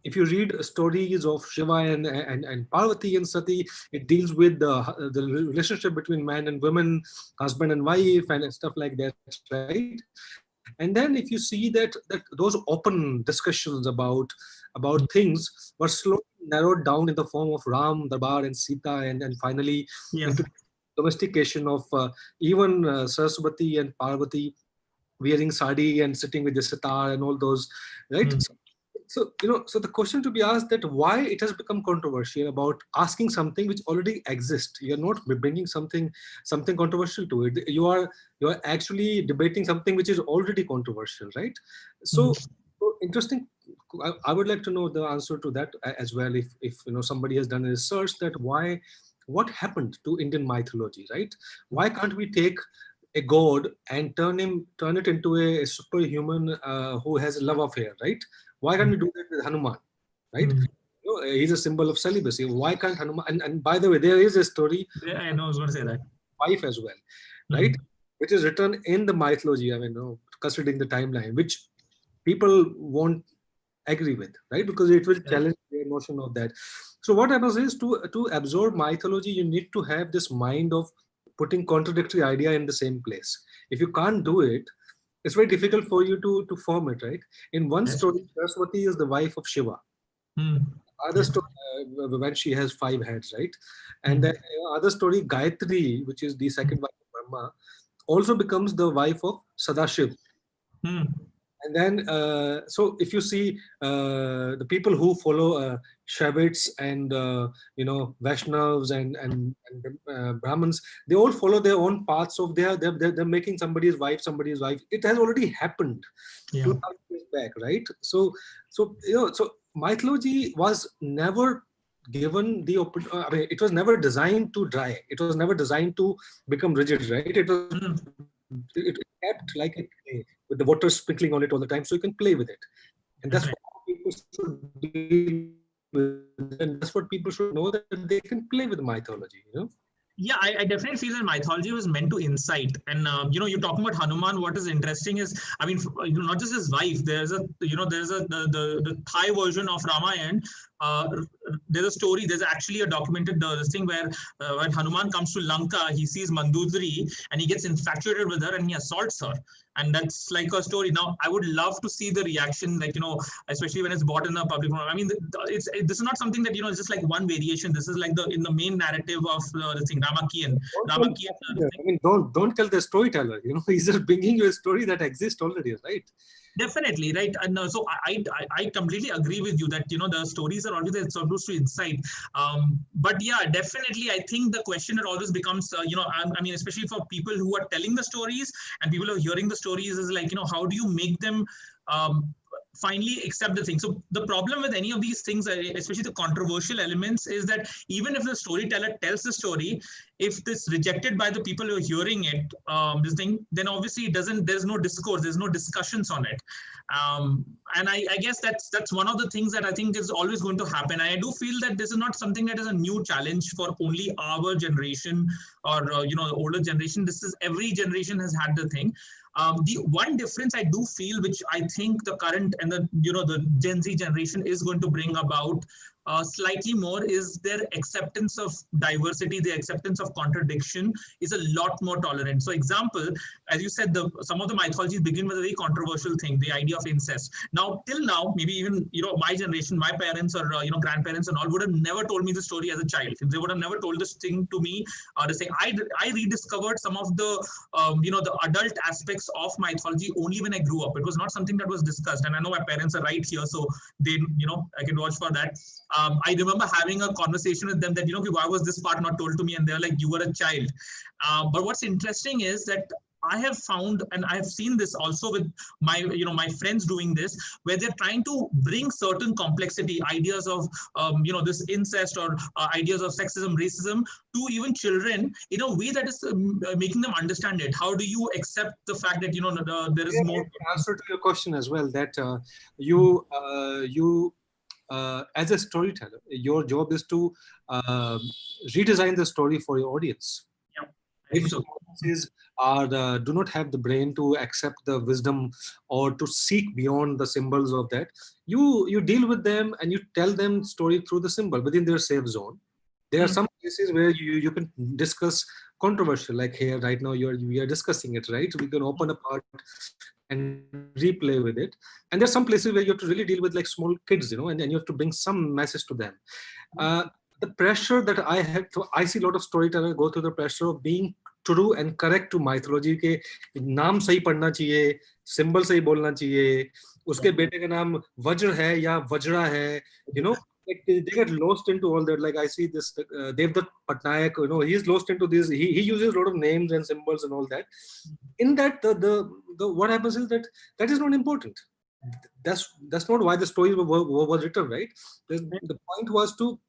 if you read stories of Shiva and Parvati and Sati, it deals with the relationship between man and woman, husband and wife, and stuff like that, right? And then if you see that those open discussions about things were slowly narrowed down in the form of Ram, Darbar, and Sita, and finally into domestication of even Saraswati and Parvati wearing sari and sitting with the sitar and all those, right? So, so the question to be asked, that why it has become controversial about asking something which already exists. You're not bringing something controversial to it. You are actually debating something which is already controversial, right? So interesting. I would like to know the answer to that as well. If somebody has done a research that what happened to Indian mythology, right? Why can't we take a god and turn it into a superhuman who has a love affair, right? Why can't we do that with Hanuman, right? He's a symbol of celibacy. Why can't Hanuman? And by the way, there is a story. Yeah, I know. I was going to say that. Wife as well, right? Which is written in the mythology. I mean, considering the timeline, which people won't agree with, right? Because it will challenge their notion of that. So what happens is, to absorb mythology, you need to have this mind of putting contradictory idea in the same place. If you can't do it, it's very difficult for you to form it, right? In one story, Saraswati is the wife of Shiva. Other story, when she has 5 heads, right? And then other story, Gayatri, which is the second wife of Brahma, also becomes the wife of Sadashiv. And then, so if you see the people who follow Shravits and Vaishnavas and Brahmins, they all follow their own paths of they're making somebody's wife. It has already happened 2000 years back, right? So mythology was never given the I mean, it was never designed to dry. It was never designed to become rigid, right? It kept like a clay with the water sprinkling on it all the time, so you can play with it. And that's what people should deal with, and that's what people should know, that they can play with mythology. Yeah, I definitely feel that mythology was meant to incite. And you're talking about Hanuman. What is interesting is, I mean, not just his wife. There's the Thai version of Ramayana. there's a story, there's actually a documented this thing where when Hanuman comes to Lanka, he sees Mandodari and he gets infatuated with her and he assaults her. And that's like a story. Now, I would love to see the reaction, like, especially when it's bought in a public forum. I mean, this is not something that, it's just like one variation. This is like in the main narrative of the thing, Ramakian. I mean, don't tell the storyteller, he's just bringing you a story that exists already, right? Definitely, right. And so I completely agree with you that, the stories are always supposed to incite. But yeah, definitely, I think the question that always becomes, I mean, especially for people who are telling the stories and people who are hearing the stories is like, how do you make them finally accept the thing? So the problem with any of these things, especially the controversial elements, is that even if the storyteller tells the story, if this rejected by the people who are hearing it, this thing, then obviously there's no discourse, there's no discussions on it. And I guess that's one of the things that I think is always going to happen. I do feel that this is not something that is a new challenge for only our generation or the older generation. This is every generation has had the thing. The one difference I do feel, which I think the current and the Gen Z generation is going to bring about slightly more, is their acceptance of diversity, their acceptance of contradiction is a lot more tolerant. So example, as you said, some of the mythologies begin with a very controversial thing, the idea of incest. Now, till now, maybe even, my generation, my parents or, grandparents and all would have never told me the story as a child. They would have never told this thing to me. I rediscovered some of the, the adult aspects of mythology only when I grew up. It was not something that was discussed. And I know my parents are right here, so they, I can vouch for that. I remember having a conversation with them that, why was this part not told to me? And they're like, you were a child. But what's interesting is that I have found, and I have seen this also with my, my friends doing this, where they're trying to bring certain complexity, ideas of, this incest or ideas of sexism, racism to even children in a way that is making them understand it. How do you accept the fact that, there is more? Answer to your question as well, that as a storyteller, your job is to redesign the story for your audience. Yeah, if so. Audiences do not have the brain to accept the wisdom or to seek beyond the symbols of that, you deal with them and you tell them story through the symbol within their safe zone. There are some places where you can discuss controversial, like here right now we are discussing it, right? We can open a part and replay with it. And there's some places where you have to really deal with like small kids, and you have to bring some message to them. The pressure that I had, so I see a lot of storytellers go through the pressure of being true and correct to mythology के नाम सही पढ़ना चाहिए, symbol सही बोलना चाहिए, उसके बेटे का नाम वज्र है या वज्रा है, like they get lost into all that. Like I see this Devdutt Patnaik, he's lost into this. He uses a lot of names and symbols and all that. In that, the what happens is that is not important. That's not why the story was written, right? The point was to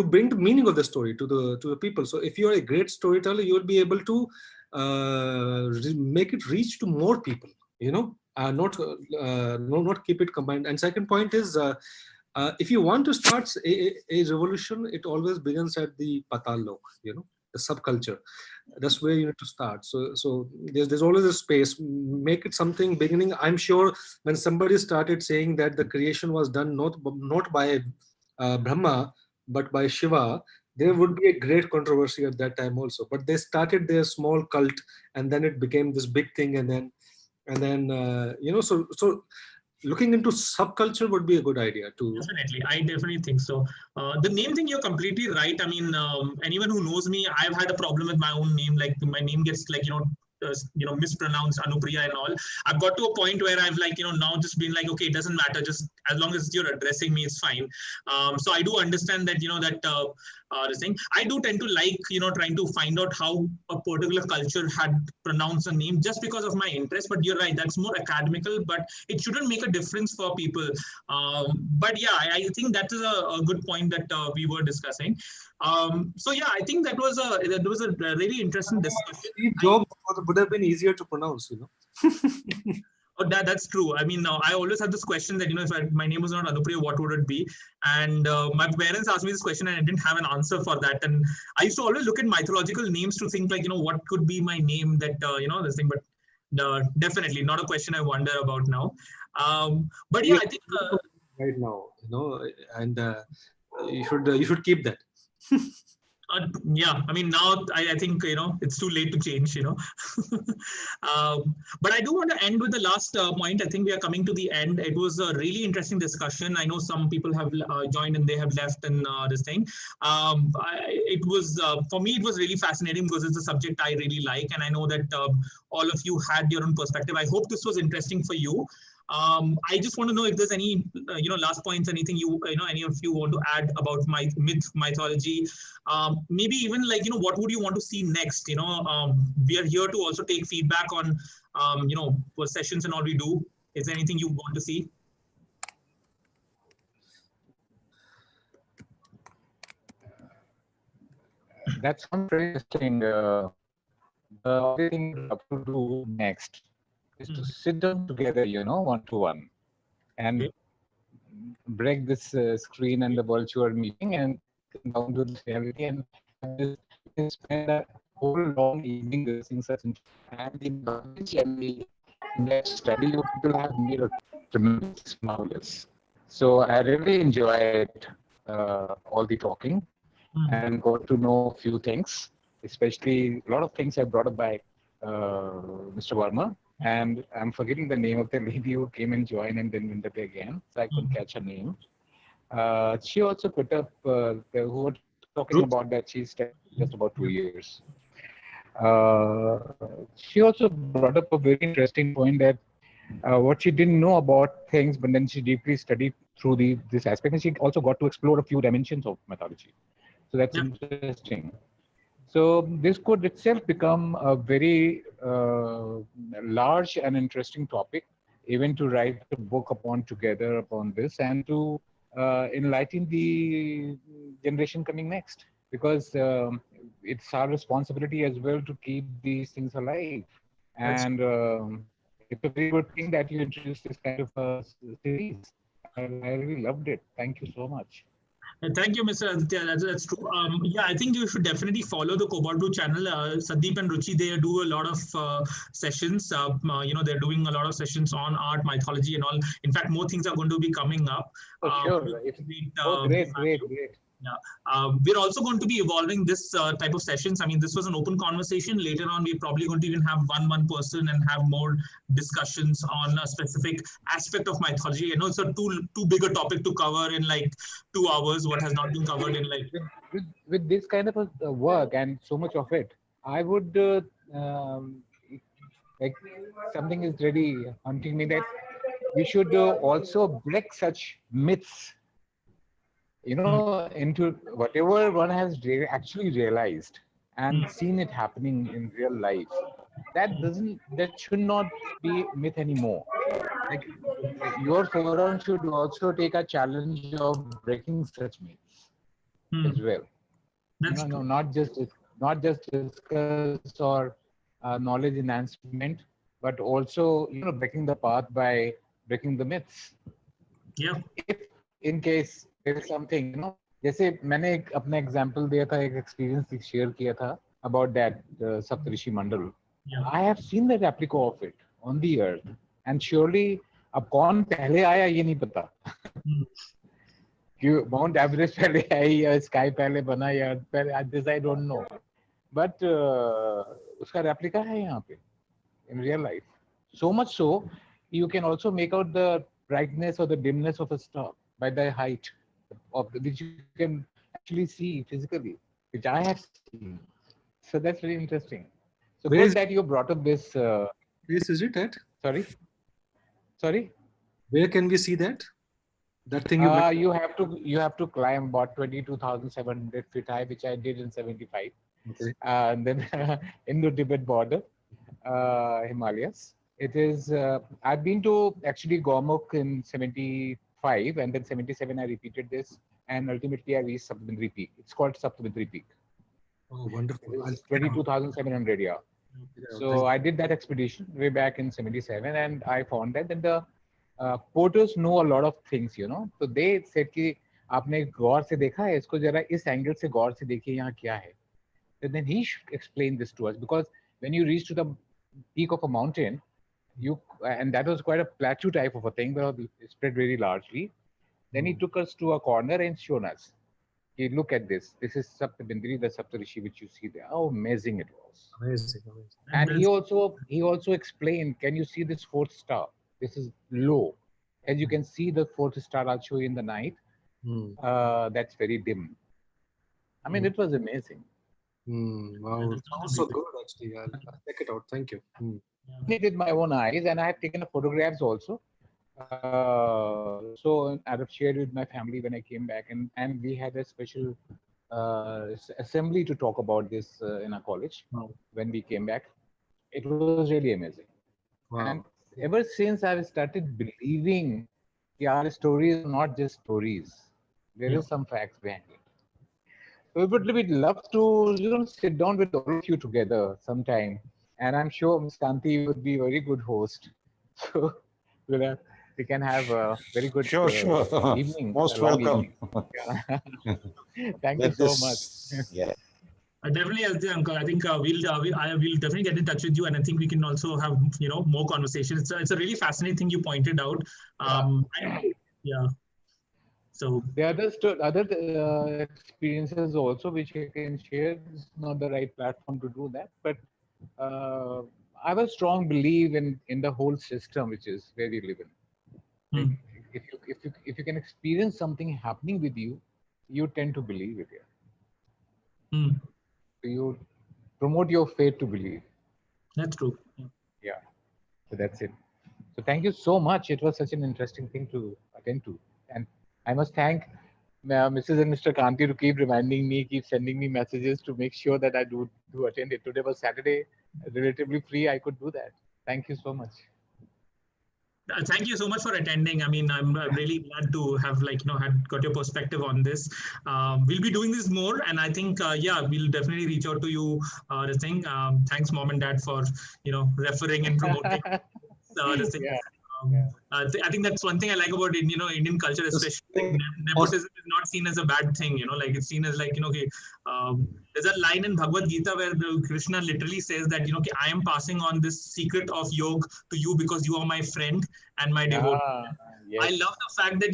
bring the meaning of the story to the people. So if you are a great storyteller, you will be able to make it reach to more people. Not keep it combined. And second point is. If you want to start a revolution, it always begins at the Patal Lok, the subculture. That's where you need to start. So there's always a space. Make it something beginning. I'm sure when somebody started saying that the creation was done not by Brahma, but by Shiva, there would be a great controversy at that time also. But they started their small cult, and then it became this big thing, and then so. Looking into subculture would be a good idea too. Definitely, I definitely think so. The name thing, you're completely right. I mean, anyone who knows me, I've had a problem with my own name. Like my name gets like mispronounced, Anupriy and all. I've got to a point where I've now just been like, okay, it doesn't matter. Just as long as you're addressing me, it's fine. So I do understand that this thing. I do tend to like trying to find out how a particular culture had pronounced a name just because of my interest. But you're right, that's more academical, but it shouldn't make a difference for people. But yeah, I think that is a good point that we were discussing. So yeah, I think that was a really interesting discussion. Steve Jobs would have been easier to pronounce, Oh, that's true. I mean, I always have this question that, if my name was not Anupriy, what would it be? And my parents asked me this question and I didn't have an answer for that. And I used to always look at mythological names to think like, what could be my name that, this thing, but definitely not a question I wonder about now. But yeah, I think... right now, and you should keep that. Yeah, I mean, now I think, it's too late to change. But I do want to end with the last point. I think we are coming to the end. It was a really interesting discussion. I know some people have joined and they have left in this thing. It was, for me, it was really fascinating because it's a subject I really like. And I know that all of you had your own perspective. I hope this was interesting for you. I just want to know if there's any, last points, anything any of you want to add about my mythology. Maybe even what would you want to see next? We are here to also take feedback on, for sessions and all we do. Is there anything you want to see? That sounds very interesting. The only thing we'd love to do next is to sit down together, one-to-one, and break this screen and the virtual meeting and come down to the reality and have this. We can spend a whole long evening discussing such and the knowledge and the in-depth study you people have made a tremendous marvelous. So I really enjoyed all the talking and got to know a few things, especially a lot of things I brought up by Mr. Verma. And I'm forgetting the name of the lady who came and joined and then went up again, so I couldn't catch her name. She also put up, who were talking about that she's just about 2 years. She also brought up a very interesting point that what she didn't know about things, but then she deeply studied through this aspect, and she also got to explore a few dimensions of mythology. So that's interesting. So this could itself become a very large and interesting topic, even to write a book upon together upon this and to enlighten the generation coming next, because it's our responsibility as well to keep these things alive. And it's a very good thing that you introduced this kind of a series. I really loved it. Thank you so much. Thank you, Mr. Aditya. That's true. Yeah, I think you should definitely follow the Cobalt channel. Sandeep and Ruchi, they do a lot of sessions. They're doing a lot of sessions on art, mythology, and all. In fact, more things are going to be coming up. Sure. Great. Yeah. We're also going to be evolving this type of sessions. I mean, this was an open conversation. Later on, we're probably going to even have one person and have more discussions on a specific aspect of mythology. I know it's a too big a topic to cover in like 2 hours, what has not been covered in like... With this kind of a work and so much of it, I would, like something is really hunting me that we should also break such myths, into whatever one has actually realized and seen it happening in real life. That should not be myth anymore. Like your forum should also take a challenge of breaking such myths as well. Not just discuss or knowledge enhancement, but also breaking the path by breaking the myths. Yeah. If in case there is something, जैसे मैंने अपना example दिया था, एक experience share किया था about that Saptarishi Mandal. I have seen the replica of it on the earth, and surely अब कौन पहले आया ये नहीं पता. कि माउंट एवरेस्ट पहले आई या स्काई पहले बना या पहले, this I don't know, but उसका replica है यहाँ पे in real life. So much so, you can also make out the brightness or the dimness of a star by the height of which you can actually see physically, which I have seen. So that's very interesting. So good that you brought up this. Yes, is it at? Sorry. Where can we see that? That thing you have to climb about 22,700 feet high, which I did in 75. Okay. And then in the Tibet border, Himalayas. It is. I've been to actually Gormukh in 75, and then 77 I repeated this, and ultimately I reached Saptabindri Peak. It's called Saptabindri Peak. Oh, wonderful! 22,700, yeah. So I did that expedition way back in 77, and I found that the porters know a lot of things, So they said कि आपने गौर से देखा है इसको, जरा इस angle से गौर से देखिए यहाँ क्या है. Then he should explain this to us, because when you reach to the peak of a mountain, and that was quite a plateau type of a thing, but it spread very largely. Then he took us to a corner and shown us. He look at this. This is Saptabindri, the Saptarishi which you see there. How amazing it was. Amazing, amazing. And he also explained, can you see this fourth star? This is low. As you can see the fourth star I'll show you in the night. That's very dim. I mean, it was amazing. Wow, it sounds so good actually. I'll check it out. Thank you. I've seen it with my own eyes, and I have taken photographs also. So I've shared with my family when I came back, and we had a special assembly to talk about this in our college when we came back. It was really amazing. And ever since I've started believing our stories are not just stories. There is some facts behind it. So we'd love to sit down with all of you together sometime. And I'm sure Ms. Kanti would be a very good host. So we can have a very good Sure. evening, Most a long welcome. evening. Thank you Let so much. this, yeah. Definitely, Uncle. I think we'll definitely get in touch with you, and I think we can also have more conversations. It's a really fascinating thing you pointed out. Yeah. So the other experiences also which I can share. Is not the right platform to do that, but I have a strong belief in the whole system which is where we live in. Like, if you can experience something happening with you, you tend to believe it. So you promote your faith to believe. That's true. Yeah. So that's it. So thank you so much. It was such an interesting thing to attend to, and I must thank Mrs. and Mr. Kanti to keep reminding me, keep sending me messages to make sure that I do attend it. Today was Saturday, relatively free. I could do that. Thank you so much. Thank you so much for attending. I mean, I'm really glad to have got your perspective on this. We'll be doing this more, and I think we'll definitely reach out to you. This thing. Thanks, mom and dad, for referring and promoting this thing. I think that's one thing I like about Indian culture, especially nepotism is not seen as a bad thing. Like it's seen as there's a line in Bhagavad Gita where Krishna literally says that I am passing on this secret of yoga to you because you are my friend and my devotee. Yes. I love the fact that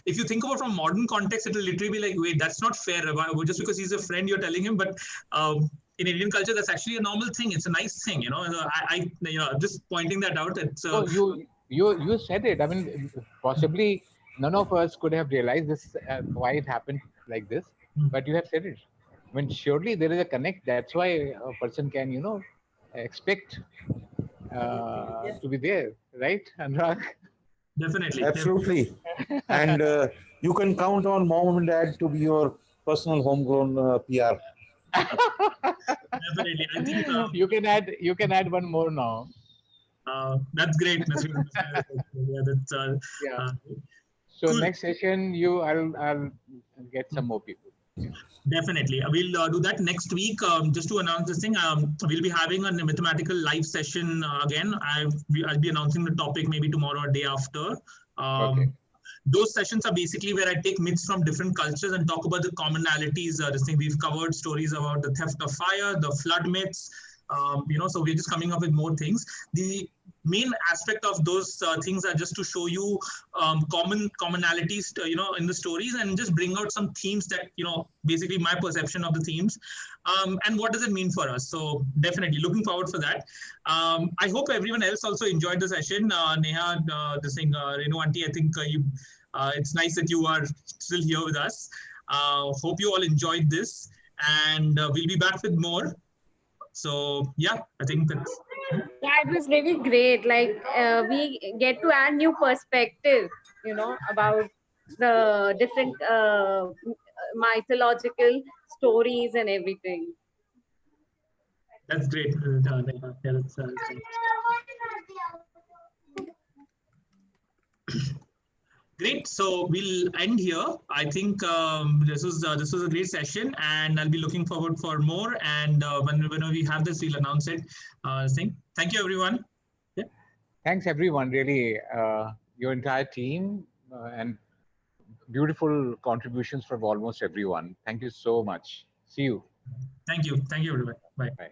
if you think about from modern context, it will literally be like, wait, that's not fair. Just because he's a friend, you're telling him, but in Indian culture, that's actually a normal thing. It's a nice thing, I just pointing that out. It's you said it. I mean, possibly none of us could have realized this why it happened like this, but you have said it. I mean, surely there is a connect. That's why a person can expect to be there, right, Anurag? Definitely. Absolutely. And you can count on mom and dad to be your personal homegrown PR. Definitely. I think you can add one more now. That's great. That's So cool. Next session, I'll get some more people. Yeah. Definitely. We'll do that next week. Just to announce this thing, we'll be having a mathematical live session again. I'll be announcing the topic maybe tomorrow or day after. Okay. Those sessions are basically where I take myths from different cultures and talk about the commonalities. This thing we've covered stories about the theft of fire, the flood myths. So we're just coming up with more things. The main aspect of those things are just to show you commonalities, in the stories, and just bring out some themes that, basically my perception of the themes, and what does it mean for us. So definitely looking forward for that. I hope everyone else also enjoyed the session. Neha, Renu Auntie, I think it's nice that you are still here with us. Hope you all enjoyed this, and we'll be back with more. So yeah, I think that's. Yeah, it was really great. Like we get to add new perspective, about the different mythological stories and everything. That's great. Great. So we'll end here. I think this was a great session, and I'll be looking forward for more. And whenever we have this, we'll announce it. Thank you, everyone. Yeah. Thanks, everyone. Really, your entire team and beautiful contributions from almost everyone. Thank you so much. See you. Thank you. Thank you, everyone. Bye. Bye.